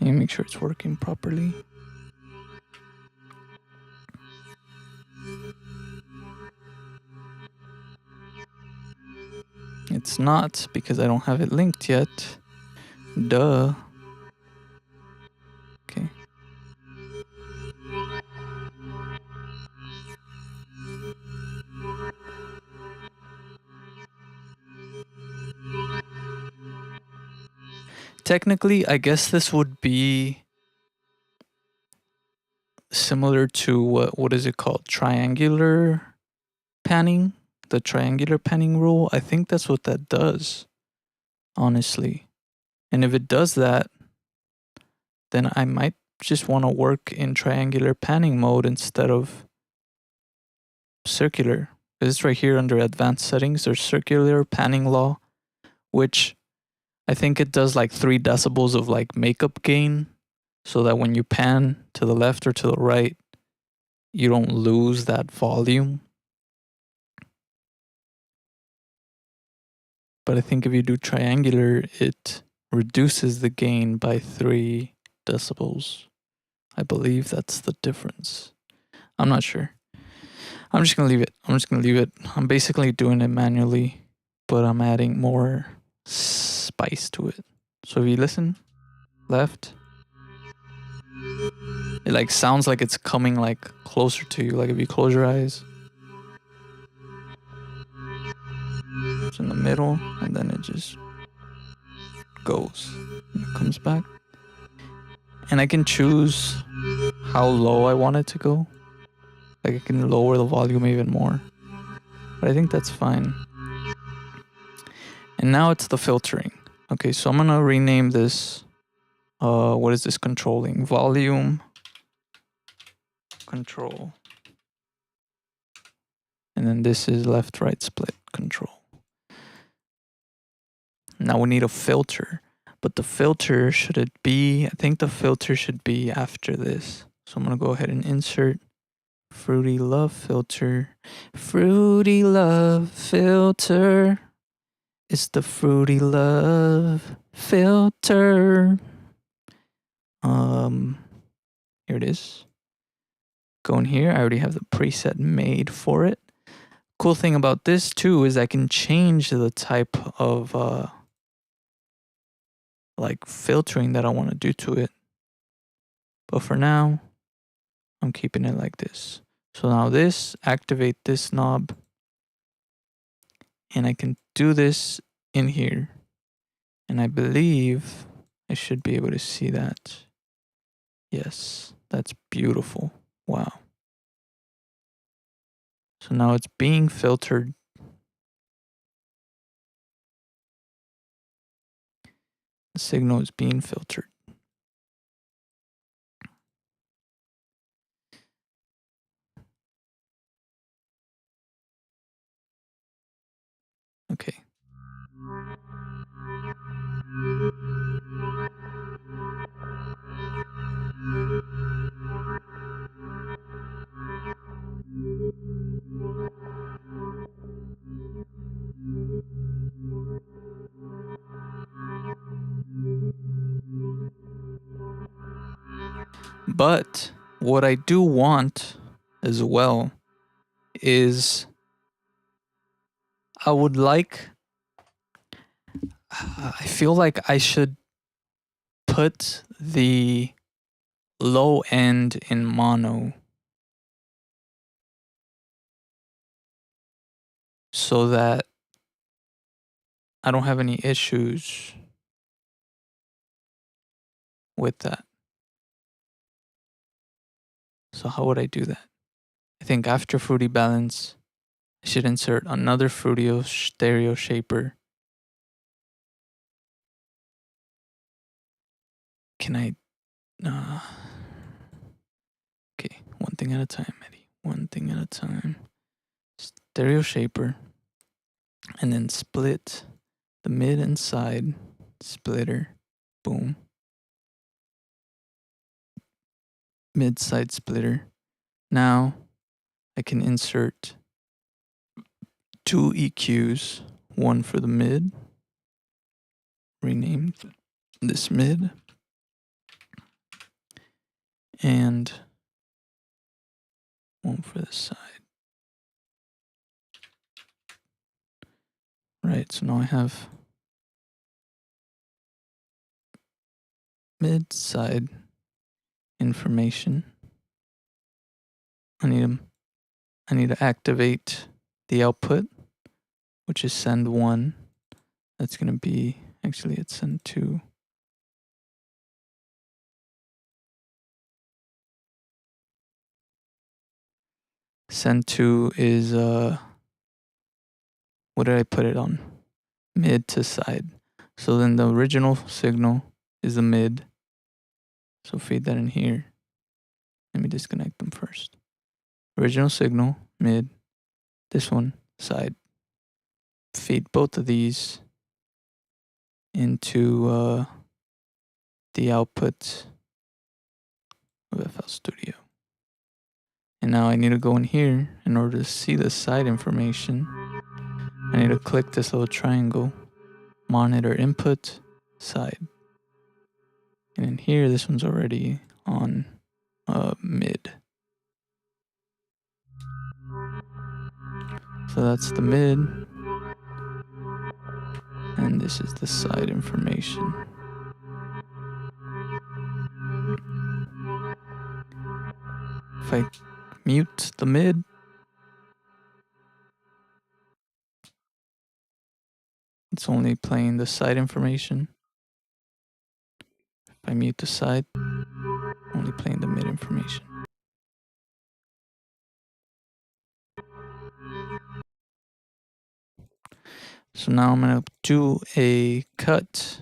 And make sure it's working properly. It's not because I don't have it linked yet. Duh. Okay. Technically, I guess this would be similar to what is it called? Triangular panning? The triangular panning rule? I think that's what that does, honestly. And if it does that, then I might just want to work in triangular panning mode instead of circular. It's right here under advanced settings. There's circular panning law, which I think it does like 3 decibels of like makeup gain so that when you pan to the left or to the right, you don't lose that volume. But I think if you do triangular, it reduces the gain by 3 decibels. I believe that's the difference. I'm not sure. I'm just going to leave it. I'm basically doing it manually, but I'm adding more spice to it. So if you listen, left, it like sounds like it's coming like closer to you. Like if you close your eyes, it's in the middle, and then it just goes. And it comes back. And I can choose how low I want it to go. Like I can lower the volume even more. But I think that's fine. And now it's the filtering. Okay, so I'm gonna rename this. What is this controlling? Volume control. And then this is left right split control. Now we need a filter. But the filter, should it be? I think the filter should be after this. So I'm gonna go ahead and insert Fruity Love filter. Fruity Love filter. It's the Fruity Love filter. Here it is. Go in here. I already have the preset made for it. Cool thing about this too is I can change the type of like filtering that I want to do to it. But for now, I'm keeping it like this. So now this, activate this knob. And I can do this in here. And I believe I should be able to see that. Yes, that's beautiful. Wow. So now it's being filtered. The signal is being filtered. Okay. But what I do want as well is I would like, I feel like I should put the low end in mono so that I don't have any issues with that. So how would I do that? I think after Fruity Balance, I should insert another Fruitio stereo shaper. Can I? Okay, one thing at a time, Eddie. One thing at a time. Stereo shaper, and then split the mid and side splitter. Boom. Mid side splitter. Now I can insert two EQs, one for the mid. Rename this mid. And one for the side. Right, so now I have mid side information. I need to activate the output, which is send 1. That's going to be, actually it's send 2. Send 2 is, what did I put it on? Mid to side. So then the original signal is the mid. So feed that in here. Let me disconnect them first. Original signal, mid. This one, side. Feed both of these into the output of FL Studio. And now I need to go in here in order to see the side information. I need to click this little triangle, monitor input, side. And in here, this one's already on mid. So that's the mid. And this is the side information. If I mute the mid, it's only playing the side information. If I mute the side, only playing the mid information. So now I'm going to do a cut.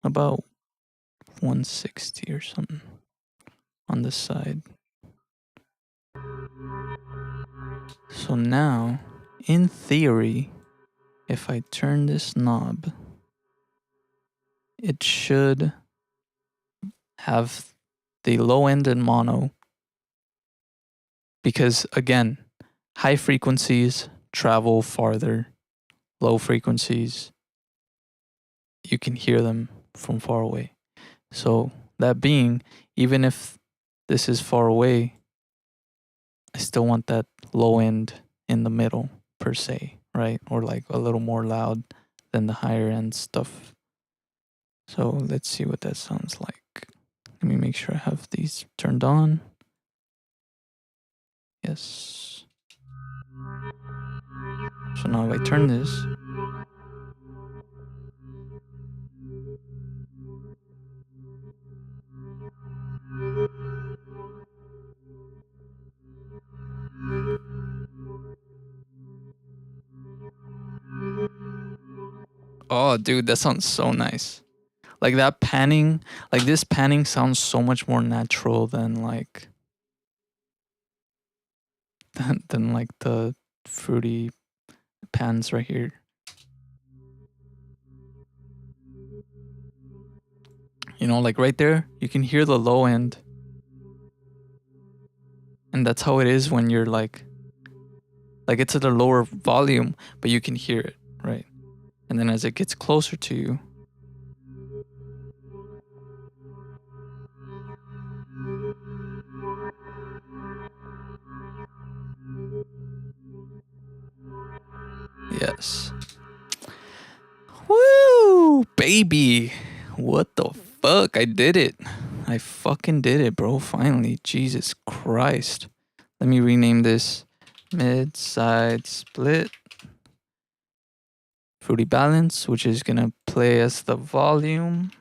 About 160 or something on the side. So now, in theory, if I turn this knob, it should have the low end in mono. Because again, high frequencies travel farther. Low frequencies, you can hear them from far away. So that being, even if this is far away, I still want that low end in the middle per se, right? Or like a little more loud than the higher end stuff. So let's see what that sounds like. Let me make sure I have these turned on. Yes. So now if I turn this, oh dude, that sounds so nice. Like that panning, like this panning sounds so much more natural than like than like the fruity pans right here. You know, like right there, you can hear the low end. And that's how it is when you're like it's at a lower volume, but you can hear it, right? And then as it gets closer to you, yes. Woo, baby. What the fuck? I did it. I fucking did it, bro. Finally. Jesus Christ. Let me rename this mid side split Fruity balance, which is gonna play as the volume.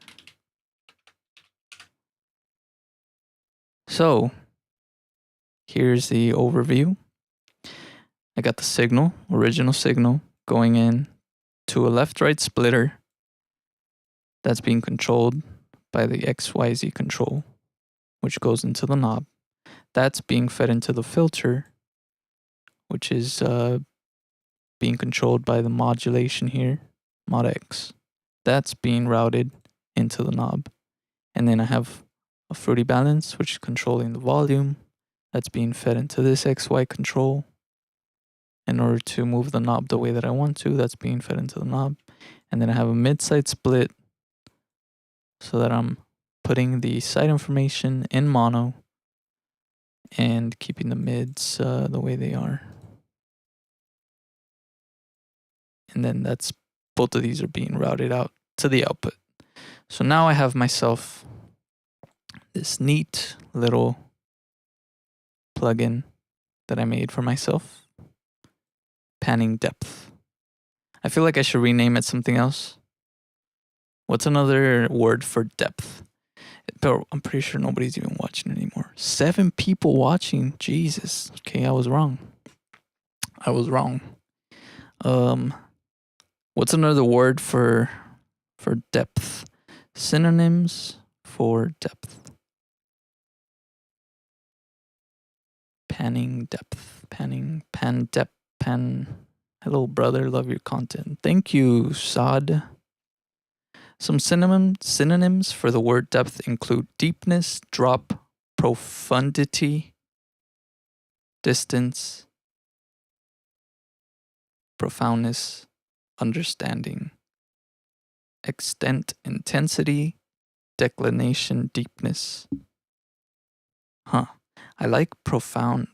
So here's the overview. I got the signal, original signal, going in to a left-right splitter that's being controlled by the XYZ control, which goes into the knob. That's being fed into the filter, which is being controlled by the modulation here, mod X. That's being routed into the knob. And then I have a fruity balance, which is controlling the volume. That's being fed into this XY control. In order to move the knob the way that I want to, that's being fed into the knob. And then I have a mid-side split so that I'm putting the side information in mono and keeping the mids the way they are. And then that's both of these are being routed out to the output. So now I have myself this neat little plugin that I made for myself. Panning depth. I feel like I should rename it something else. What's another word for depth? But I'm pretty sure nobody's even watching anymore. 7 people watching. Jesus. Okay, I was wrong. What's another word for depth? Synonyms for depth. Panning depth. Pan depth. Hello, brother. Love your content. Thank you, Sod. Some synonyms for the word depth include deepness, drop, profundity, distance, profoundness, understanding, extent, intensity, declination, deepness. I like profundity.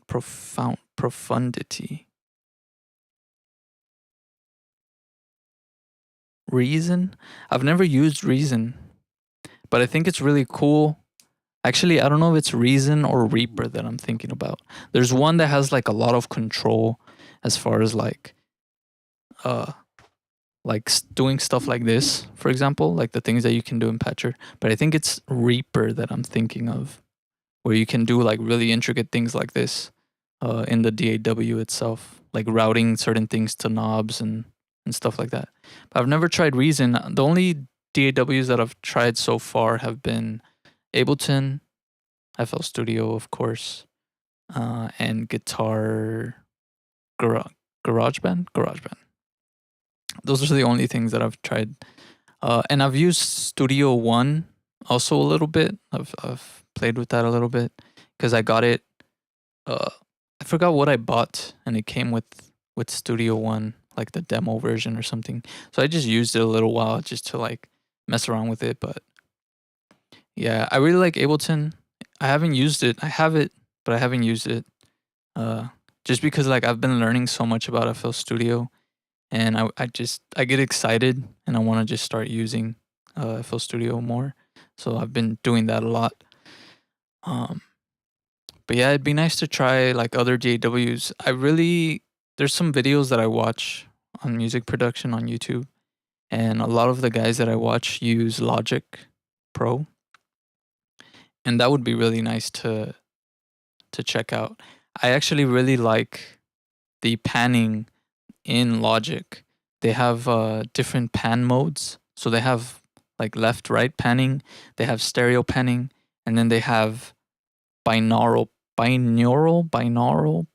Reason? I've never used Reason, but I think it's really cool. Actually, I don't know if it's Reason or Reaper that I'm thinking about. There's one that has like a lot of control as far as like doing stuff like this, for example, like the things that you can do in Patcher. But I think it's Reaper that I'm thinking of, where you can do like really intricate things like this in the DAW itself, like routing certain things to knobs and stuff like that. But I've never tried Reason. The only DAWs that I've tried so far have been Ableton, FL Studio, of course, and GarageBand. Those are the only things that I've tried. And I've used Studio One also a little bit. I've played with that a little bit because I got it. I forgot what I bought, and it came with Studio One, like the demo version or something. So I just used it a little while just to like mess around with it. But yeah, I really like Ableton. I haven't used it. I have it, but I haven't used it. Just because like I've been learning so much about FL Studio, and I get excited and I want to just start using FL Studio more. So I've been doing that a lot. But yeah, it'd be nice to try like other DAWs. There's some videos that I watch on music production on YouTube, and a lot of the guys that I watch use Logic Pro, and that would be really nice to check out. I actually really like the panning in Logic. They have different pan modes. So they have like left right panning, they have stereo panning, and then they have binaural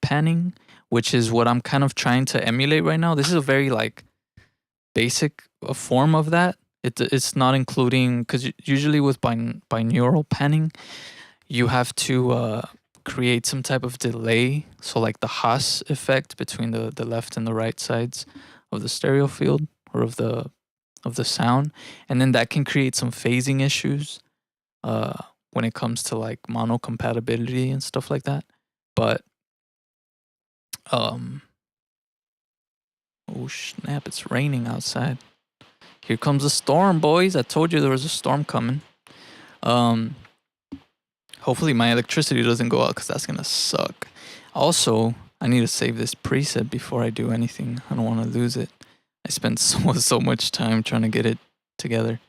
panning, which is what I'm kind of trying to emulate right now. This is a very like basic form of that. It's not including, because usually with binaural panning, you have to create some type of delay. So like the Haas effect between the left and the right sides of the stereo field or of the sound, and then that can create some phasing issues when it comes to like mono compatibility and stuff like that. But oh snap, it's raining outside. Here comes a storm, boys. I told you there was a storm coming. Hopefully my electricity doesn't go out, because that's gonna suck. Also, I need to save this preset before I do anything. I don't want to lose it. I spent so much time trying to get it together.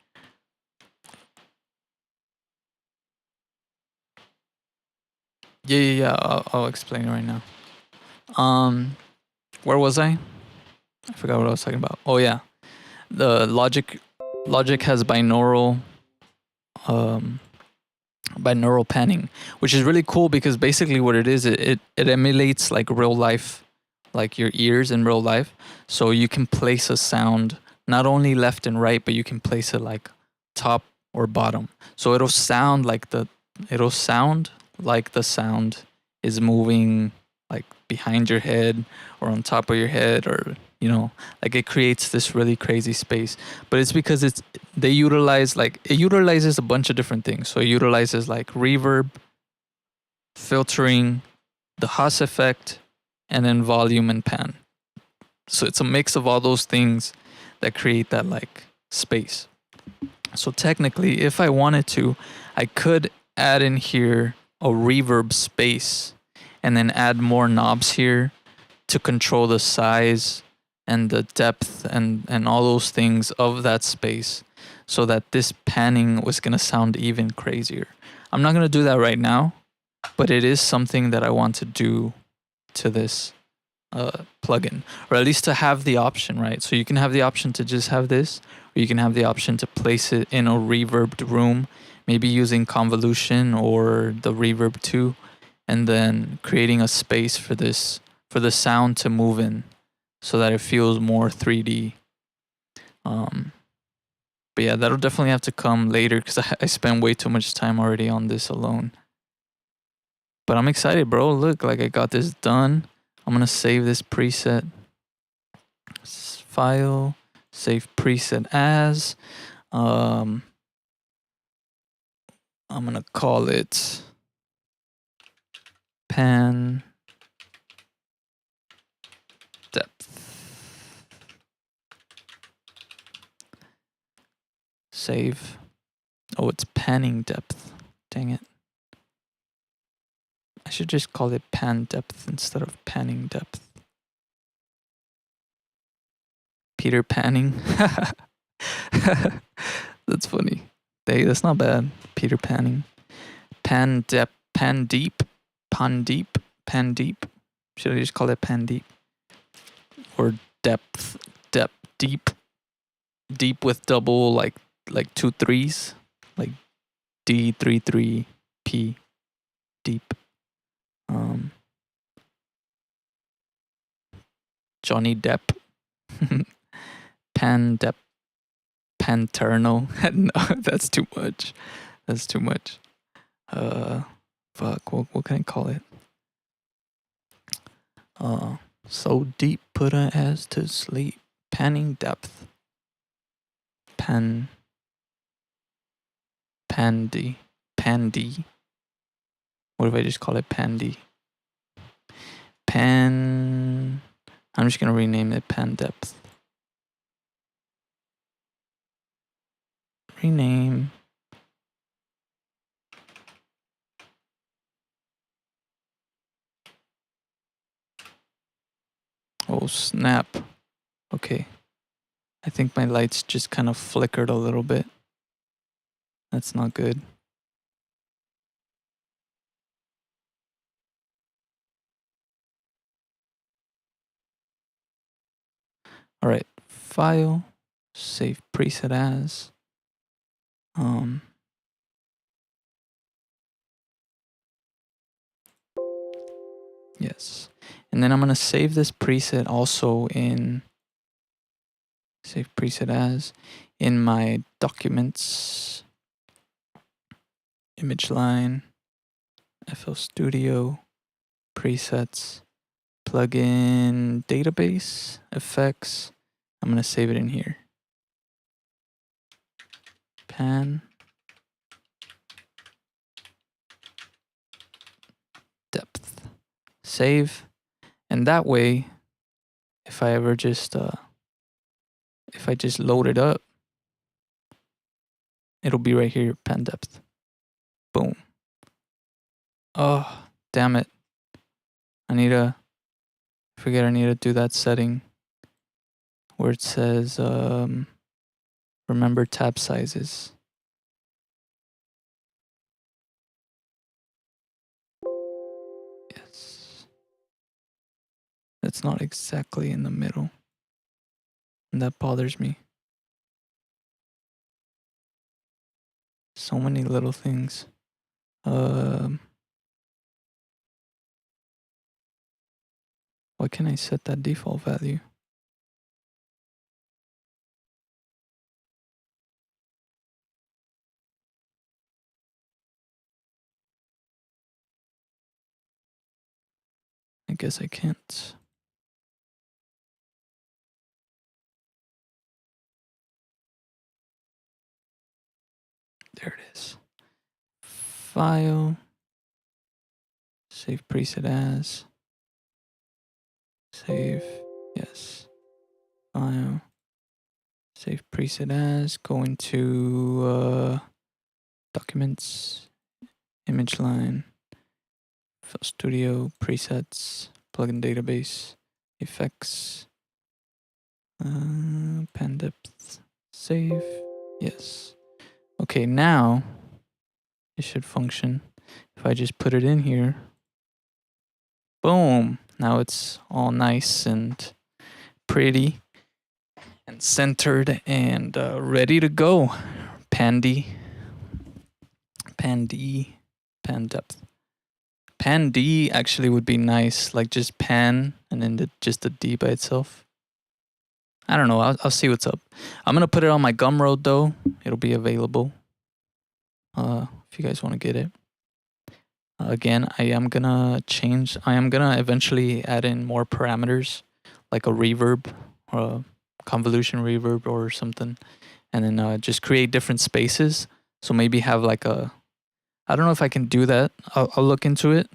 Yeah. I'll explain it right now. Um, where was I? I forgot what I was talking about. Oh yeah, the Logic has um binaural panning, which is really cool because basically what it is, it emulates like real life, like your ears in real life. So you can place a sound not only left and right, but you can place it like top or bottom. So it'll sound like the sound is moving like behind your head or on top of your head, or like it creates this really crazy space. But it's because it utilizes a bunch of different things. So it utilizes like reverb, filtering, the Haas effect, and then volume and pan. So it's a mix of all those things that create that like space. So technically, if I wanted to, I could add in here a reverb space and then add more knobs here to control the size and the depth and all those things of that space, so that this panning was going to sound even crazier. I'm not going to do that right now, but it is something that I want to do to this plugin, or at least to have the option, right? So you can have the option to just have this, or you can have the option to place it in a reverbed room, maybe using convolution or the reverb 2, and then creating a space for the sound to move in, so that it feels more 3D. But yeah, that'll definitely have to come later because I spent way too much time already on this alone. But I'm excited, bro. Look, like I got this done. I'm gonna save this preset. File, save preset as. I'm gonna call it pan depth. Save. Oh, it's panning depth. Dang it. I should just call it pan depth instead of panning depth. Peter Panning. That's funny. Hey, that's not bad. Peter Panning. Pan depth. Pan deep. Pan deep. Pan deep. Should I just call it pan deep? Or depth. Depth. Deep. Deep with double like 2 3s. Like D33P. Deep. Johnny Depp. Pan Depp. Panterno. No, that's too much. That's too much. Fuck. What can I call it? So deep, put her ass to sleep. Panning depth. Pandy. What if I just call it Pandy? I'm just gonna rename it pan depth. Rename. Oh snap. Okay. I think my lights just kind of flickered a little bit. That's not good. All right, file, save preset as. Yes. And then I'm going to save this preset also in save preset as in my documents, image line, FL Studio, presets, plugin database, effects. I'm going to save it in here. Pan depth. Save. And that way, if I ever just if I just load it up, it'll be right here, pan depth. Boom. Oh, damn it. I need to do that setting. where it says remember tab sizes. Yes. That's not exactly in the middle. And that bothers me. So many little things. Why can't I set that default value? I guess I can't. There it is. File. Save preset as. Save. Yes. File. Save preset as. Go into documents. Image line. File Studio. Presets. Plugin database. Effects. Pen depth. Save. Yes. Okay, now it should function. If I just put it in here, boom. Now it's all nice and pretty and centered and ready to go. Pandy. Pan D. Pan depth. Pan D actually would be nice. Like just pan and then just the D by itself. I don't know. I'll see what's up. I'm going to put it on my Gumroad though. It'll be available. If you guys want to get it. Again, I am gonna eventually add in more parameters, like a reverb or a convolution reverb or something, and then just create different spaces. So maybe have like I don't know if I can do that. I'll look into it,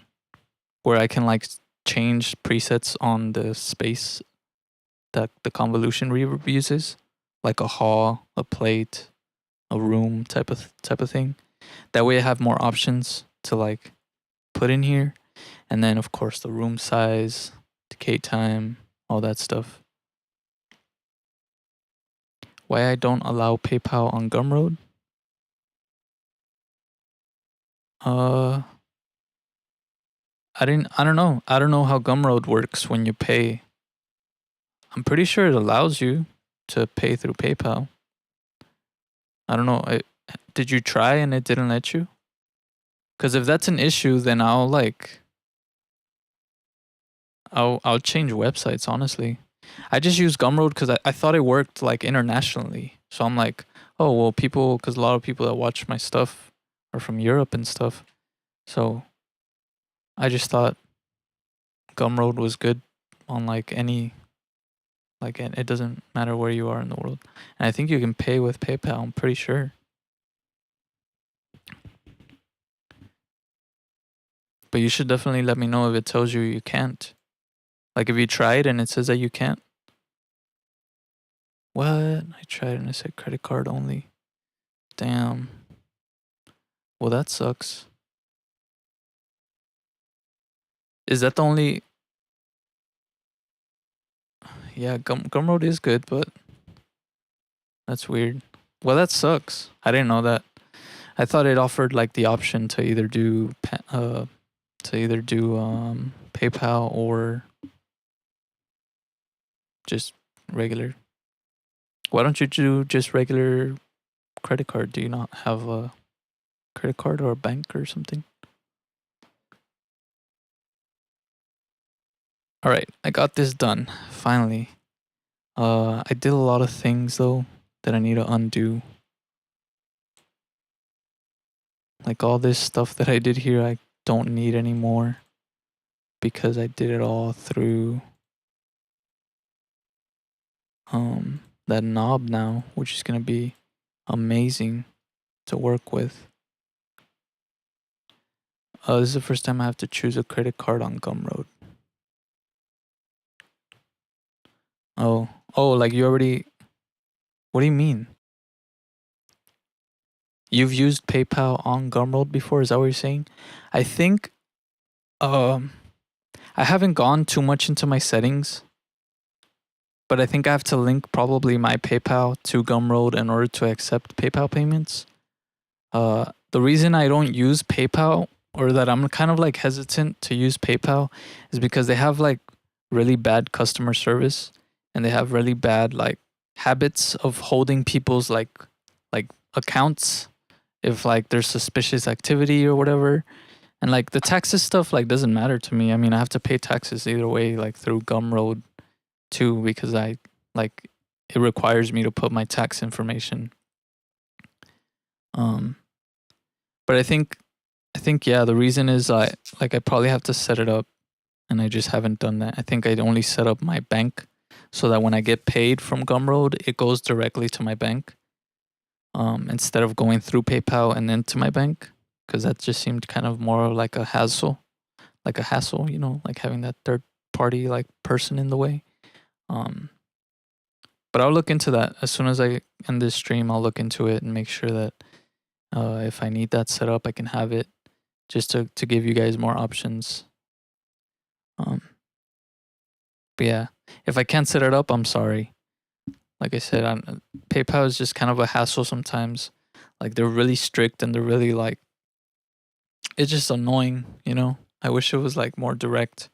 where I can like change presets on the space that the convolution reverb uses, like a hall, a plate, a room type of thing. That way I have more options to like put in here, and then of course the room size, decay time, all that stuff. Why I don't allow PayPal on Gumroad? I don't know. I don't know how Gumroad works when you pay. I'm pretty sure it allows you to pay through PayPal. I don't know. Did you try and it didn't let you? Because if that's an issue, then I'll change websites, honestly. I just use Gumroad because I thought it worked like internationally. So I'm like, oh, well, because a lot of people that watch my stuff are from Europe and stuff. So I just thought Gumroad was good on like any, like it doesn't matter where you are in the world. And I think you can pay with PayPal, I'm pretty sure. But you should definitely let me know if it tells you you can't. Like if you tried and it says that you can't. What? I tried and it said credit card only. Damn. Well, that sucks. Is that the only? Yeah, Gumroad is good, but that's weird. Well, that sucks. I didn't know that. I thought it offered like the option to either do PayPal or just regular. Why don't you do just regular credit card? Do you not have a credit card or a bank or something? All right, I got this done finally. I did a lot of things though that I need to undo. Like all this stuff that I did here, I don't need anymore because I did it all through that knob now, which is gonna be amazing to work with. This is the first time I have to choose a credit card on Gumroad. Oh, like you already. What do you mean? You've used PayPal on Gumroad before? Is that what you're saying? I think I haven't gone too much into my settings. but I think I have to link probably my PayPal to Gumroad in order to accept PayPal payments. The reason I don't use PayPal, or that I'm kind of like hesitant to use PayPal, is because they have like really bad customer service, and they have really bad like habits of holding people's like accounts if like there's suspicious activity or whatever. And like the taxes stuff like doesn't matter to me. I mean, I have to pay taxes either way, like through Gumroad too, because I like it requires me to put my tax information. Um, but I think yeah, the reason is I probably have to set it up, and I just haven't done that. I think I'd only set up my bank so that when I get paid from Gumroad, it goes directly to my bank, instead of going through PayPal and then to my bank, because that just seemed kind of more like a hassle, like having that third party like person in the way. Um, but I'll look into that as soon as I end this stream. I'll look into it and make sure that if I need that set up, I can have it, just to give you guys more options. Um, but yeah, if I can't set it up, I'm sorry. Like I said, PayPal is just kind of a hassle sometimes. Like they're really strict, and they're really like, it's just annoying, you know? I wish it was like more direct,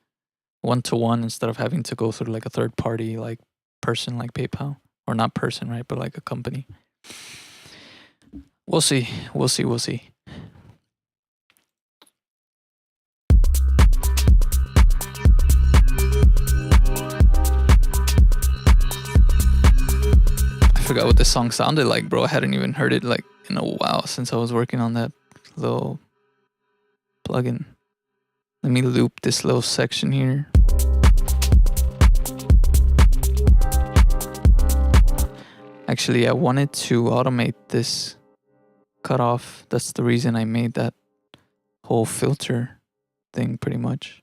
one to one, instead of having to go through like a third party like person like PayPal. Or not person, right? But like a company. We'll see. We'll see. We'll see. I forgot what this song sounded like, bro. I hadn't even heard it like in a while since I was working on that little plugin. Let me loop this little section here. Actually, I wanted to automate this cutoff. That's the reason I made that whole filter thing pretty much.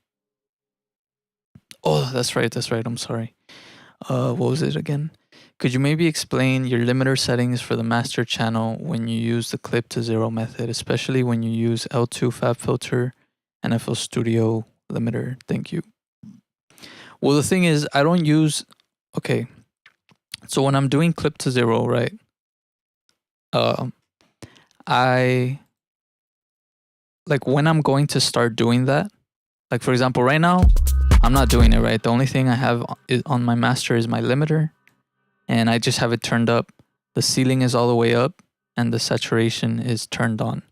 Oh, that's right. I'm sorry. What was it again? Could you maybe explain your limiter settings for the master channel when you use the clip to zero method, especially when you use L2 Fab Filter and FL Studio limiter? Thank you. Well, the thing is, I don't use. Okay, so when I'm doing clip to zero, right? I like when I'm going to start doing that. Like for example, right now, I'm not doing it, right? The only thing I have on my master is my limiter, and I just have it turned up. The ceiling is all the way up, and the saturation is turned on.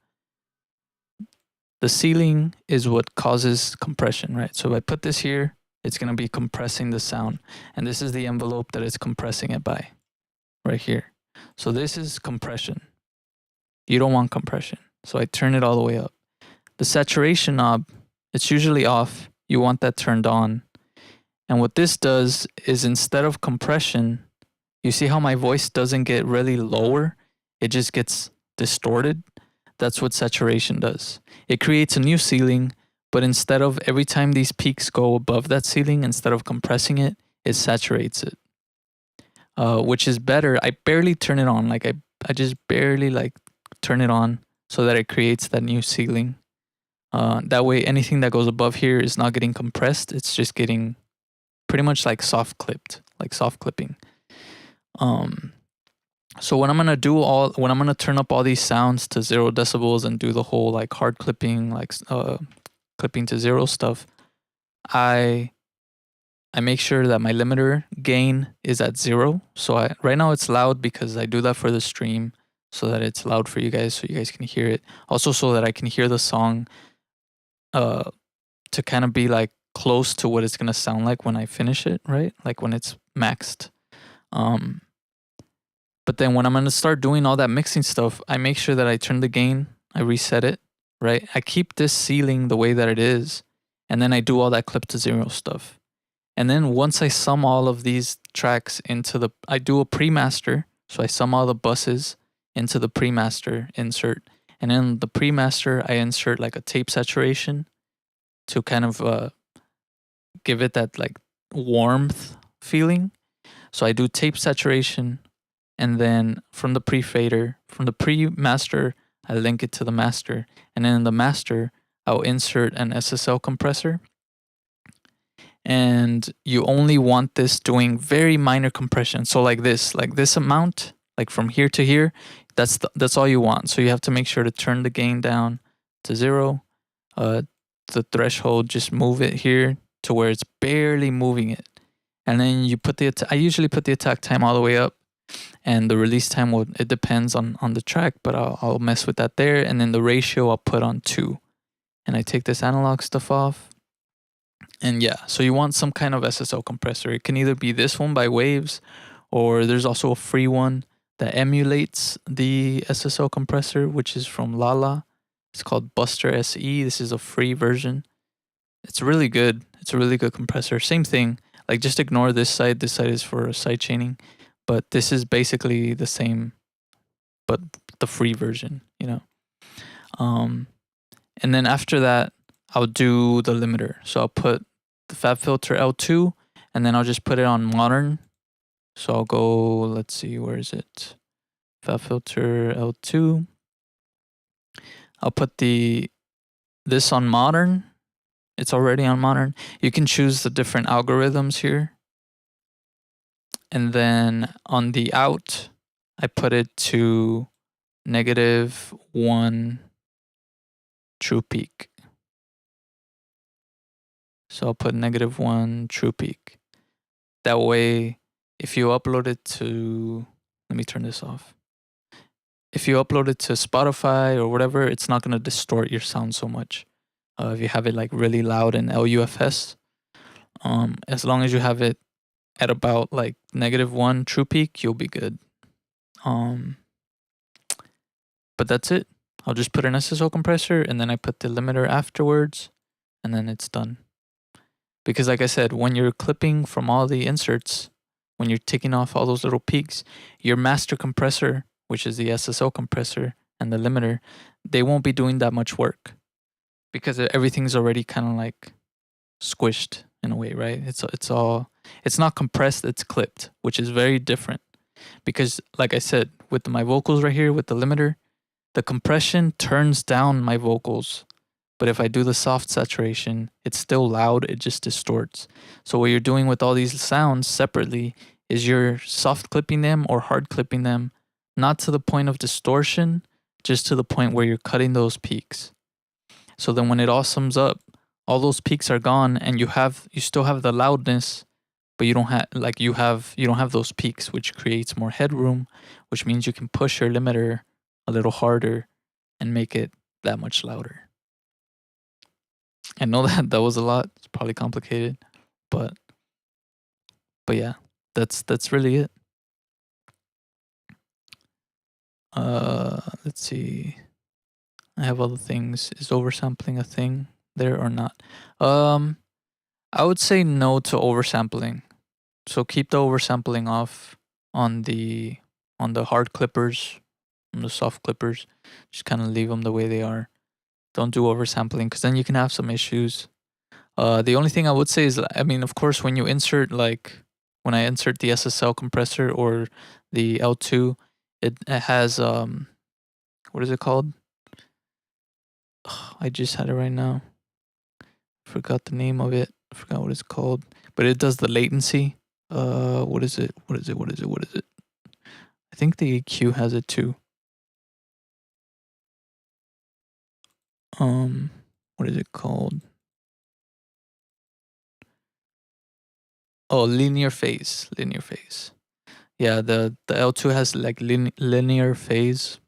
The ceiling is what causes compression, right? So if I put this here, it's going to be compressing the sound. And this is the envelope that it's compressing it by, right here. So this is compression. You don't want compression. So I turn it all the way up. The saturation knob, it's usually off. You want that turned on. And what this does is, instead of compression, you see how my voice doesn't get really lower? It just gets distorted. That's what saturation does. It creates a new ceiling, but instead of every time these peaks go above that ceiling, instead of compressing it, it saturates it. Which is better. I barely turn it on. Like I just barely like turn it on so that it creates that new ceiling. That way anything that goes above here is not getting compressed. It's just getting pretty much like soft clipping. So when I'm gonna turn up all these sounds to 0 decibels and do the whole like hard clipping, like clipping to 0 stuff, I make sure that my limiter gain is at 0. So right now it's loud because I do that for the stream, so that it's loud for you guys, so you guys can hear it. Also, so that I can hear the song, to kind of be like close to what it's gonna sound like when I finish it, right? Like when it's maxed. But then when I'm gonna start doing all that mixing stuff, I make sure that I turn the gain, I reset it, right? I keep this ceiling the way that it is, and then I do all that clip to 0 stuff. And then once I sum all of these tracks I do a pre-master. So I sum all the buses into the pre-master insert. And in the pre-master, I insert like a tape saturation to kind of give it that like warmth feeling. So I do tape saturation, and then from the pre-fader, from the pre-master, I link it to the master. And then in the master, I'll insert an SSL compressor. and you only want this doing very minor compression. So like this amount, like from here to here, that's all you want. So you have to make sure to turn the gain down to 0. The threshold, just move it here to where it's barely moving it, and then you put I usually put the attack time all the way up, and the release time it depends on the track, but I'll mess with that there, and then the ratio I'll put on 2, and I take this analog stuff off. And yeah, so you want some kind of SSL compressor. It can either be this one by Waves, or there's also a free one that emulates the SSL compressor, which is from Lala. It's called Buster SE. This is a free version. It's really good. It's a really good compressor. Same thing. Like, just ignore this side. This side is for side chaining, but this is basically the same, but the free version, you know. And then after that, I'll do the limiter. So I'll put the Fab Filter L2, and then I'll just put it on modern. So I'll go, let's see, where is it? Fab Filter L2. I'll put this on modern. It's already on modern. You can choose the different algorithms here. And then on the out, I put it to -1 true peak. So I'll put -1 true peak. That way, if you upload it to, let me turn this off. If you upload it to Spotify or whatever, it's not going to distort your sound so much. If you have it like really loud in LUFS, as long as you have it at about like -1 true peak, you'll be good. But that's it. I'll just put an SSL compressor, and then I put the limiter afterwards, and then it's done. Because like I said, when you're clipping from all the inserts, when you're taking off all those little peaks, your master compressor, which is the SSL compressor, and the limiter, they won't be doing that much work, because everything's already kind of like squished in a way, right? It's not compressed, it's clipped, which is very different. Because like I said, with my vocals right here with the limiter, the compression turns down my vocals. But if I do the soft saturation, it's still loud, it just distorts. So what you're doing with all these sounds separately is you're soft clipping them or hard clipping them, not to the point of distortion, just to the point where you're cutting those peaks. So then when it all sums up, all those peaks are gone, and you still have the loudness, but you don't have those peaks, which creates more headroom, which means you can push your limiter a little harder and make it that much louder. I know that was a lot. It's probably complicated, but yeah, that's really it. Let's see. I have other things. Is oversampling a thing there or not? I would say no to oversampling. So keep the oversampling off on the hard clippers, on the soft clippers. Just kind of leave them the way they are. Don't do oversampling, because then you can have some issues. The only thing I would say is, I mean, of course, when you insert, like when I insert the SSL compressor or the L2, it has what is it called? I just had it right now. Forgot the name of it. I forgot what it's called. But it does the latency. What is it? What is it? What is it? What is it? I think the EQ has it too. What is it called? Oh, linear phase. Linear phase. Yeah, the L2 has like linear phase,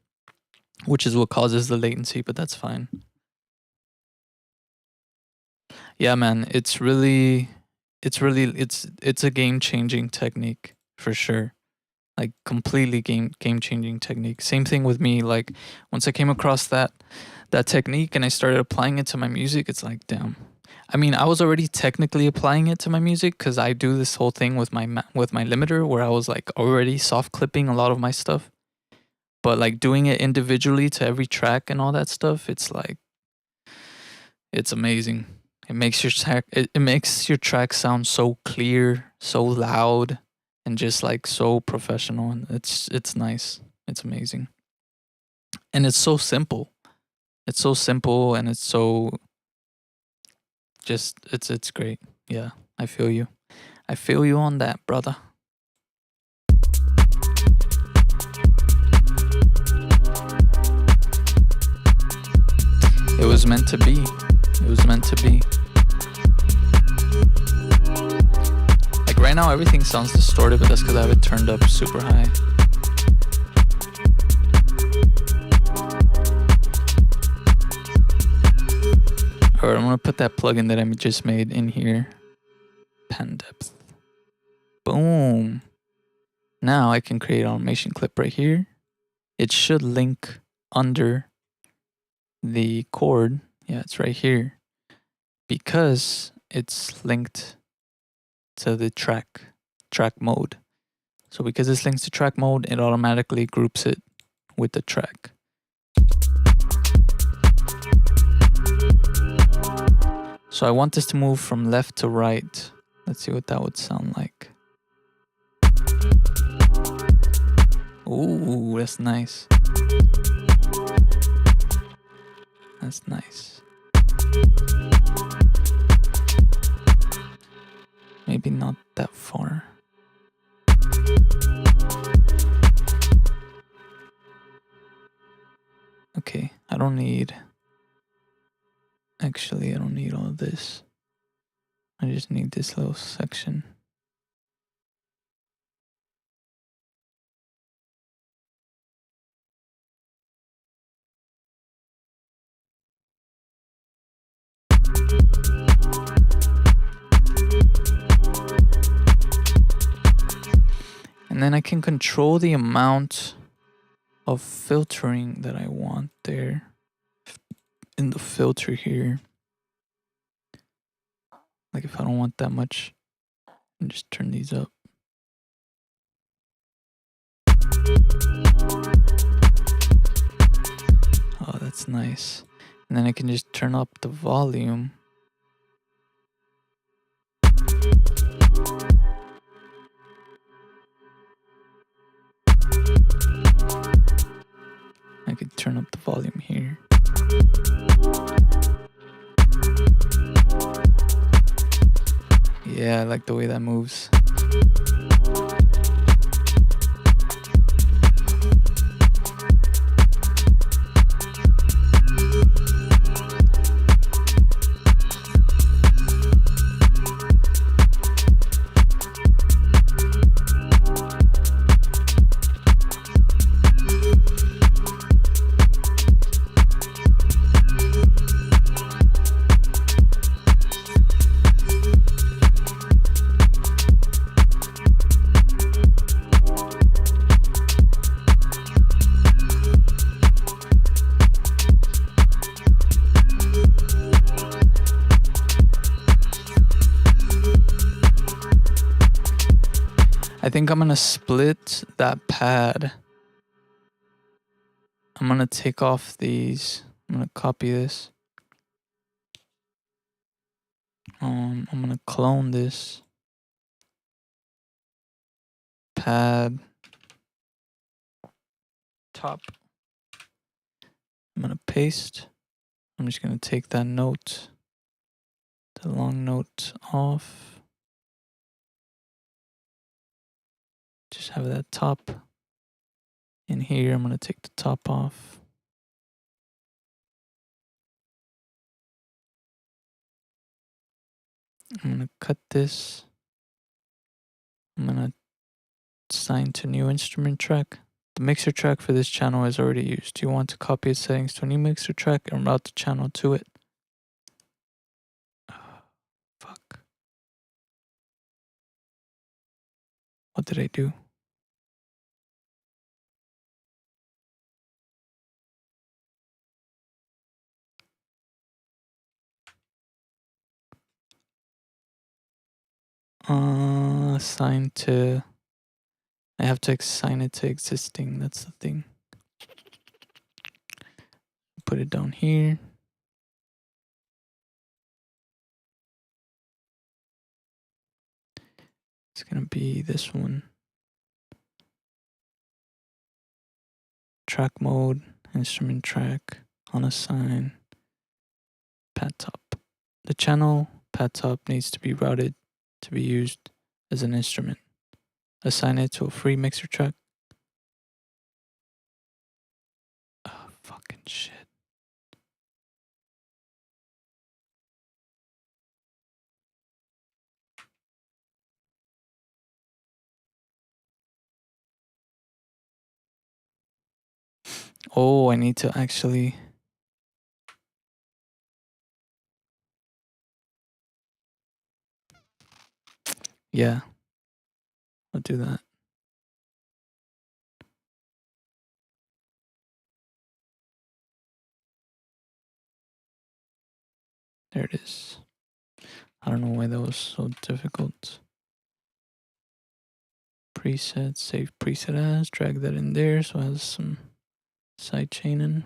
which is what causes the latency, but that's fine. Yeah, man, it's a game-changing technique for sure. Like completely game-changing technique. Same thing with me. Like once I came across that technique and I started applying it to my music, it's like, damn. I mean, I was already technically applying it to my music, because I do this whole thing with my limiter where I was like already soft clipping a lot of my stuff. But like doing it individually to every track and all that stuff, it's like, it's amazing. It makes your track sound so clear, so loud, and just like so professional, and it's nice. It's amazing. And it's so simple. And it's so just it's great. Yeah. I feel you. I feel you on that, brother. It was meant to be. It was meant to be. Like right now, everything sounds distorted, but that's because I have it turned up super high. Alright, I'm gonna put that plugin that I just made in here. Pan depth. Boom. Now I can create an automation clip right here. It should link under the chord. Yeah, it's right here. Because it's linked to the track mode. So because it's linked to track mode, it automatically groups it with the track. So I want this to move from left to right. Let's see what that would sound like. Ooh, that's nice. That's nice. Maybe not that far. Okay, I don't need... Actually, I don't need all of this. I just need this little section. And then I can control the amount of filtering that I want there in the filter here. Like if I don't want that much, I just turn these up. Oh, that's nice. And then I can just turn up the volume. I could turn up the volume here. Yeah, I like the way that moves. I think I'm gonna split that pad. I'm gonna take off these. I'm gonna copy this. I'm gonna clone this pad top. I'm gonna paste. I'm just gonna take that note, the long note off. Just have that top in here. I'm gonna take the top off. I'm gonna cut this. I'm gonna assign to new instrument track. The mixer track for this channel is already used. You want to copy its settings to a new mixer track and route the channel to it. Fuck. What did I do? Assign to... I have to assign it to existing. That's the thing. Put it down here. It's gonna be this one. Track mode, instrument track, unassign, pad top. The channel pad top needs to be routed to be used as an instrument. Assign it to a free mixer track. Oh, fucking shit. Oh, I need to actually. Yeah, I'll do that. There it is. I don't know why that was so difficult. Preset, save preset as, drag that in there so it has some side chaining.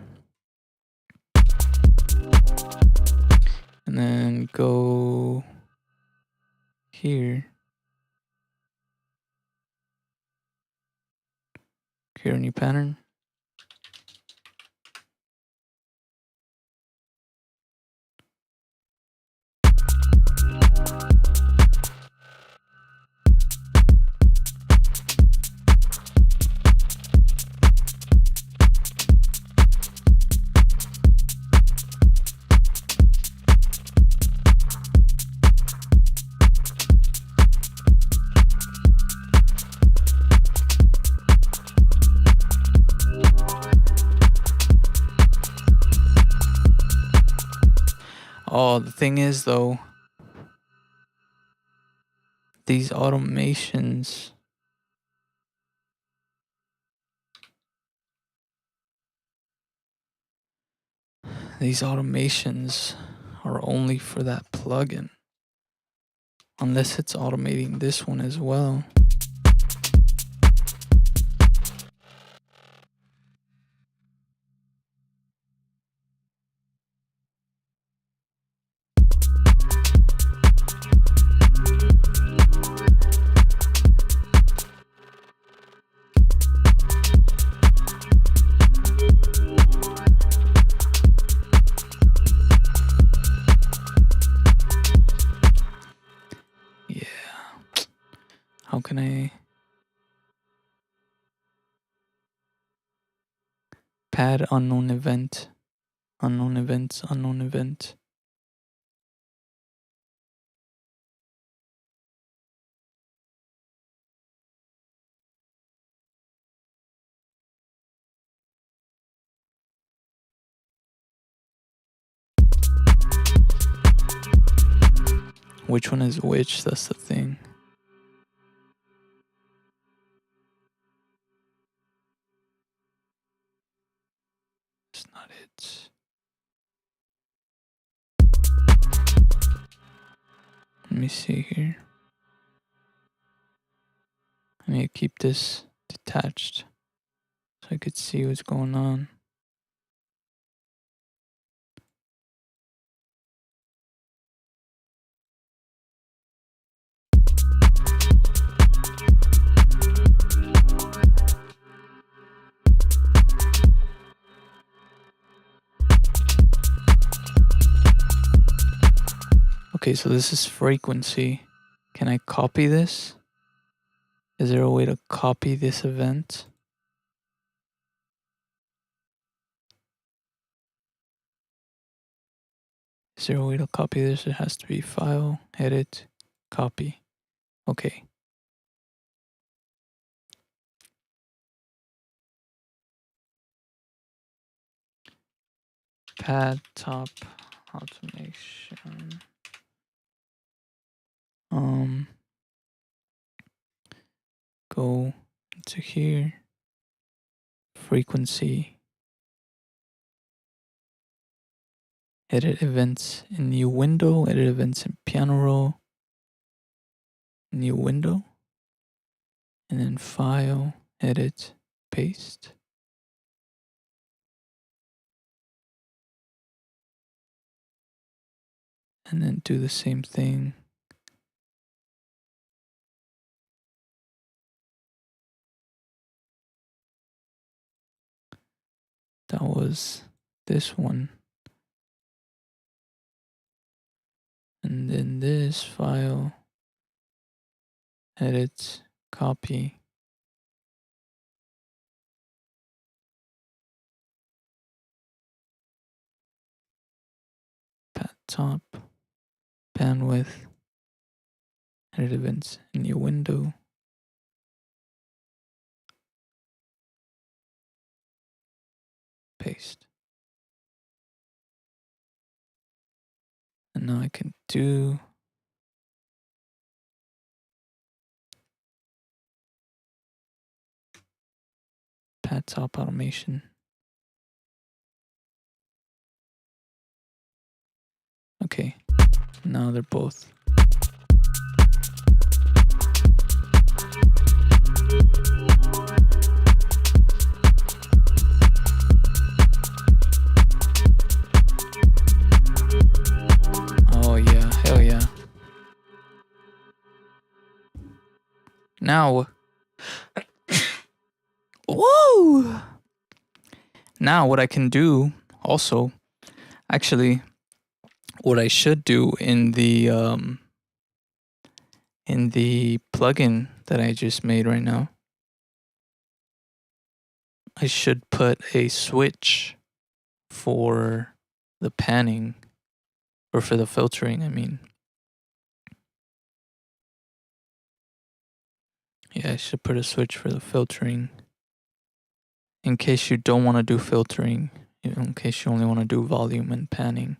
And then go here. Create a new pattern. Oh, the thing is though, these automations are only for that plugin. Unless it's automating this one as well. Yeah. How can I pad unknown event? Unknown events, unknown event. Which one is which? That's the thing. It's not it. Let me see here. I need to keep this detached so I could see what's going on. Okay, so this is frequency. Can I copy this? Is there a way to copy this event? Is there a way to copy this? It has to be file, edit, copy. Okay. Pad top automation. Go to here. Frequency. Edit events in new window. Edit events in piano roll. New window. And then file, edit, paste. And then do the same thing. That was this one. And then this file, edit, copy, top, bandwidth, edit events, new window, paste. And now I can do pad top automation. Okay, now they're both. Oh yeah, hell yeah. Now, whoa! Now what I can do also, actually, what I should do in the plugin that I just made right now, I should put a switch for the panning, or for the filtering, I mean. Yeah, I should put a switch for the filtering in case you don't want to do filtering, in case you only want to do volume and panning.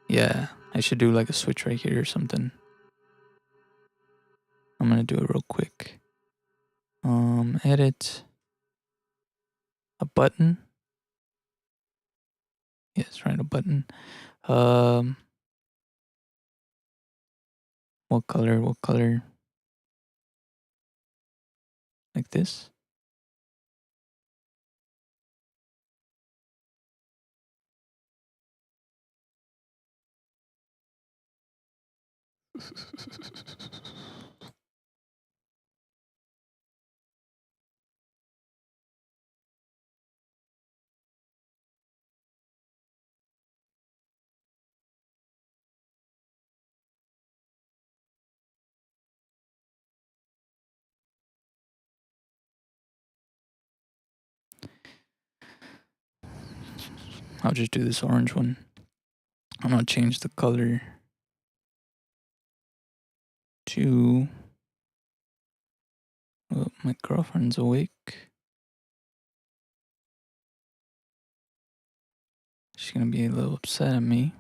Yeah, I should do like a switch right here or something. I'm gonna do it real quick. Edit a button. Yes, right, a button. What color? What color? Like this. I'll just do this orange one. I'm gonna change the color to. Oh, my girlfriend's awake. She's gonna be a little upset at me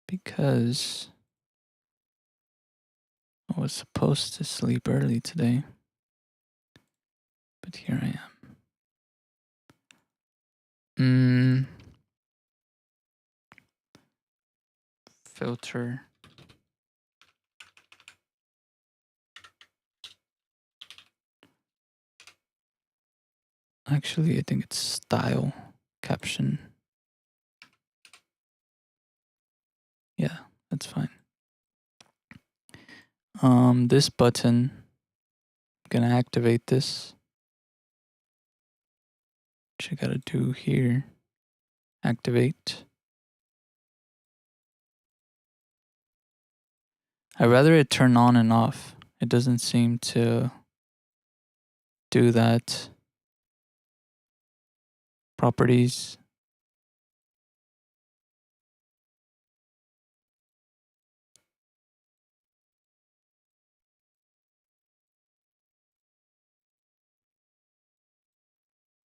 because I was supposed to sleep early today, but here I am. Filter. Actually, I think it's style caption. Yeah, that's fine. This button, I'm gonna activate this. What you gotta do here, activate. I'd rather it turn on and off. It doesn't seem to do that. Properties.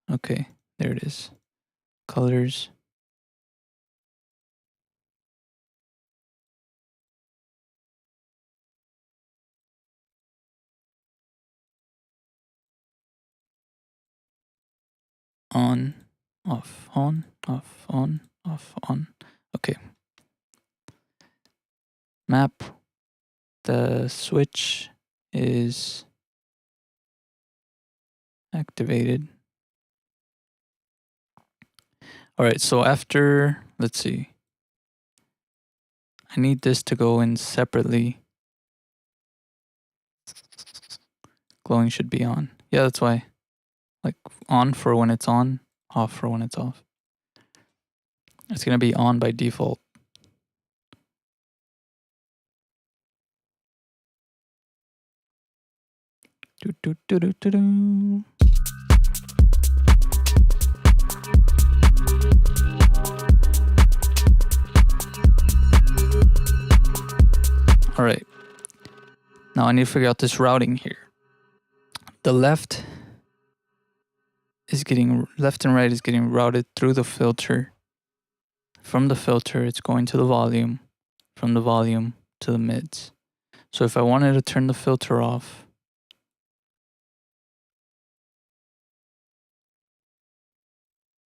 Okay, there it is. Colors. On, off, on, off, on, off, on. Okay. Map. The switch is activated. All right, so after, let's see. I need this to go in separately. Glowing should be on. Yeah, that's why. like on for when it's on, off for when it's off. It's gonna be on by default. Do, do, do, do, do, do. All right. Now I need to figure out this routing here. The left and right is getting routed through the filter. From the filter, it's going to the volume. From the volume to the mids. So if I wanted to turn the filter off,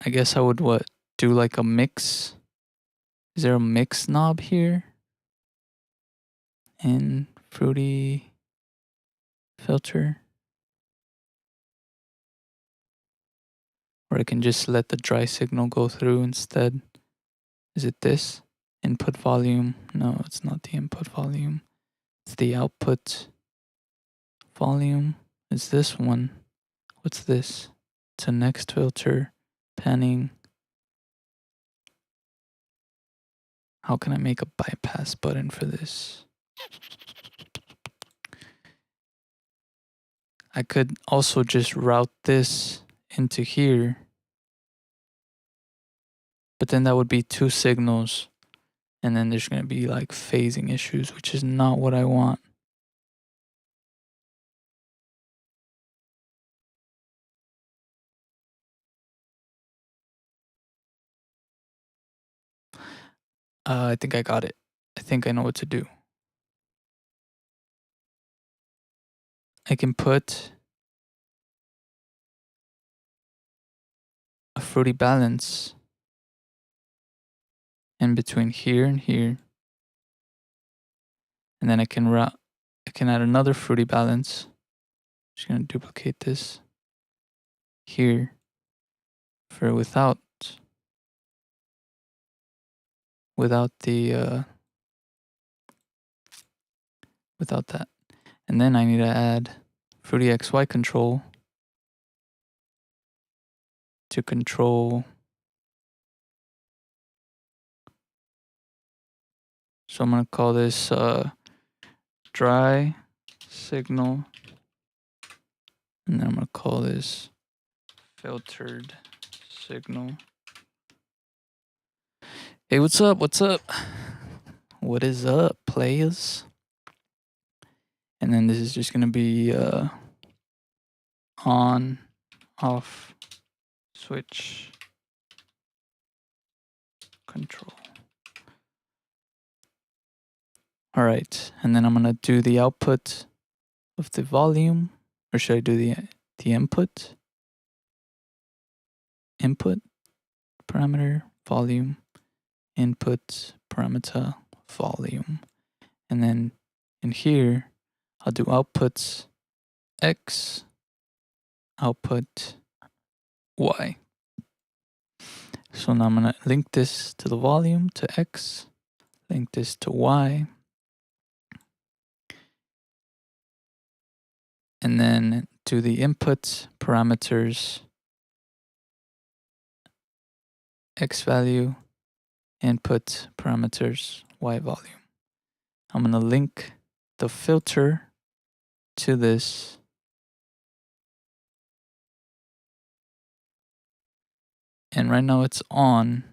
I guess I would do like a mix. Is there a mix knob here? In Fruity filter? Or I can just let the dry signal go through instead. Is it this? Input volume? No, it's not the input volume. It's the output volume. It's this one. What's this? It's a next filter. Panning. How can I make a bypass button for this? I could also just route this into here. But then that would be two signals. And then there's going to be like phasing issues, which is not what I want. I think I got it. I think I know what to do. I can put a fruity balance in between here and here. And then I can add another fruity balance. Just gonna duplicate this here for without the without that. And then I need to add fruity XY control to control. So I'm gonna call this dry signal, and then I'm gonna call this filtered signal. Hey, what's up? What's up? What is up, players? And then this is just gonna be on, off, switch, control. All right, and then I'm gonna do the output of the volume, or should I do the input? Input parameter volume, input parameter volume, and then in here I'll do outputs X, output Y. So now I'm gonna link this to the volume to X, link this to Y, and then to the input parameters X value, input parameters Y volume. I'm gonna link the filter to this. And right now it's on,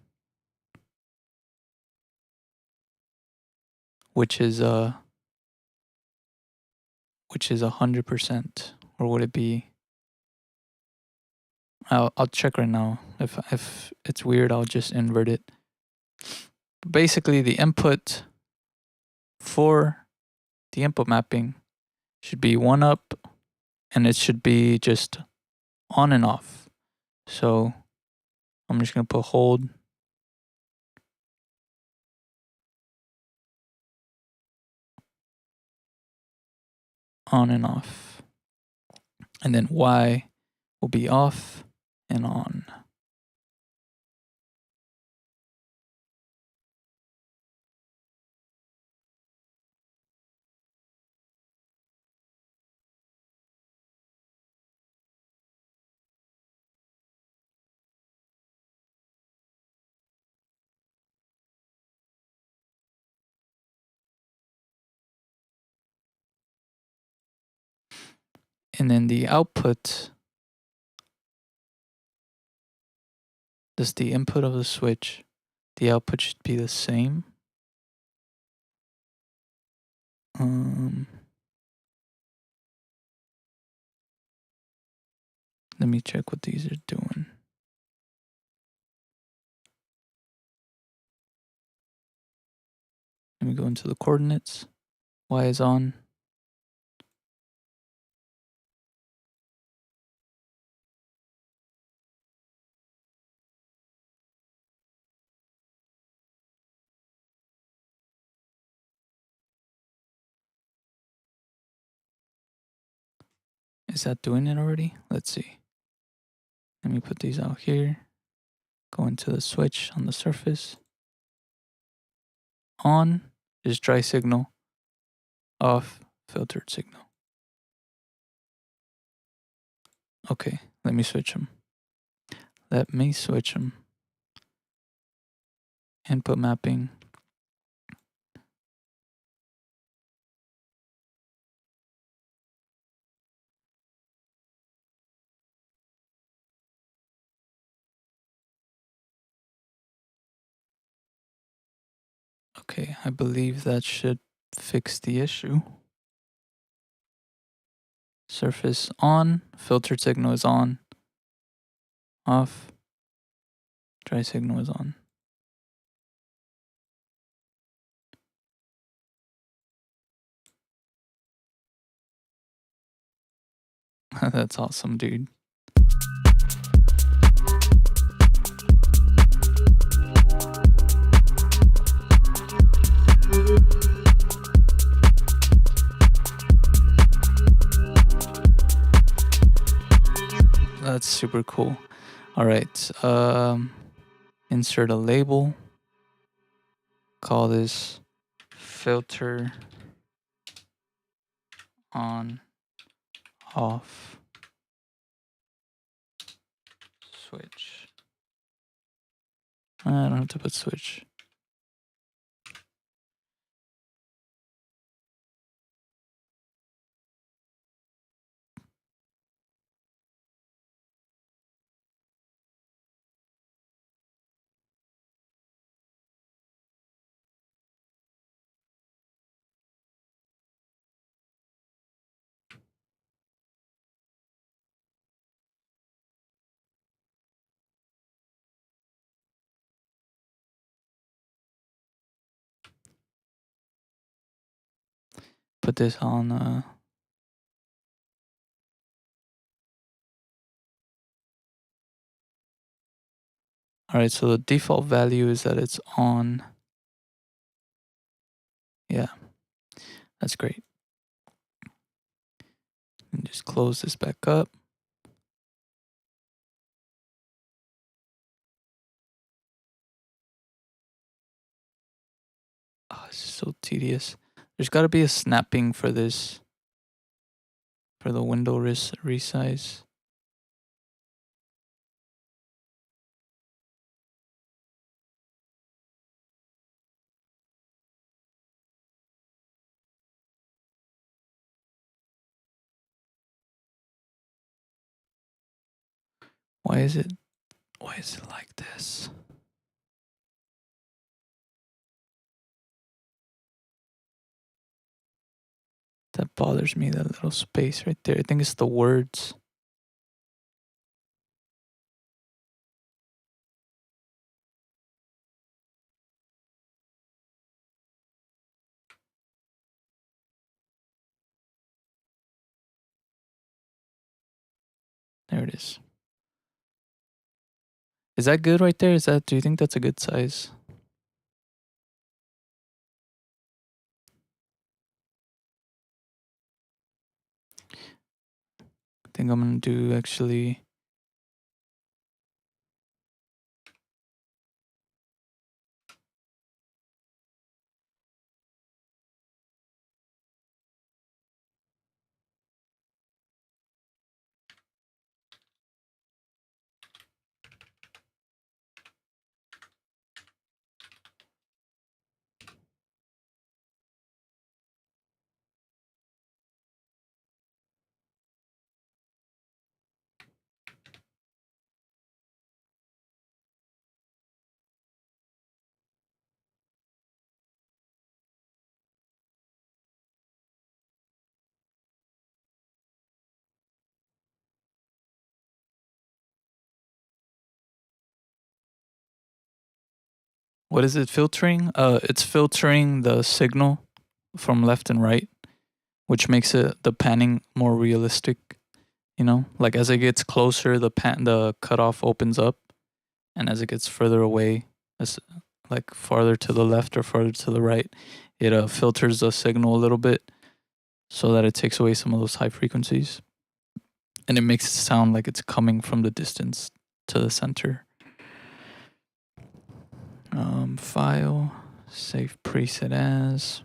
which is 100%, or would it be? I'll check right now. If it's weird, I'll just invert it. Basically, the input for the input mapping should be 1 up, and it should be just on and off. So I'm just gonna put hold. On and off. And then Y will be off and on. And then the output, does the input of the switch, the output should be the same. Um, Let me check what these are doing. Let me go into the coordinates. Y is on. Is that doing it already? Let's see. Let me put these out here. Go into the switch on the surface. On is dry signal. Off, filtered signal. Okay, let me switch them. Let me switch them. Input mapping. Okay, I believe that should fix the issue. Surface on, filtered signal is on. Off, dry signal is on. That's awesome, dude. That's super cool. All right. Insert a label. Call this filter on off switch. I don't have to put switch. Put this on all right, so the default value is that it's on. Yeah, that's great. And just close this back up. Oh, it's so tedious. There's got to be a snapping for this, for the window resize. Why is it like this? That bothers me, that little space right there. I think it's the words. There it is. Is that good right there? Do you think that's a good size? I think I'm gonna do actually. What is it filtering? It's filtering the signal from left and right, which makes it the panning more realistic. You know, like as it gets closer, the cutoff opens up, and as it gets further away, as like farther to the left or farther to the right, it filters the signal a little bit so that it takes away some of those high frequencies, and it makes it sound like it's coming from the distance to the center. File, save preset as.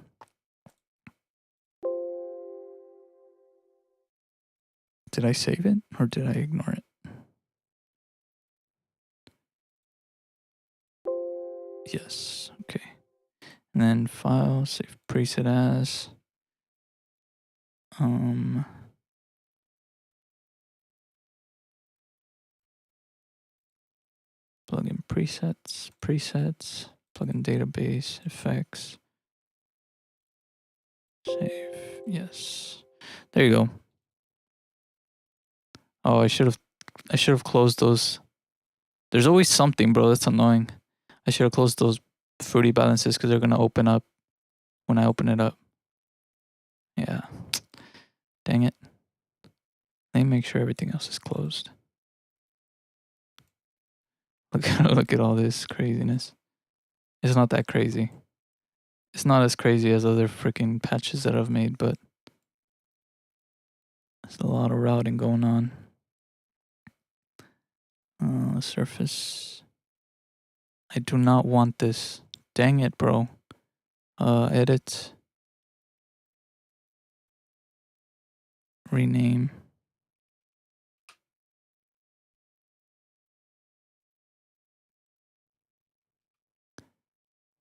Did I save it or did I ignore it? Yes. Okay. And then file, save preset as. Plugin presets, plugin database, effects. Save. Yes. There you go. Oh, I should have closed those. There's always something, bro. That's annoying. I should have closed those fruity balances because they're gonna open up when I open it up. Yeah. Dang it. Let me make sure everything else is closed. Look at all this craziness. It's not that crazy. It's not as crazy as other freaking patches that I've made, but there's a lot of routing going on. Surface. I do not want this. Dang it, bro. Edit. Rename.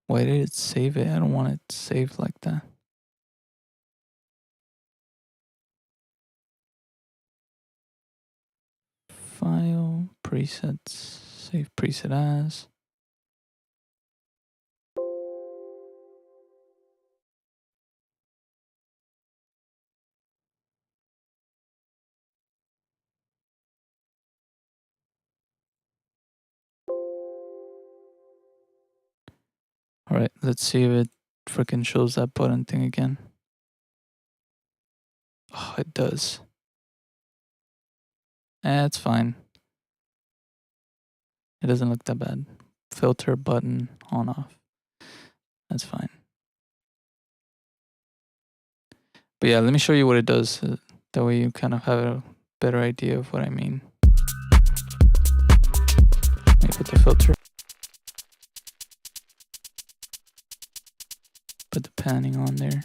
Why did it save it? I don't want it saved like that. File, presets, save preset as. All right, let's see if it freaking shows that button thing again. Oh, it does. It's fine. It doesn't look that bad. Filter button on off. That's fine. But yeah, let me show you what it does. That way you kind of have a better idea of what I mean. Let me put the filter. Put the panning on there.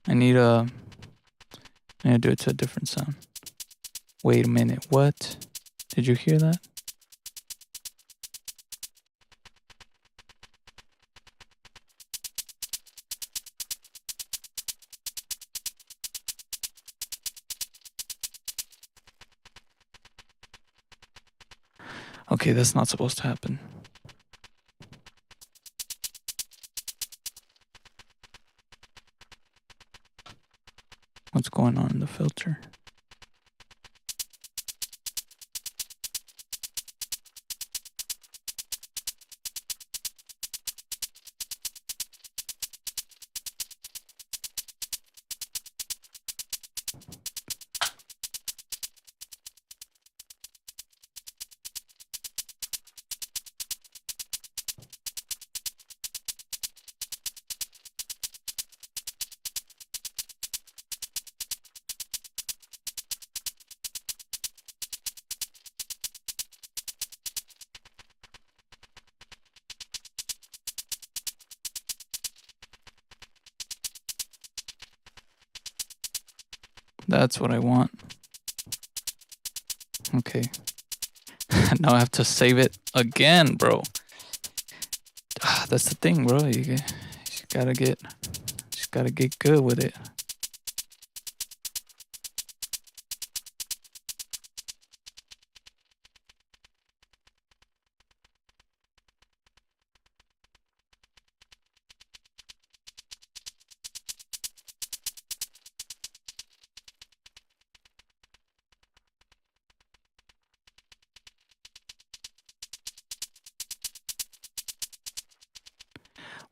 I need to do it to a different sound. Wait a minute, what? Did you hear that? Okay, that's not supposed to happen. What's going on in the filter? That's what I want. Okay. Now I have to save it again, bro. That's the thing, bro. You gotta get good with it.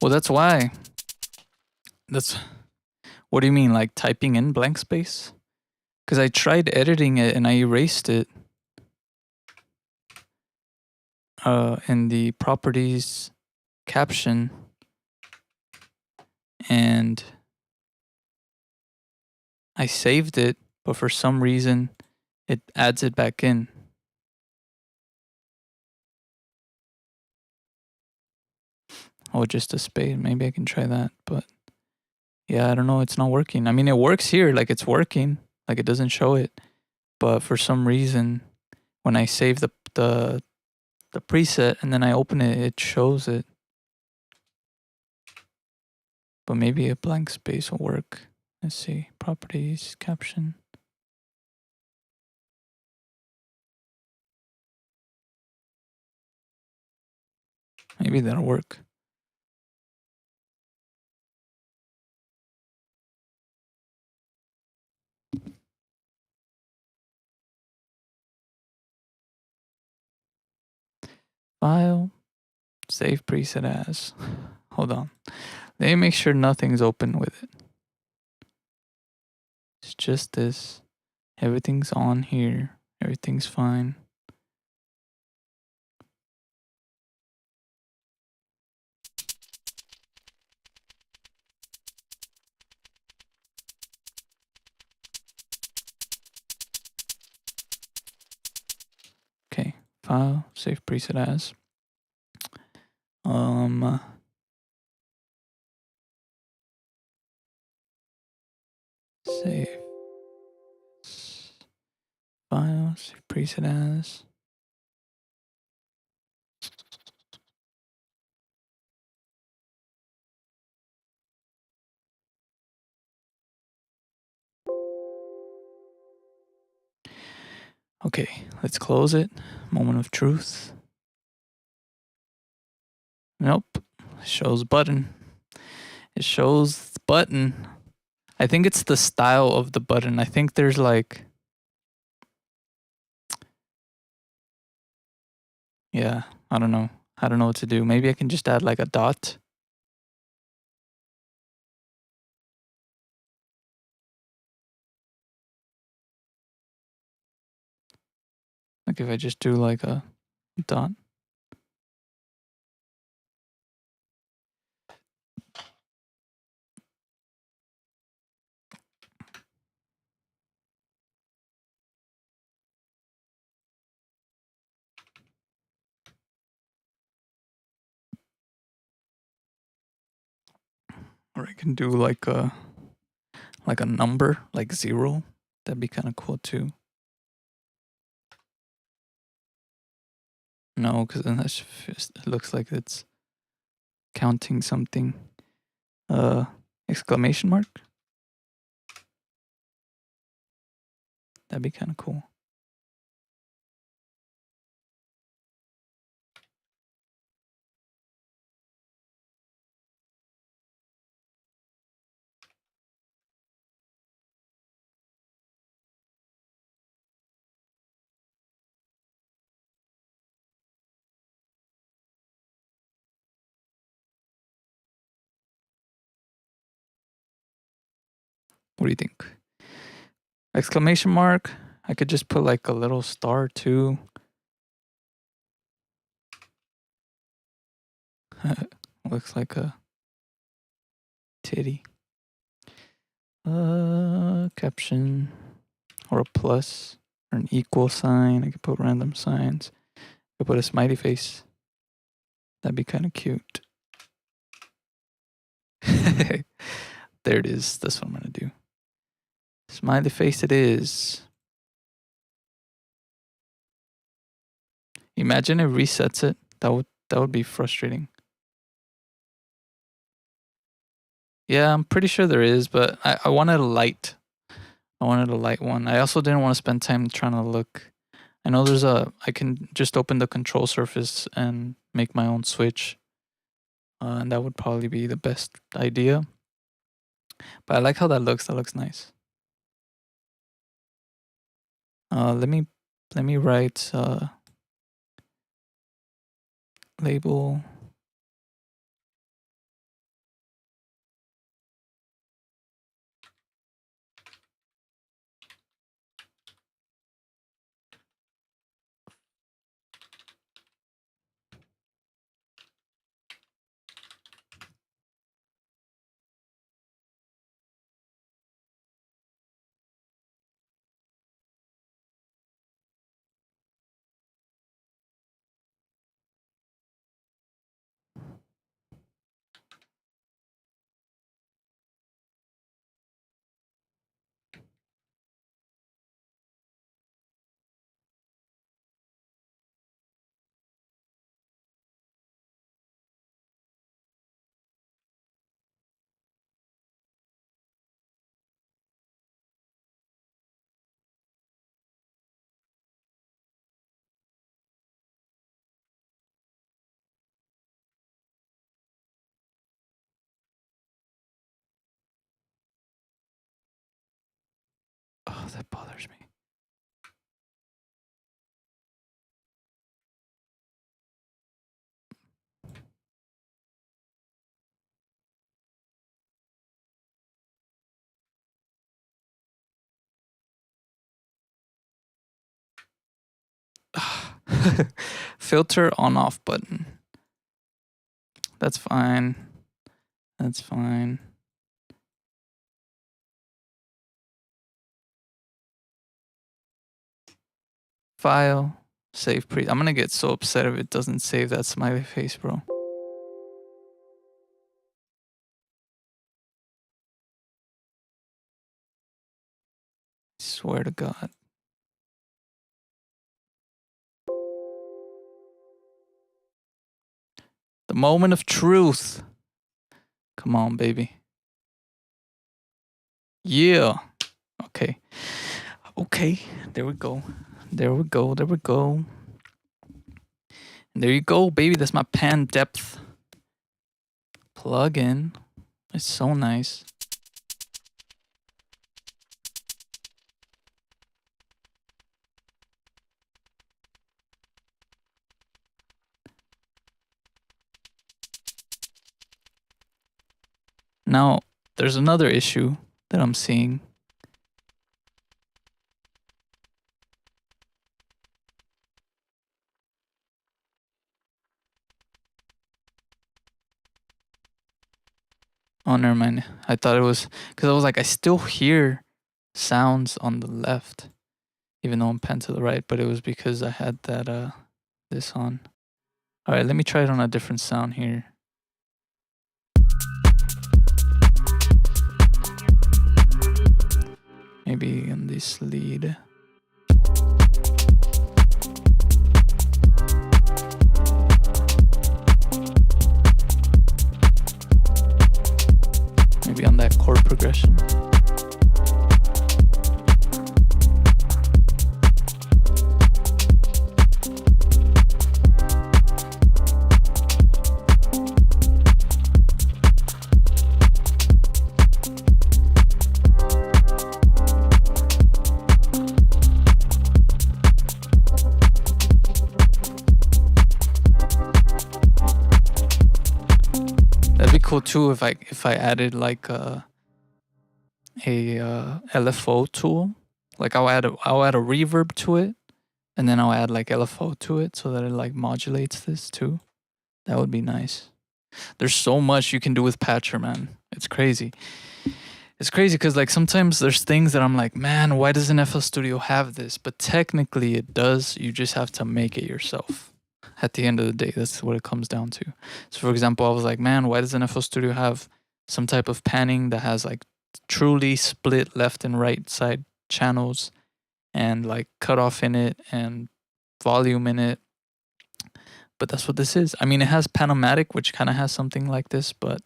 Well, that's why. That's what do you mean, like typing in blank space? Because I tried editing it and I erased it in the properties caption, and I saved it, but for some reason it adds it back in. Oh, just a space. Maybe I can try that, but yeah, I don't know. It's not working. I mean, it works here, like it's working, like it doesn't show it, but for some reason, when I save the preset and then I open it, it shows it. But maybe a blank space will work. Let's see. Properties, caption. Maybe that'll work. File, save preset as. Hold on. Let me make sure nothing's open with it. It's just this. Everything's on here. Everything's fine. Okay. File, save preset as. Save file, save preset as. Okay, let's close it. Moment of truth. Nope. It shows button. It shows button. I think it's the style of the button. I think there's like, yeah, I don't know. I don't know what to do. Maybe I can just add like a dot. Like if I just do like a dot. Or I can do like a number, like 0. That'd be kind of cool too. No, because then that's just, it looks like it's counting something. Exclamation mark. That'd be kind of cool. What do you think? Exclamation mark. I could just put like a little star too. Looks like a titty. Caption or a plus or an equal sign. I could put random signs. I could put a smiley face. That'd be kind of cute. There it is. That's what I'm gonna do. Smiley face it is. Imagine it resets it. That would be frustrating. Yeah, I'm pretty sure there is, but I wanted a light. I wanted a light one. I also didn't want to spend time trying to look. I know I can just open the control surface and make my own switch. And that would probably be the best idea. But I like how that looks. That looks nice. Let me write label Oh, that bothers me. Filter on off button. That's fine. That's fine. File. Save pre. I'm gonna get so upset if it doesn't save that smiley face, bro. Swear to God. The moment of truth. Come on, baby. Yeah. Okay. Okay. There we go. There we go. There we go. And there you go, baby. That's my pan depth plugin. It's so nice. Now, there's another issue that I'm seeing. Oh, never mind. I thought it was because I was like, I still hear sounds on the left, even though I'm panned to the right. But it was because I had that this on. All right, let me try it on a different sound here. Maybe in this lead. Maybe on that chord progression. That'd be cool too if I added like a LFO tool. Like I'll add a reverb to it, and then I'll add like LFO to it so that it like modulates this too. That would be nice. There's so much you can do with Patcher, man. It's crazy. It's crazy because like sometimes there's things that I'm like, man, why doesn't FL Studio have this? But technically it does. You just have to make it yourself. At the end of the day, that's what it comes down to. So for example, I was like, man, why doesn't FL Studio have some type of panning that has like truly split left and right side channels and like cutoff in it and volume in it? But that's what this is. I mean, it has Panomatic, which kind of has something like this, but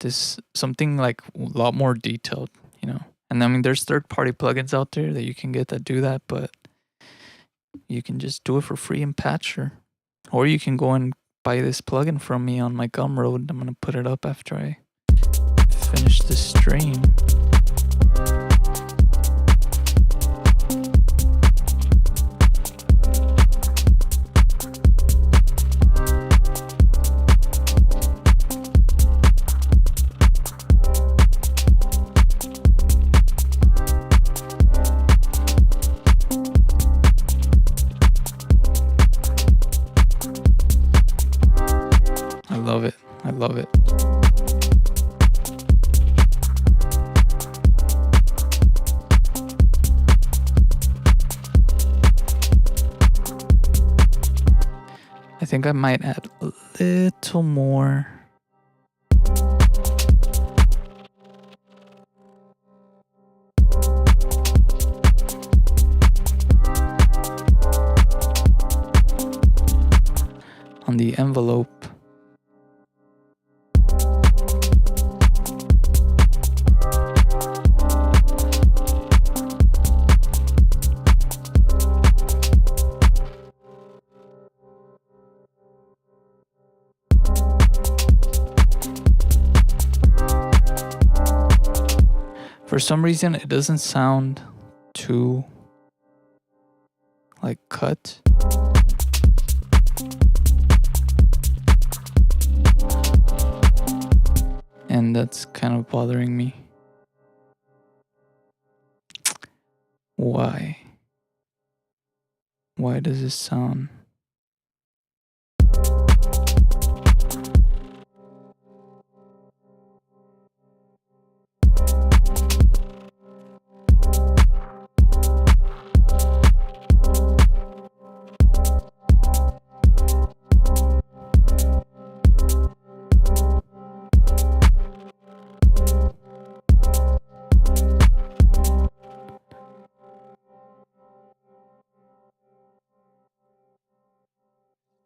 this something like a lot more detailed, you know. And I mean, there's third-party plugins out there that you can get that do that, but you can just do it for free in Patcher, or you can go and buy this plugin from me on my Gumroad. I'm gonna put it up after I finish this stream. I love it. I love it. I think I might add a little more. On the envelope. For some reason, it doesn't sound too like cut. And that's kind of bothering me. Why? Why does this sound?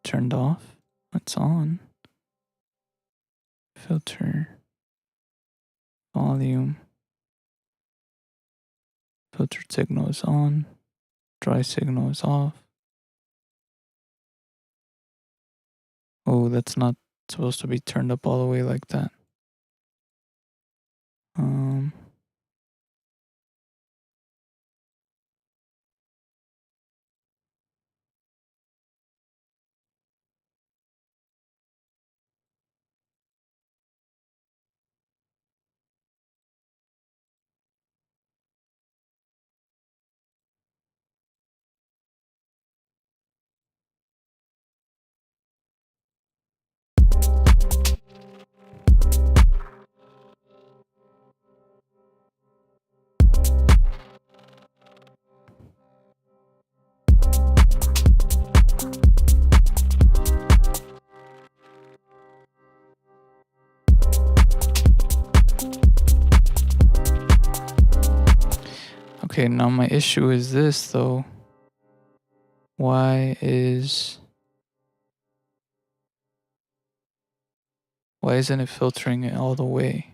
Turned off? It's on. Filter. Volume. Filter signal is on. Dry signal is off. Oh, that's not supposed to be turned up all the way like that. Okay, now my issue is this though. Why isn't it filtering it all the way?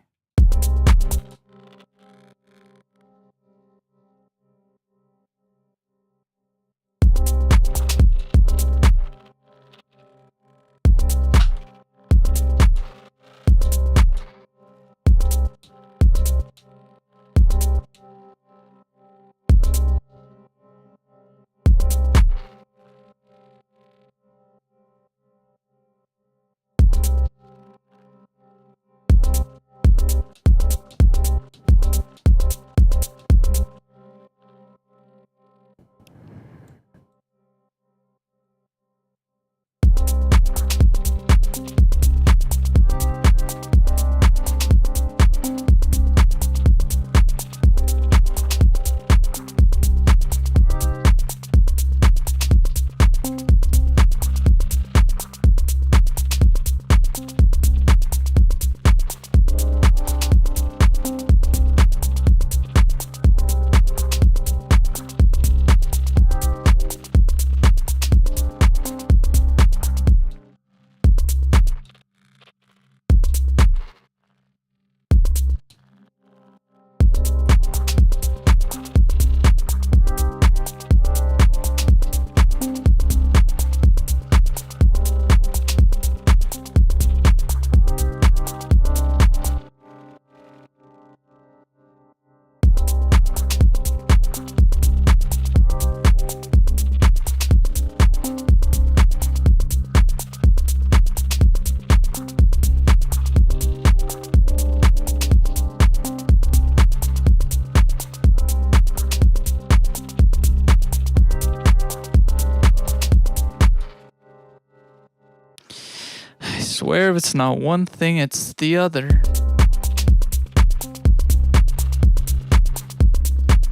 I swear if it's not one thing, it's the other.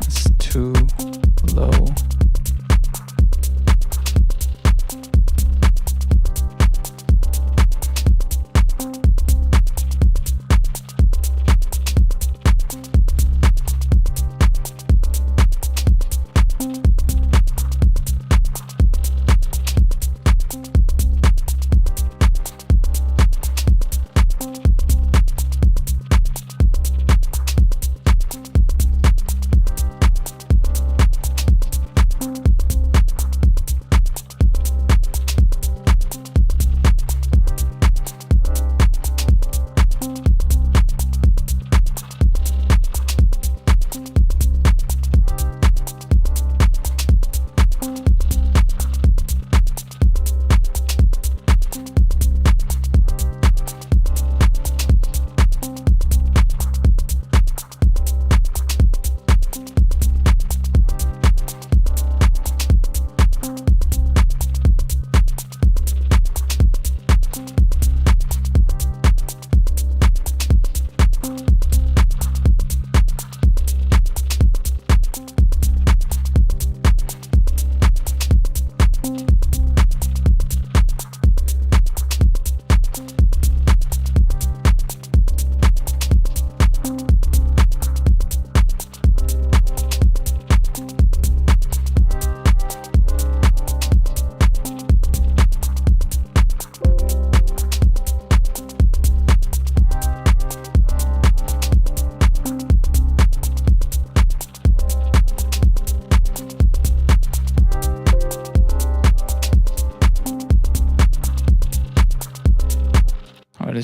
It's too low.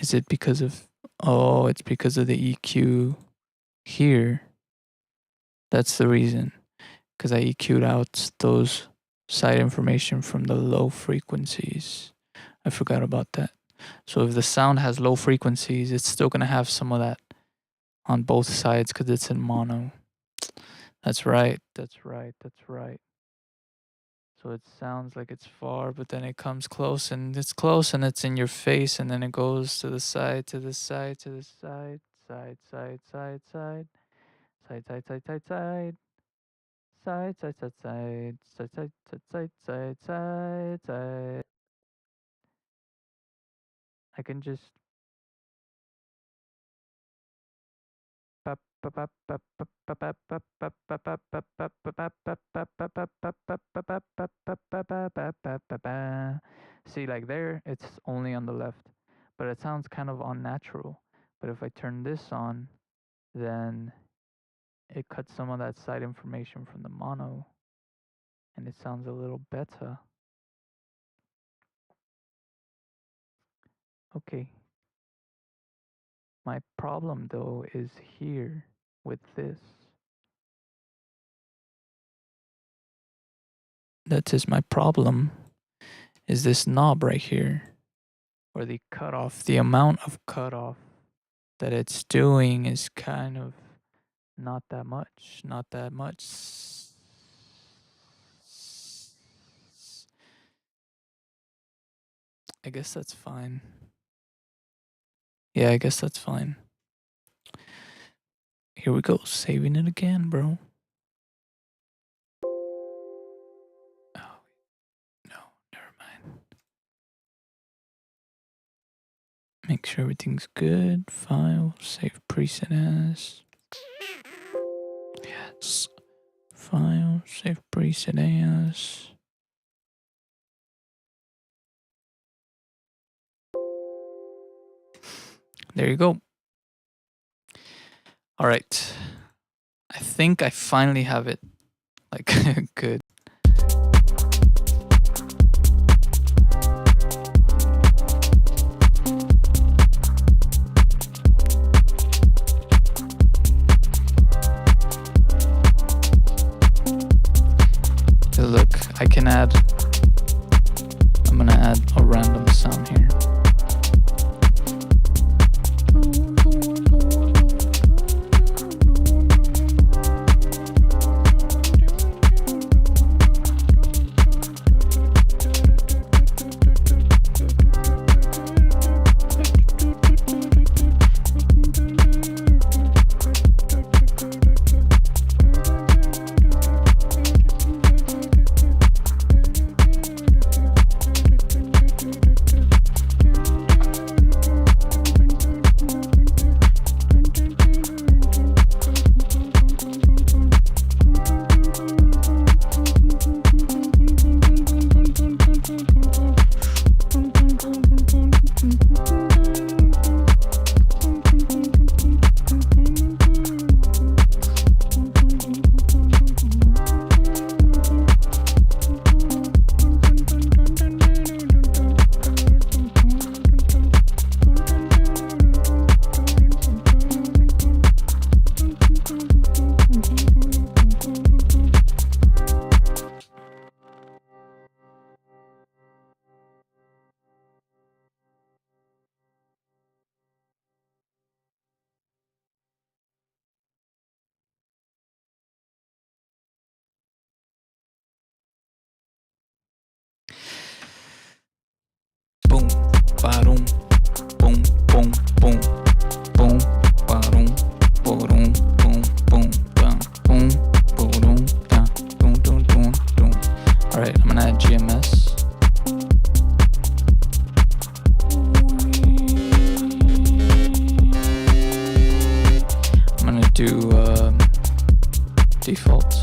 Is it because of, oh, it's because of the EQ here. That's the reason. Because I EQ'd out those side information from the low frequencies. I forgot about that. So if the sound has low frequencies, it's still going to have some of that on both sides because it's in mono. That's right. That's right. That's right. So it sounds like it's far, but then it comes close and it's in your face, and then it goes to the side, to the side, to the side, side, side, side, side, side, side, side, side, side. Side, side, side, side, side, side, side, side, side, side. I can just see, like there, it's only on the left, but it sounds kind of unnatural. But if I turn this on, then it cuts some of that side information from the mono, and it sounds a little better. Okay. My problem though is here with this. That is my problem. Is this knob right here, or the cutoff? The amount of cutoff that it's doing is kind of not that much. Not that much. I guess that's fine. Yeah, I guess that's fine. Here we go, saving it again, bro. Oh, no, never mind. Make sure everything's good. File, save preset as. Yes. File, save preset as. There you go. All right. I think I finally have it. Like, good. Look, I can add. I'm gonna add a random sound here. Boom, ba-dum, boom, boom, boom, boom, ba-dum, ba-dum, boom, boom, bam, boom, ba-dum, da, dum, dum, dum, dum. All right, I'm gonna add GMS. I'm gonna do default.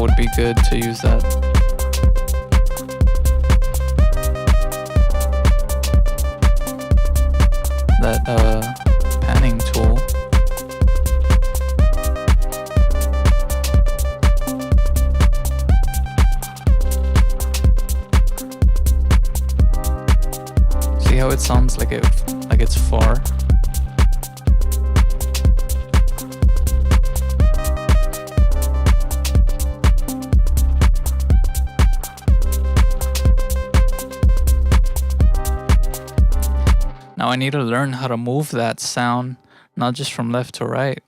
it would be good to use that. Panning tool. See how it sounds like it's far? Now I need to learn how to move that sound, not just from left to right,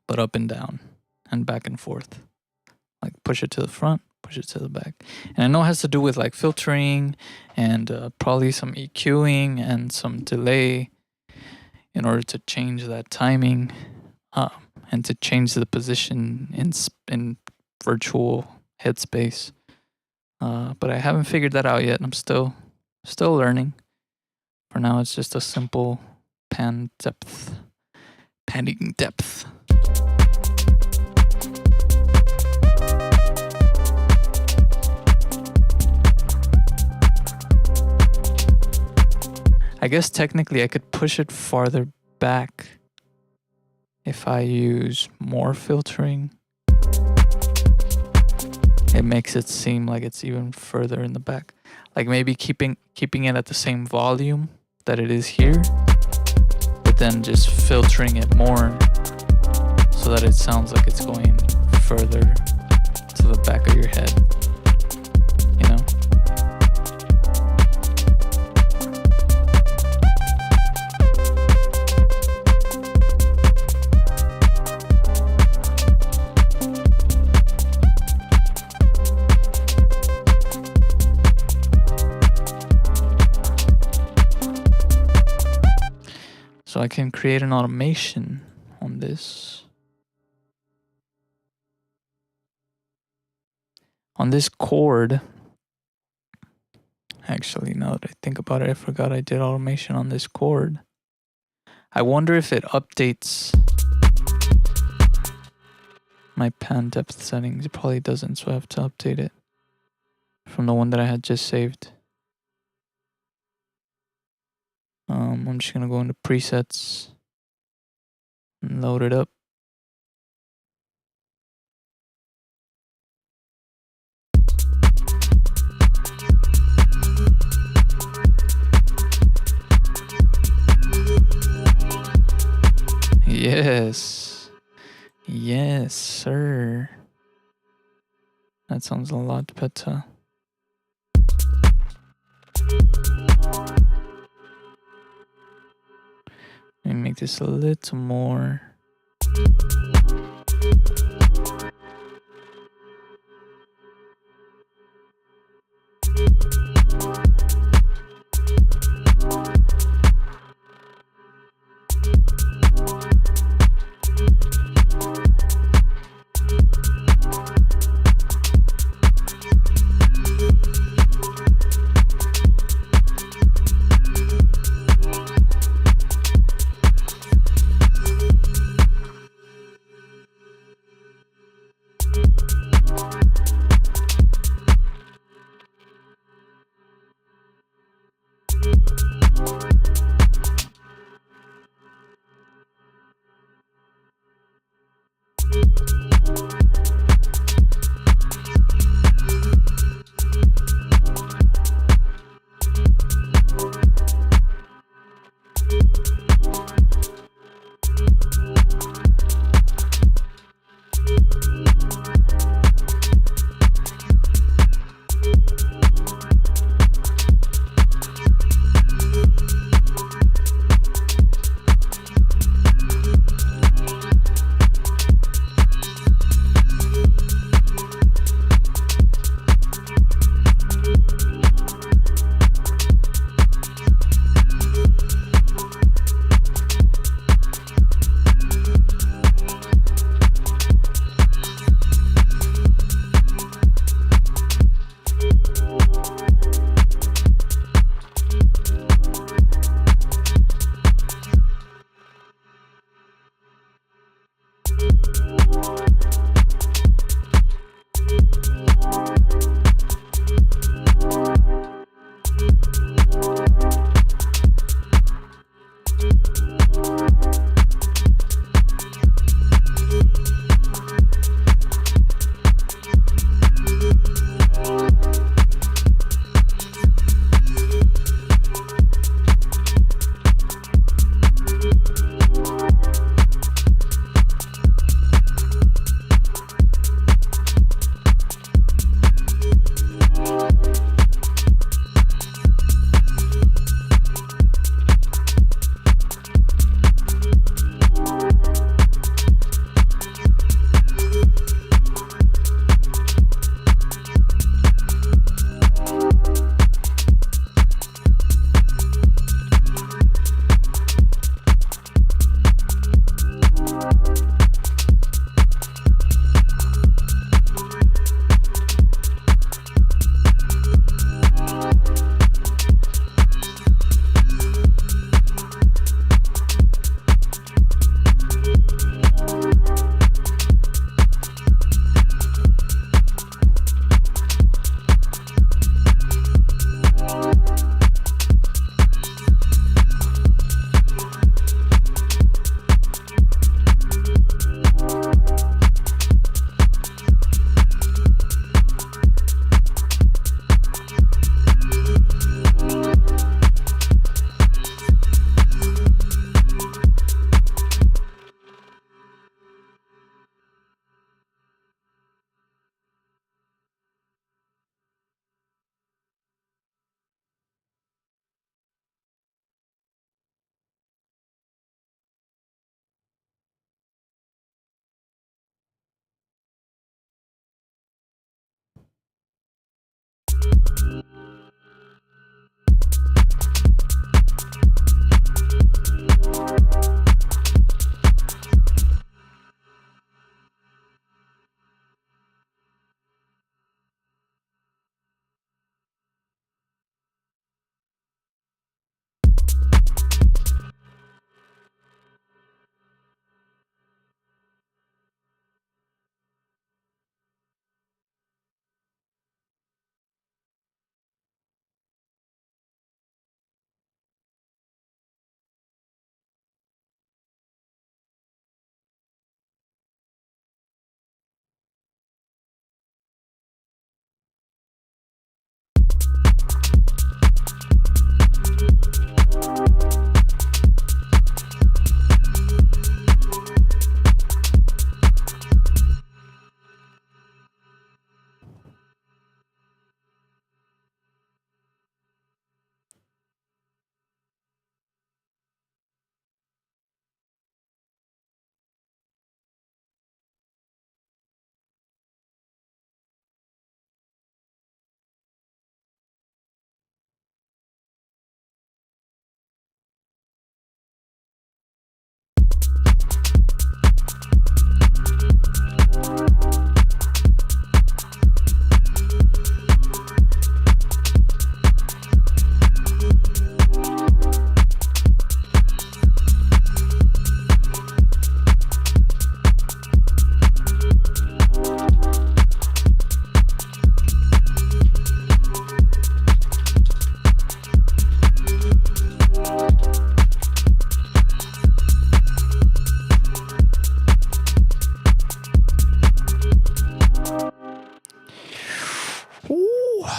but up and down and back and forth. Like push it to the front, push it to the back. And I know it has to do with like filtering and probably some EQing and some delay in order to change that timing and to change the position in virtual headspace. But I haven't figured that out yet. I'm still learning. For now, it's just a simple panning depth. I guess technically I could push it farther back if I use more filtering. It makes it seem like it's even further in the back. Like maybe keeping it at the same volume that it is here, but then just filtering it more so that it sounds like it's going further to the back of your head, you know? So I can create an automation on this. On this chord, actually, now that I think about it, I forgot I did automation on this chord. I wonder if it updates my pan depth settings. It probably doesn't, so I have to update it from the one that I had just saved. I'm just gonna go into presets and load it up. Yes, sir. That sounds a lot better. Let me make this a little more.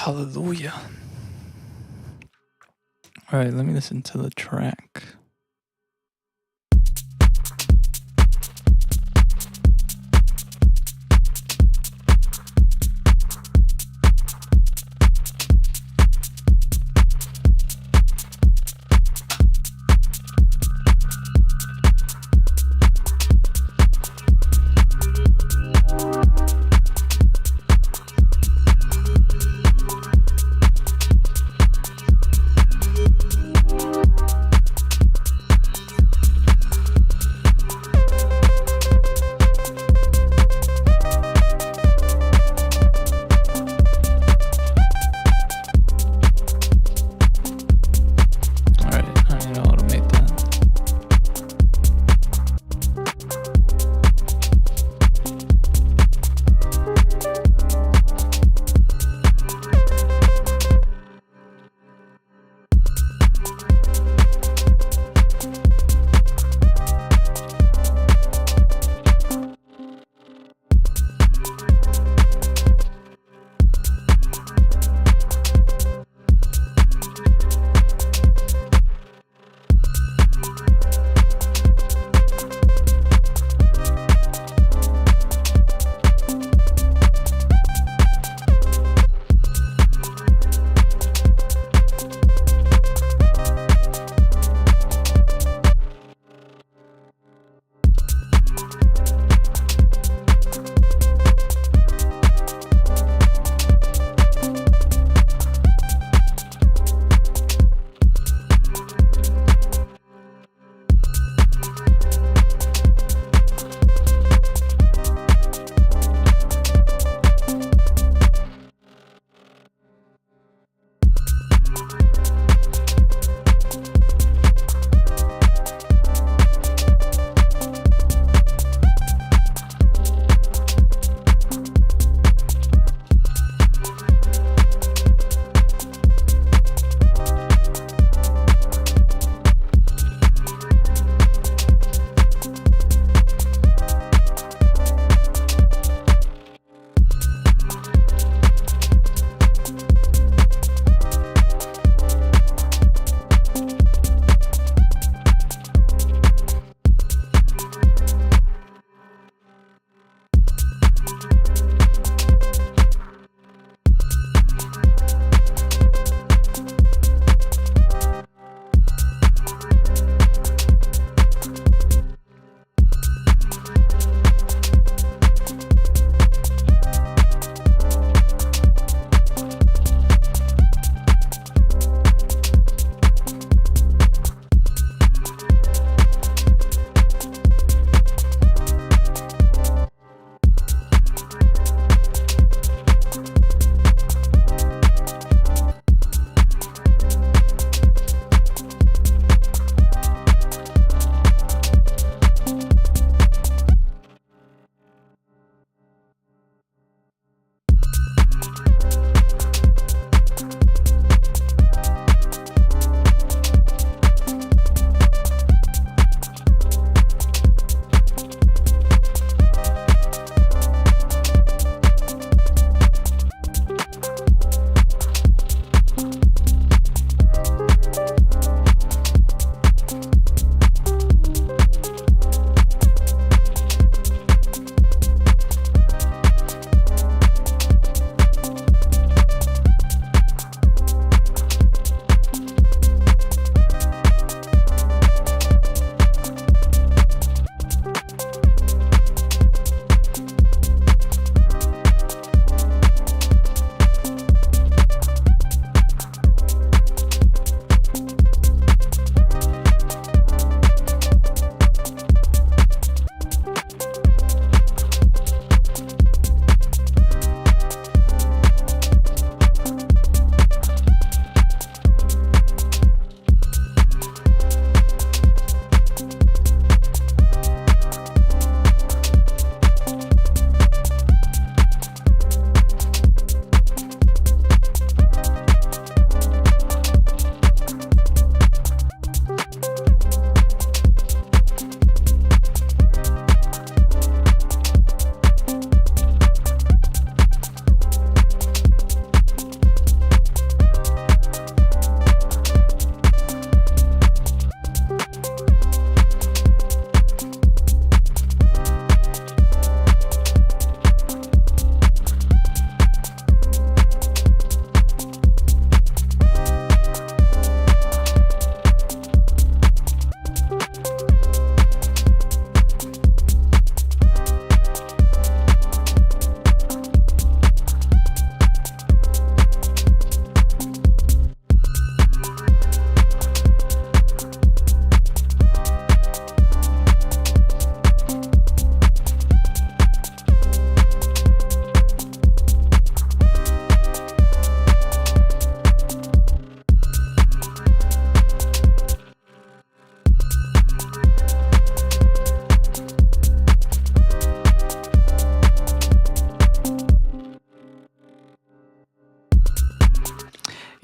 Hallelujah. All right, let me listen to the track.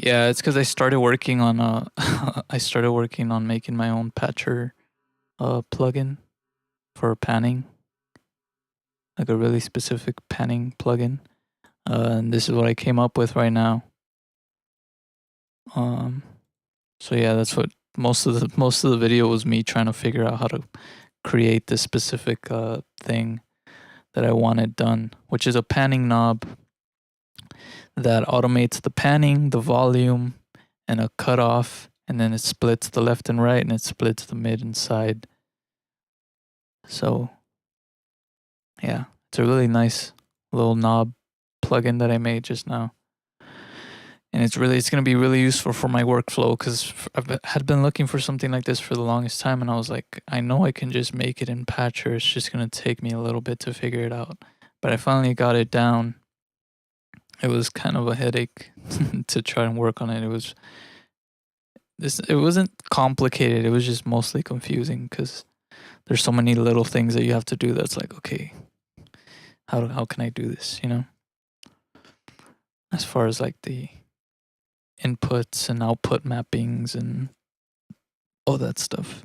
Yeah, it's because I started working on I started working on making my own patcher plugin for panning, like a really specific panning plugin. And this is what I came up with right now. Um, so yeah, that's what most of the video was me trying to figure out how to create this specific thing that I wanted done, which is a panning knob that automates the panning, the volume, and a cutoff, and then it splits the left and right, and it splits the mid and side. So yeah, it's a really nice little knob plugin that I made just now. And it's going to be really useful for my workflow because had been looking for something like this for the longest time, and I was like, I know I can just make it in Patcher. It's just going to take me a little bit to figure it out, but I finally got it down. It was kind of a headache to try and work on it. It wasn't complicated. It was just mostly confusing because there's so many little things that you have to do. That's like, okay, how can I do this? You know, as far as like the inputs and output mappings and all that stuff.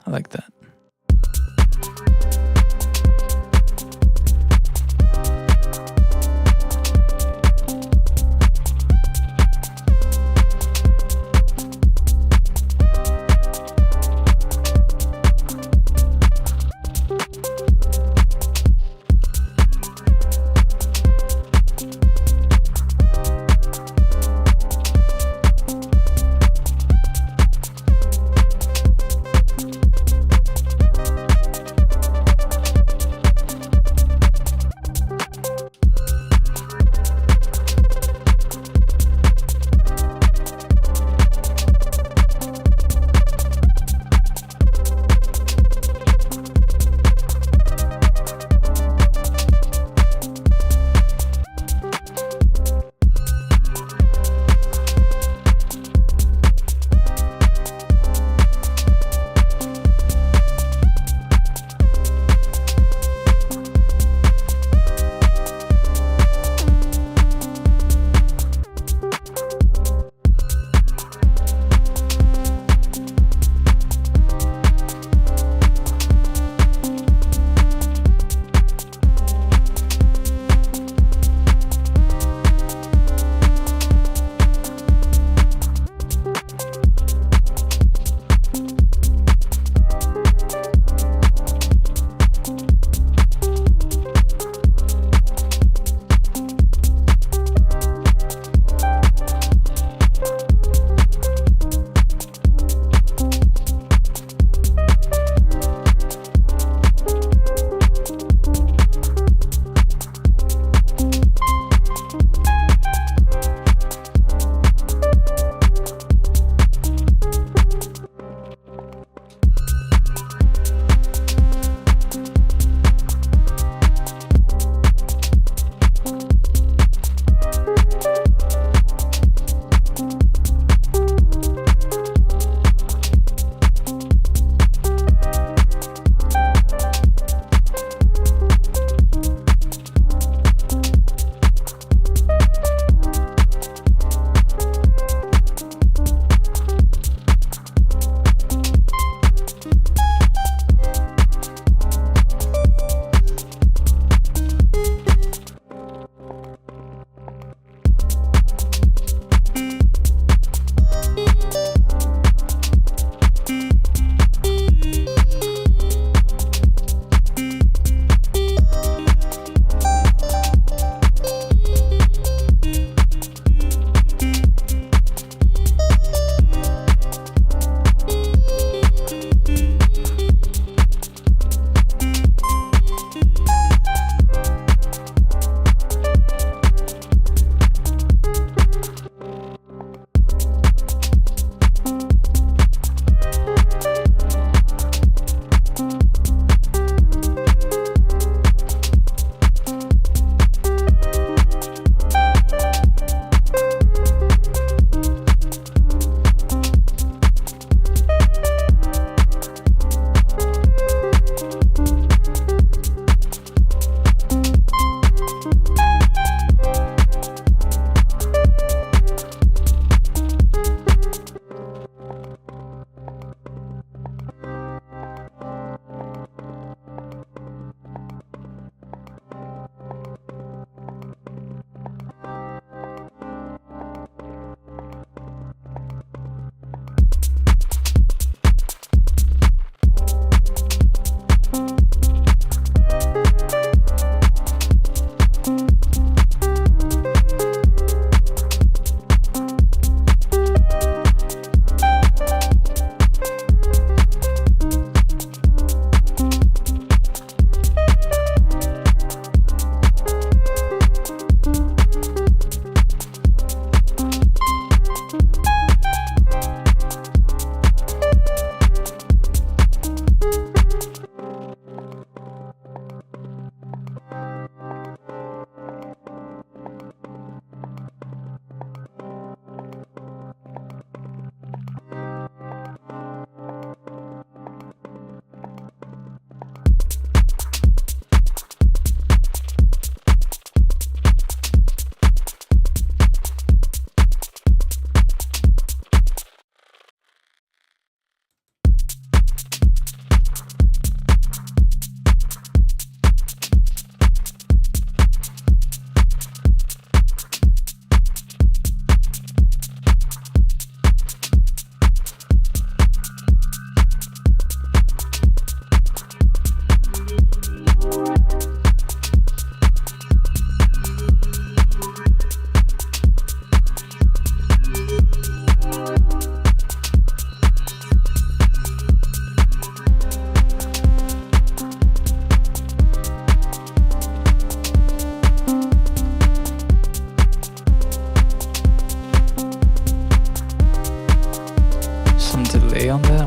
I like that.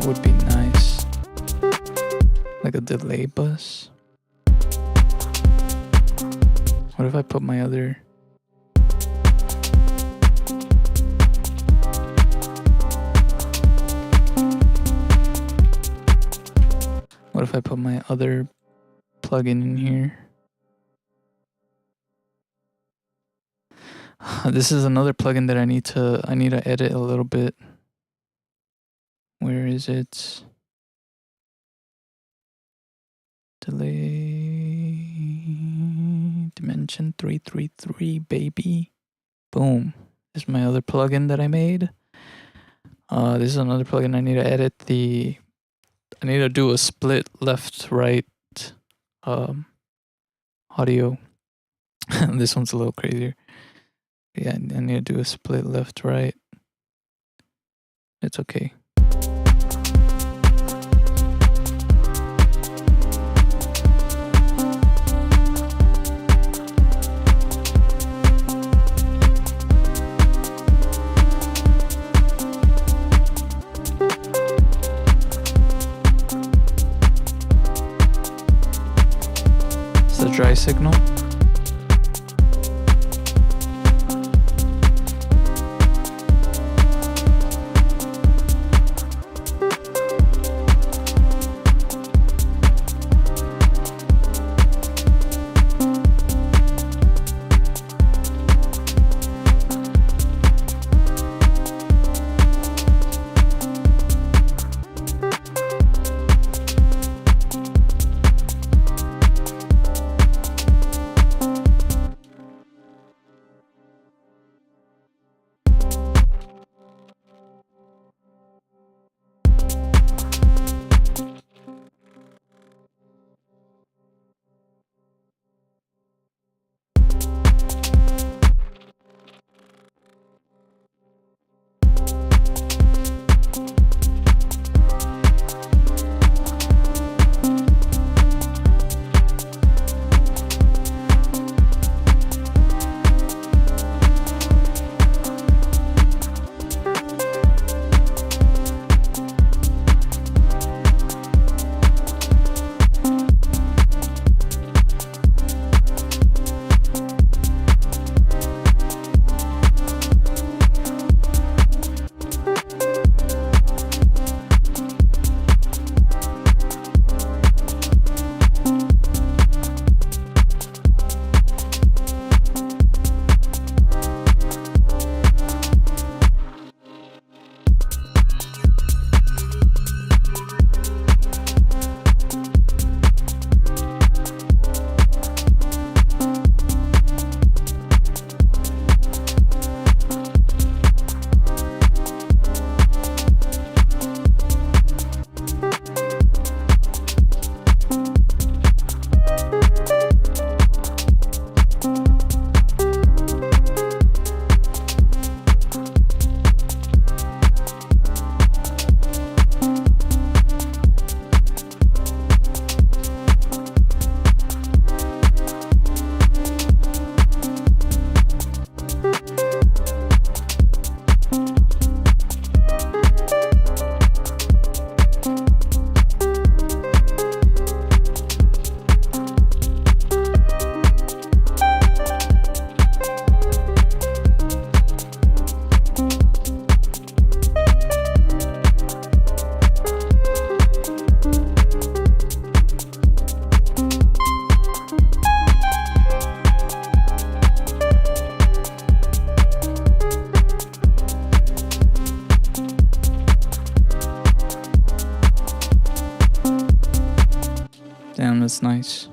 would be nice. Like a delay bus. What if I put my other... What if I put my other plugin in here? This is another plugin that I need to edit a little bit. Where is it? Delay dimension 333, baby. Boom. This is my other plugin that I made. This is another plugin I need to edit the... I need to do a split left-right audio. This one's a little crazier. Yeah, I need to do a split left-right. It's okay. It's the dry signal. Damn, that's nice.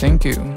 Thank you.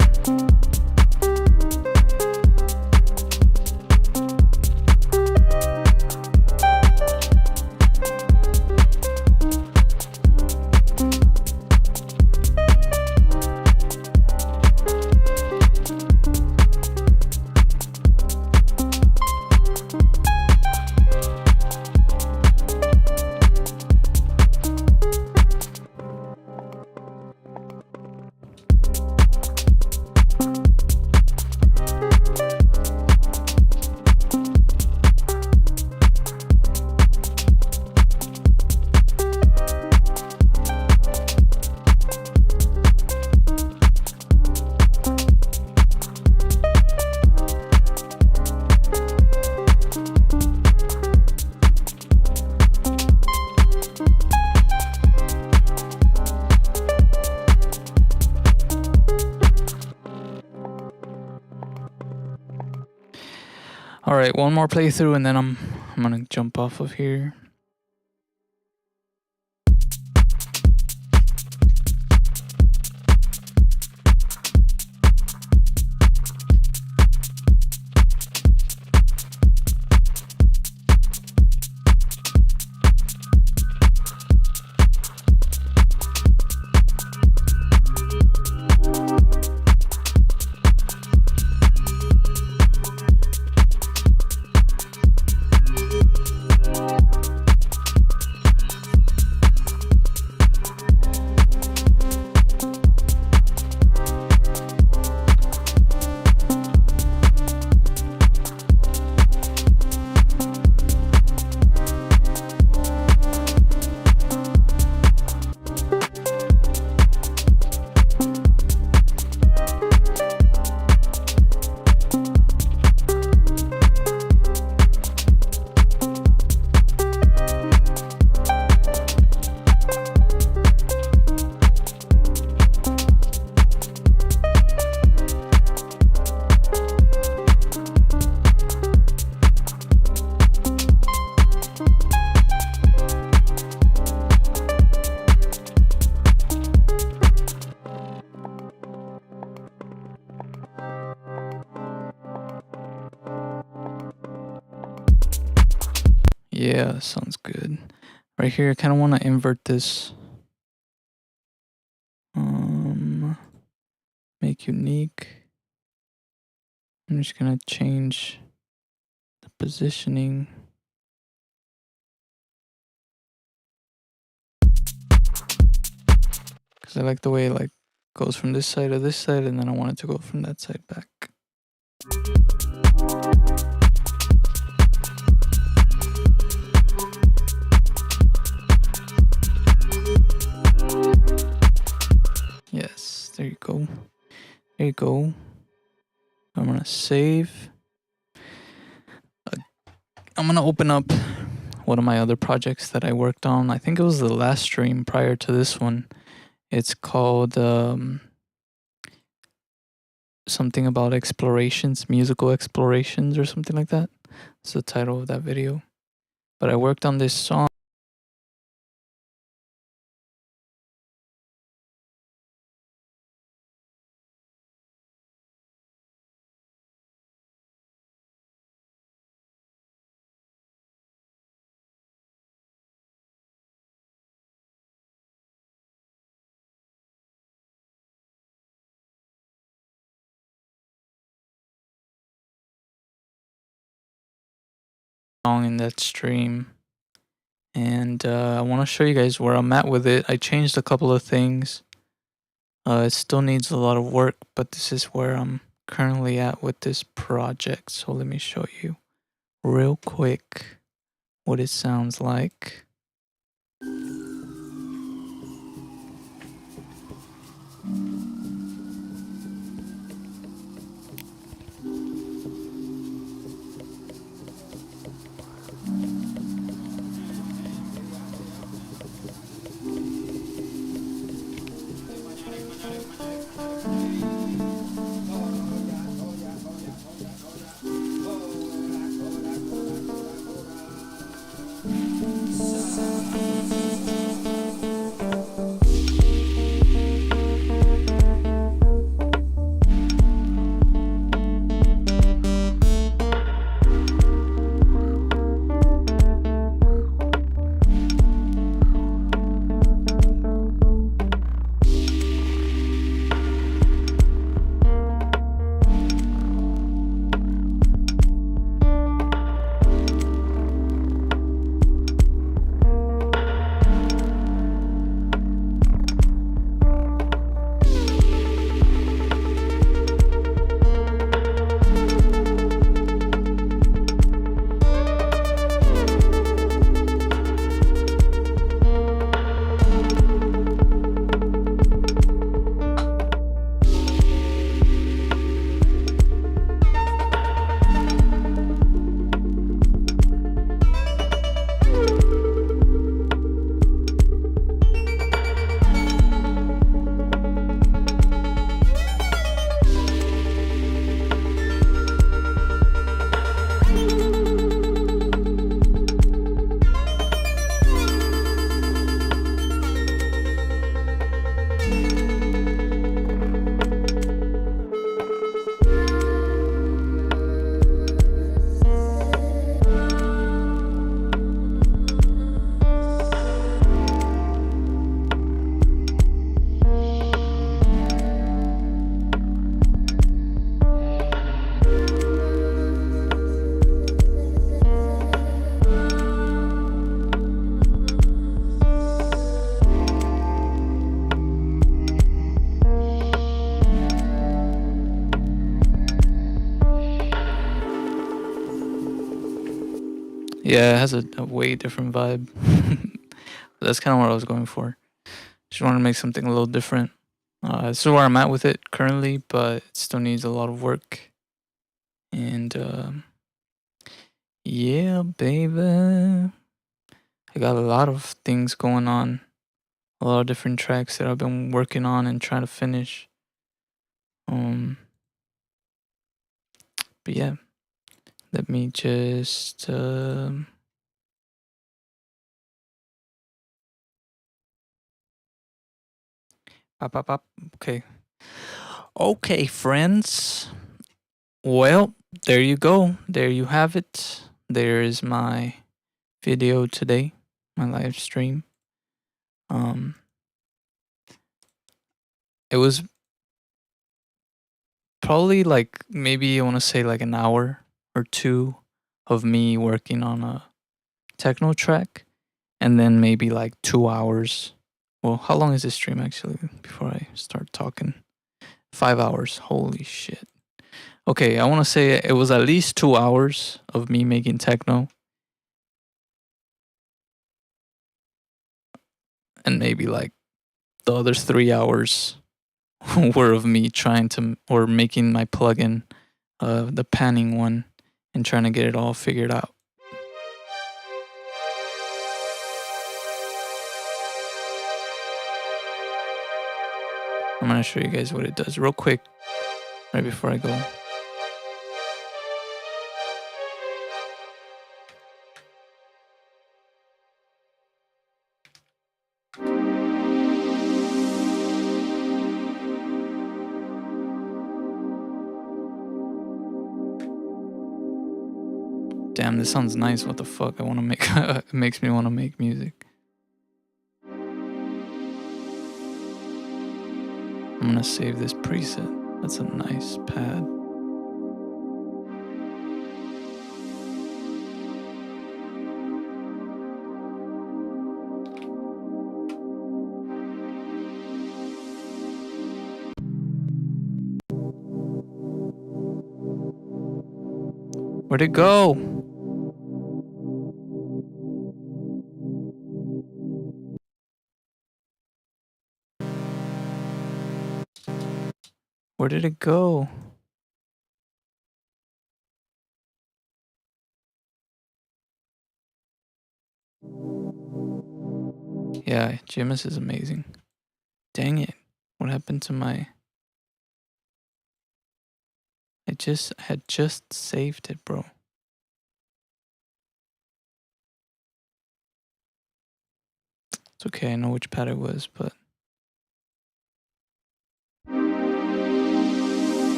All right, one more playthrough and then I'm gonna jump off of here. Yeah, sounds good. Right here, I kind of want to invert this. Make unique. I'm just gonna change the positioning. Cause I like the way it like goes from this side to this side, and then I want it to go from that side back. Yes, there you go. There you go. I'm gonna save. I'm gonna open up one of my other projects that I worked on. I think it was the last stream prior to this one. It's called something about explorations, musical explorations or something like that. It's the title of that video. But I worked on this song. In that stream, and I want to show you guys where I'm at with it. I changed a couple of things. It still needs a lot of work, but this is where I'm currently at with this project. So let me show you real quick what it sounds like. Yeah, it has a way different vibe. That's kind of what I was going for. Just wanted to make something a little different. This is where I'm at with it currently, but it still needs a lot of work. And yeah, baby, I got a lot of things going on. A lot of different tracks that I've been working on and trying to finish. Um, but yeah, let me just pop, pop, pop. Okay, okay, friends. Well, there you go. There you have it. There is my video today, my live stream. Um, it was probably like maybe I want to say like an hour or two of me working on a techno track, and then maybe like 2 hours. Well, how long is this stream actually? Before I start talking, 5 hours. Holy shit. Okay, I want to say it was at least 2 hours of me making techno, and maybe like the other 3 hours were of me trying to or making my plugin, the panning one, and trying to get it all figured out. I'm gonna show you guys what it does real quick right before I go. Damn, this sounds nice. What the fuck? I want to make. It makes me want to make music. I'm gonna save this preset. That's a nice pad. Where'd it go? Where did it go? Yeah, GMS is amazing. Dang it. What happened to my... I had just saved it, bro. It's okay, I know which pad it was, but...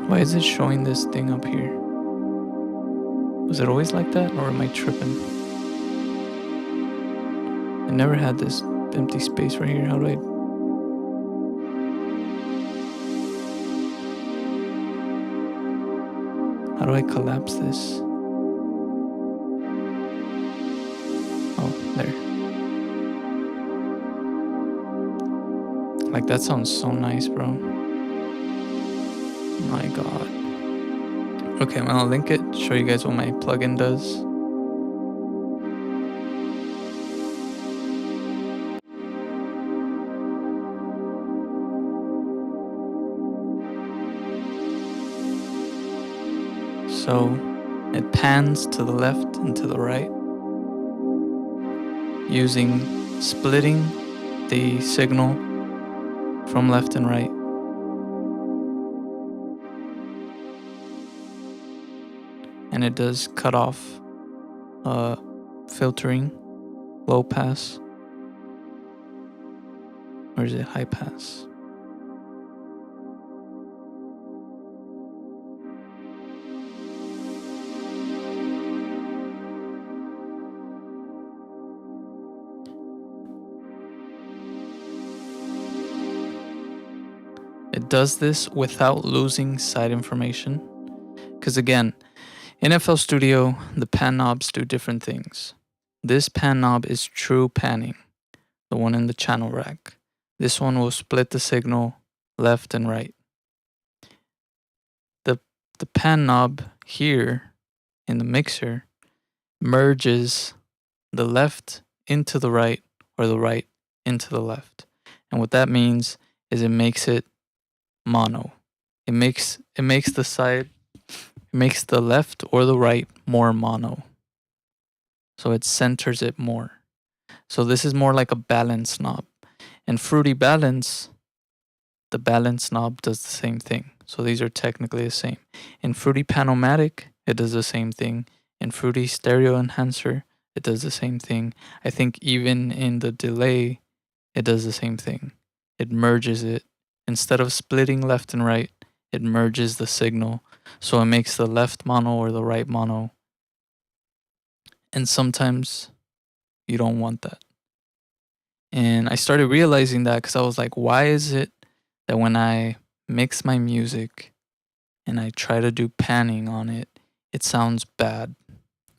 Why is it showing this thing up here? Was it always like that, or am I tripping? I never had this empty space right here. How do I... How do I collapse this? Oh, there. Like, that sounds so nice, bro. My god. Okay, I'm gonna link it, show you guys what my plugin does. So it pans to the left and to the right using splitting the signal from left and right. And it does cut off, filtering, low pass, or is it high pass? it does this without losing side information. Because again, in FL Studio, the pan knobs do different things. This pan knob is true panning, the one in the channel rack. This one will split the signal left and right. The, the pan knob here in the mixer merges the left into the right or the right into the left. And what that means is it makes it mono. It makes the side, it makes the left or the right more mono. So it centers it more. So this is more like a balance knob. And Fruity Balance, the balance knob does the same thing. So these are technically the same. In Fruity Panomatic, it does the same thing. In Fruity Stereo Enhancer, it does the same thing. I think even in the delay, it does the same thing. It merges it. Instead of splitting left and right, it merges the signal. So it makes the left mono or the right mono. And sometimes you don't want that. And I started realizing that because I was like, why is it that when I mix my music and I try to do panning on it, it sounds bad?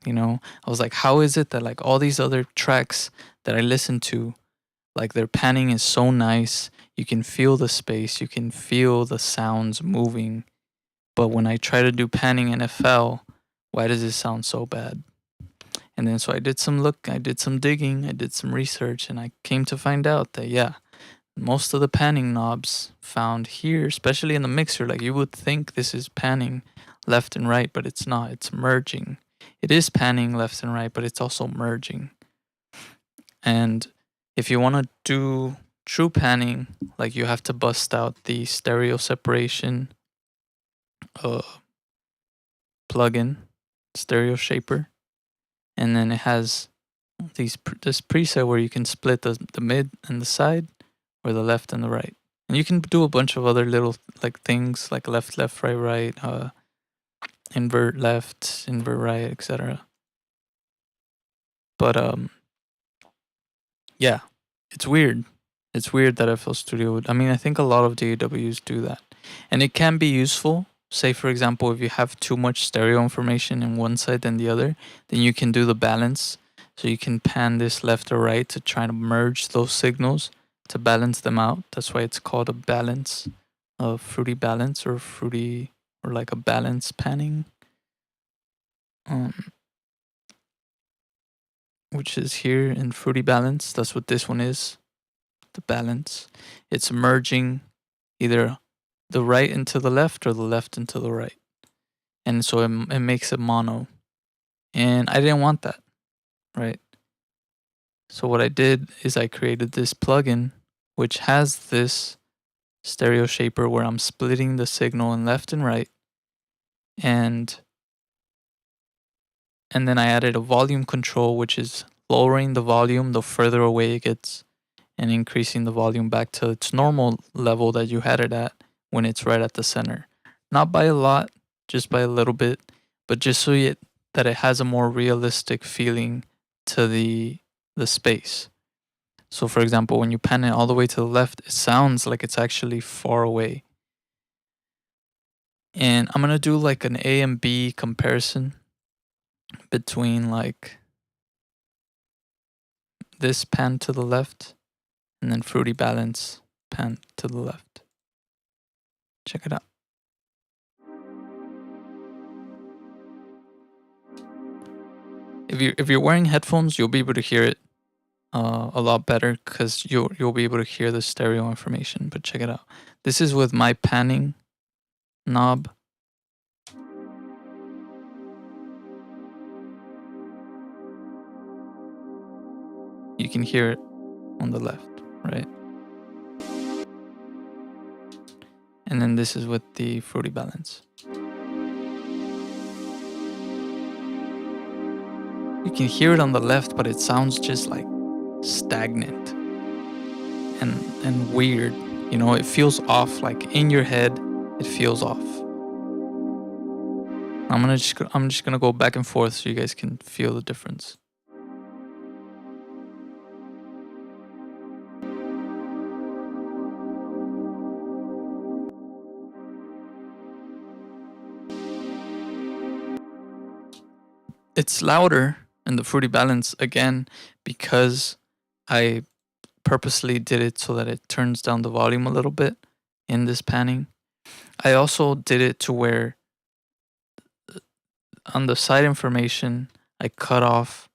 You know, I was like, how is it that like all these other tracks that I listen to, like their panning is so nice, you can feel the space, you can feel the sounds moving. But when I try to do panning in FL, why does it sound so bad? And then so I did some digging, I did some research, and I came to find out that yeah, most of the panning knobs found here, especially in the mixer, like you would think this is panning left and right, but it's not, it's merging. It is panning left and right, but it's also merging. And if you want to do true panning, like you have to bust out the stereo separation uh, plugin, stereo shaper, and then it has this preset where you can split the mid and the side, or the left and the right, and you can do a bunch of other little like things like left, right, right, invert left, invert right, etc. But yeah, it's weird. It's weird that FL Studio would. I mean, I think a lot of DAWs do that, and it can be useful. Say, for example, if you have too much stereo information in one side than the other, then you can do the balance. So you can pan this left or right to try to merge those signals to balance them out. That's why it's called a balance, a fruity balance or fruity or like a balance panning, um, which is here in Fruity Balance. That's what this one is, the balance. It's merging either the right into the left or the left into the right. And so it makes it mono. And I didn't want that, right? So what I did is I created this plugin which has this stereo shaper where I'm splitting the signal in left and right. And then I added a volume control, which is lowering the volume the further away it gets and increasing the volume back to its normal level that you had it at when it's right at the center. Not by a lot, just by a little bit, but just so that it has a more realistic feeling to the space. So for example, when you pan it all the way to the left, it sounds like it's actually far away. And I'm gonna do like an A and B comparison between like this pan to the left and then Fruity Balance pan to the left. Check it out. If you're wearing headphones, you'll be able to hear it a lot better because you'll be able to hear the stereo information. But check it out. This is with my panning knob. You can hear it on the left, right? And then this is with the Fruity Balance. You can hear it on the left, but it sounds just like stagnant and weird. You know, it feels off. Like in your head, it feels off. I'm just gonna go back and forth so you guys can feel the difference. It's louder in the Fruity Balance again because I purposely did it so that it turns down the volume a little bit in this panning. I also did it to where on the site information I cut off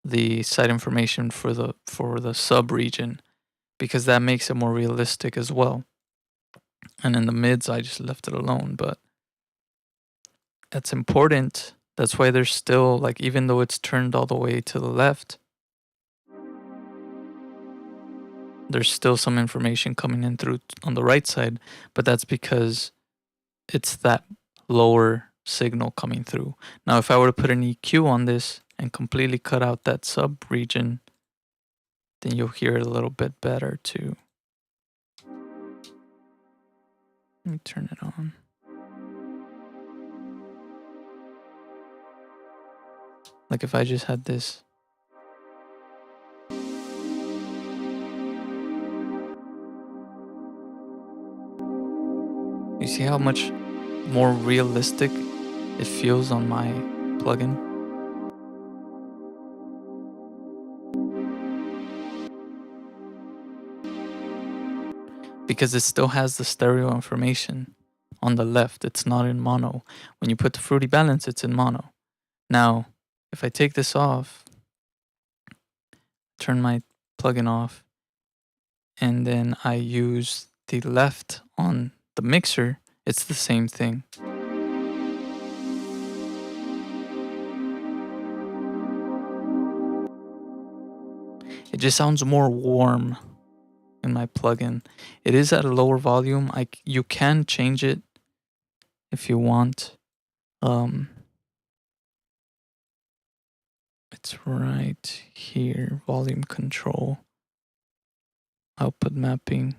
the site information for the sub region because that makes it more realistic as well. And in the mids I just left it alone, but that's important. That's why there's still like, even though it's turned all the way to the left, there's still some information coming in through on the right side, but that's because it's that lower signal coming through. Now, if I were to put an EQ on this and completely cut out that sub region, then you'll hear it a little bit better too. Let me turn it on. Like if I just had this. You see how much more realistic it feels on my plugin? Because it still has the stereo information on the left. It's not in mono. When you put the Fruity Balance, it's in mono. Now, if I take this off, turn my plugin off, and then I use the left on the mixer, it's the same thing. It just sounds more warm in my plugin. It is at a lower volume. You can change it if you want. It's right here, volume control, output mapping.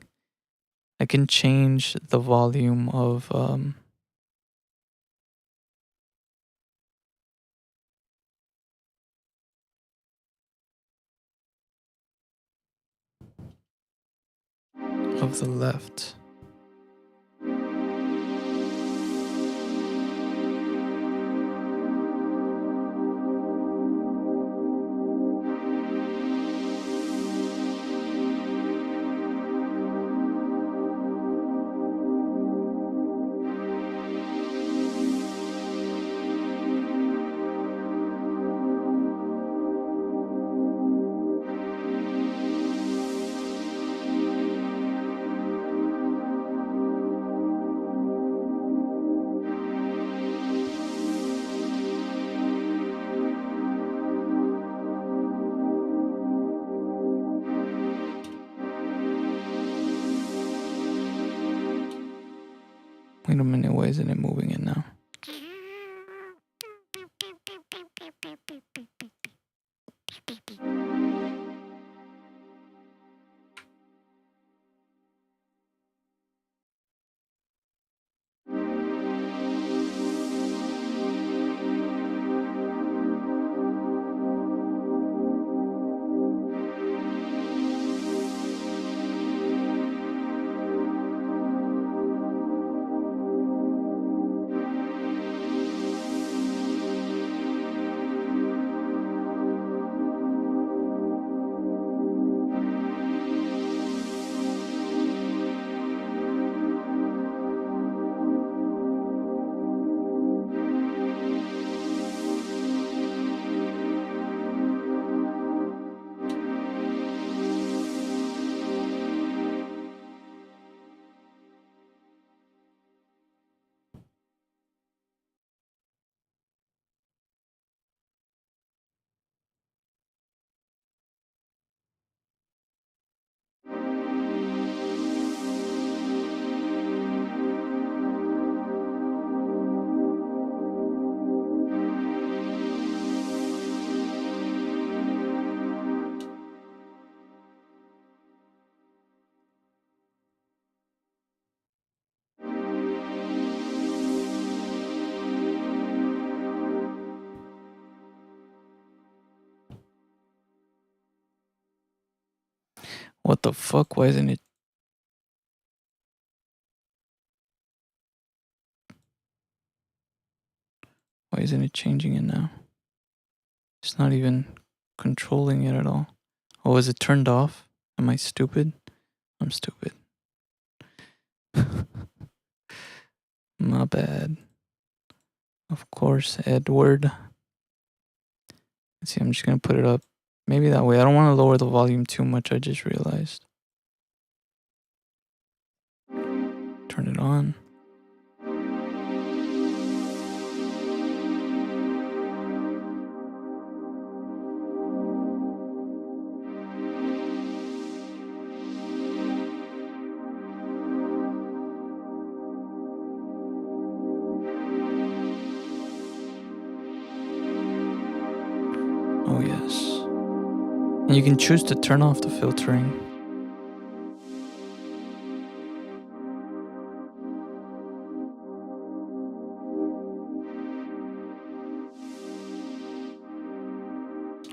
I can change the volume of the left. Wait a minute, why isn't it moving it now? What the fuck? Why isn't it? Why isn't it changing it now? It's not even controlling it at all. Oh, is it turned off? Am I stupid? I'm stupid. My bad. Of course, Edward. Let's see, I'm just gonna put it up. Maybe that way. I don't want to lower the volume too much, I just realized. Turn it on. Oh, yes. And you can choose to turn off the filtering.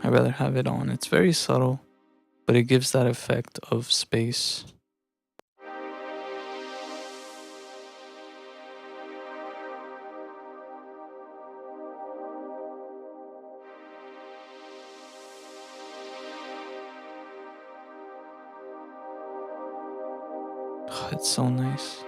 I'd rather have it on. It's very subtle, but it gives that effect of space. Oh, it's so nice.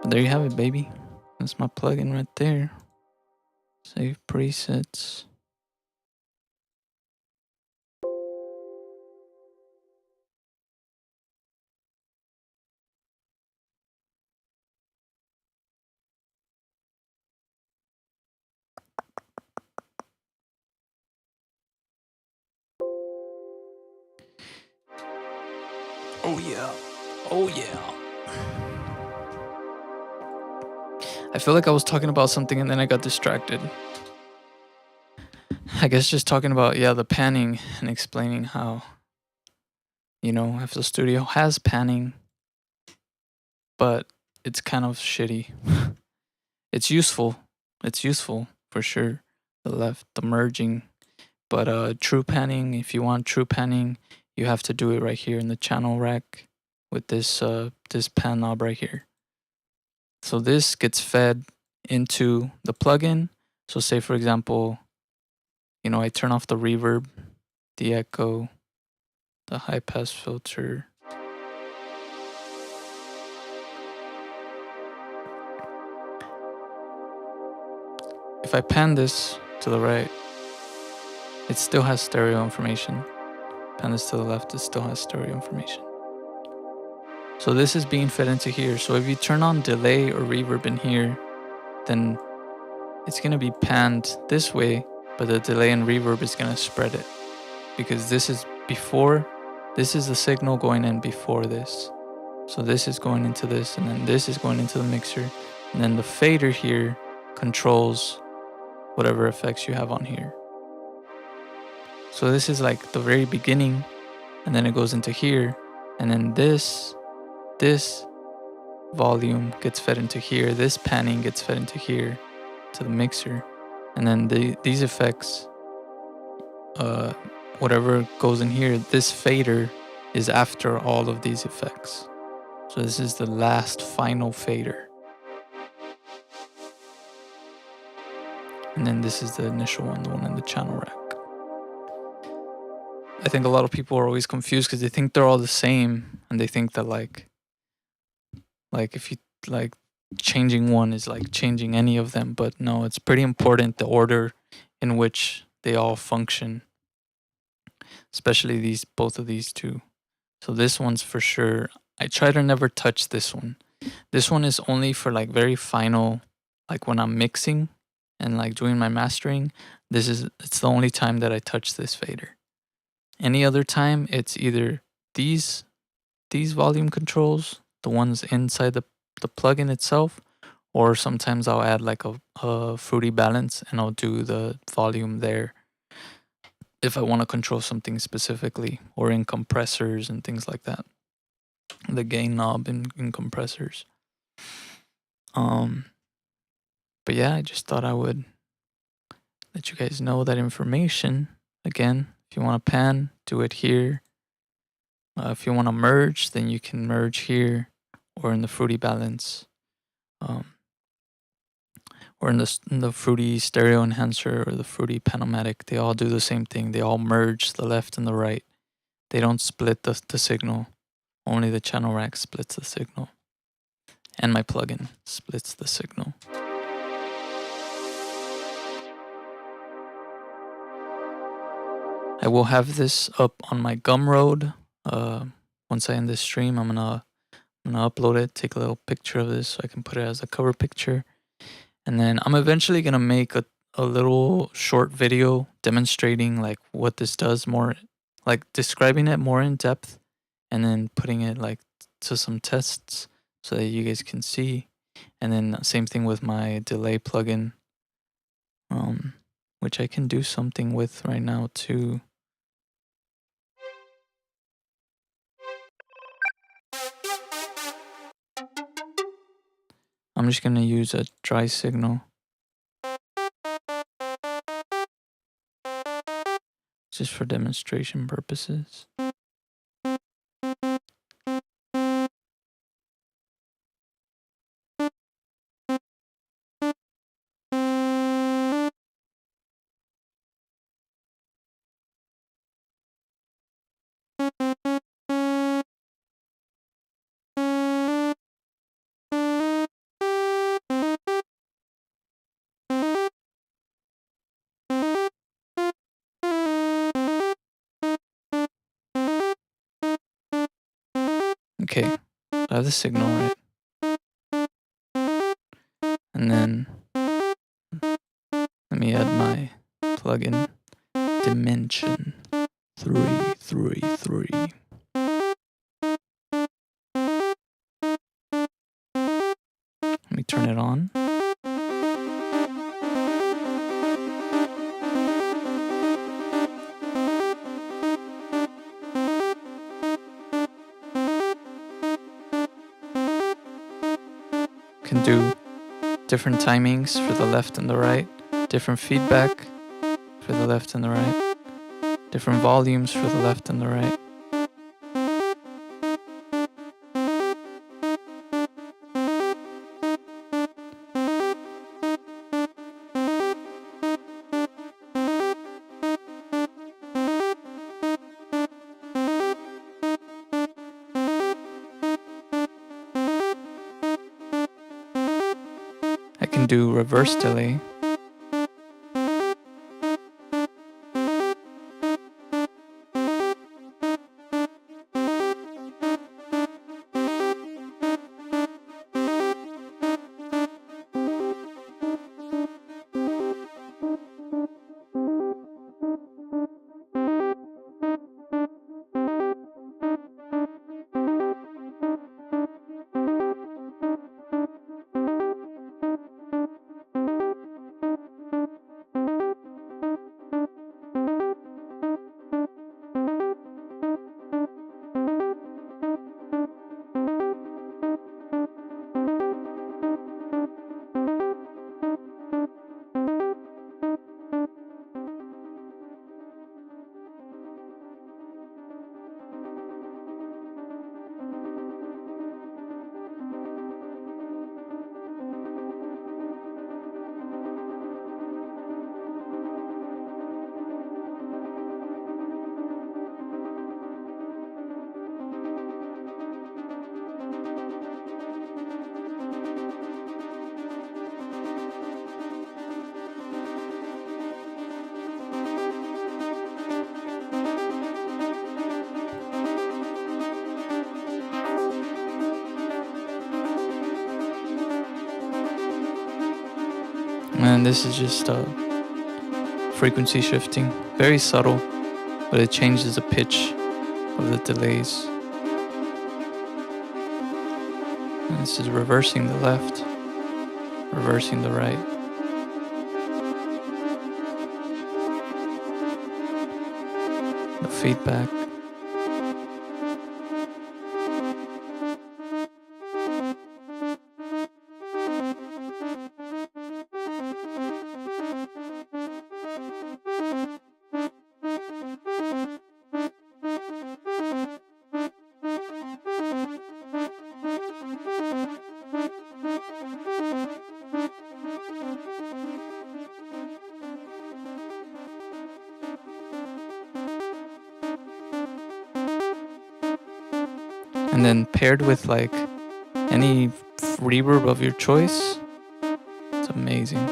But there you have it, baby. That's my plugin right there. Save presets. Oh yeah. Oh yeah. I feel like I was talking about something and then I got distracted. I guess just talking about, yeah, the panning and explaining how, FL Studio has panning, but it's kind of shitty. It's useful. It's useful for sure. The merging. But true panning, if you want true panning, you have to do it right here in the channel rack with this pan knob right here. So this gets fed into the plugin. So say for example, I turn off the reverb, the echo, the high pass filter. If I pan this to the right, it still has stereo information. Pan this to the left, it still has stereo information. So this is being fed into here. So if you turn on delay or reverb in here, then it's going to be panned this way, but the delay and reverb is going to spread it because this is the signal going in before this. So this is going into this, and then this is going into the mixer, and then the fader here controls whatever effects you have on here. So this is like the very beginning, and then it goes into here, and then this volume gets fed into here, this panning gets fed into here to the mixer, and then these effects, whatever goes in here, this fader is after all of these effects. So this is the last final fader. And then this is the initial one, the one in the channel rack. I think a lot of people are always confused because they think they're all the same, and they think that like if you like changing one is like changing any of them, but no, it's pretty important the order in which they all function, especially both of these two. So this one's for sure. I try to never touch this one. This one is only for like very final, like when I'm mixing and like doing my mastering. It's the only time that I touch this fader. Any other time, it's either these volume controls, the ones inside the plugin itself, or sometimes I'll add like a fruity balance and I'll do the volume there if I want to control something specifically, or in compressors and things like that. The gain knob in compressors. Um, but yeah, I just thought I would let you guys know that information. Again, if you want to pan, do it here. If you want to merge, then you can merge here or in the fruity balance. Um, or in the fruity stereo enhancer or the fruity panomatic, they all do the same thing. They all merge the left and the right. They don't split the signal. Only the channel rack splits the signal. And my plugin splits the signal. I will have this up on my Gumroad. Once I end this stream, I'm gonna upload it, take a little picture of this so I can put it as a cover picture. And then I'm eventually gonna make a little short video demonstrating like what this does more, like describing it more in depth, and then putting it like to some tests so that you guys can see. And then same thing with my delay plugin, which I can do something with right now too. I'm just gonna use a dry signal just for demonstration purposes. Okay, I have the signal right. And then let me add my plugin dimension 333. Let me turn it on. Can do different timings for the left and the right, different feedback for the left and the right, different volumes for the left and the right. I can do reverse delay. And this is just frequency shifting, very subtle, but it changes the pitch of the delays. And this is reversing the left, reversing the right. The feedback. and then paired with like any reverb of your choice, it's amazing.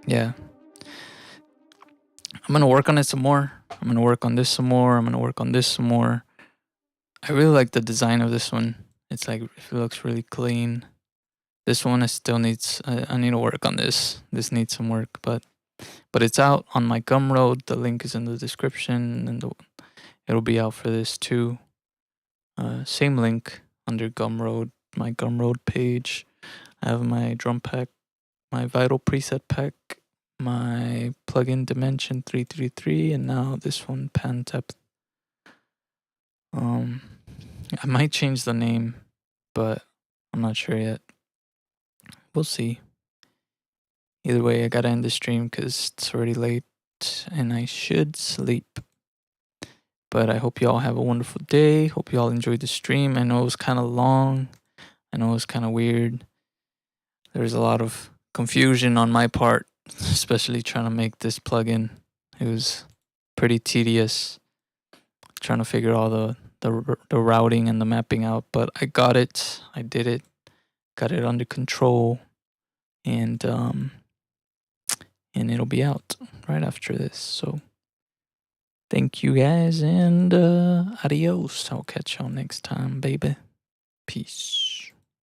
Yeah, I'm gonna work on it some more. I'm gonna work on this some more. I'm gonna work on this some more. I really like the design of this one. It's like, it looks really clean. This one I still needs. I need to work on this. This needs some work, but it's out on my Gumroad. The link is in the description, and it'll be out for this too. Same link under Gumroad, my Gumroad page. I have my drum pack, my Vital preset pack, my plugin Dimension 333, and now this one, Pan Depth. I might change the name, but I'm not sure yet. We'll see. Either way, I gotta end the stream because it's already late and I should sleep. But I hope you all have a wonderful day. Hope you all enjoyed the stream. I know it was kind of long. I know it was kind of weird. There's a lot of confusion on my part, especially trying to make this plugin. It was pretty tedious trying to figure all the routing and the mapping out, but I got it. I did it. Got it under control, and it'll be out right after this. So thank you guys, and adios. I'll catch y'all next time, baby. Peace.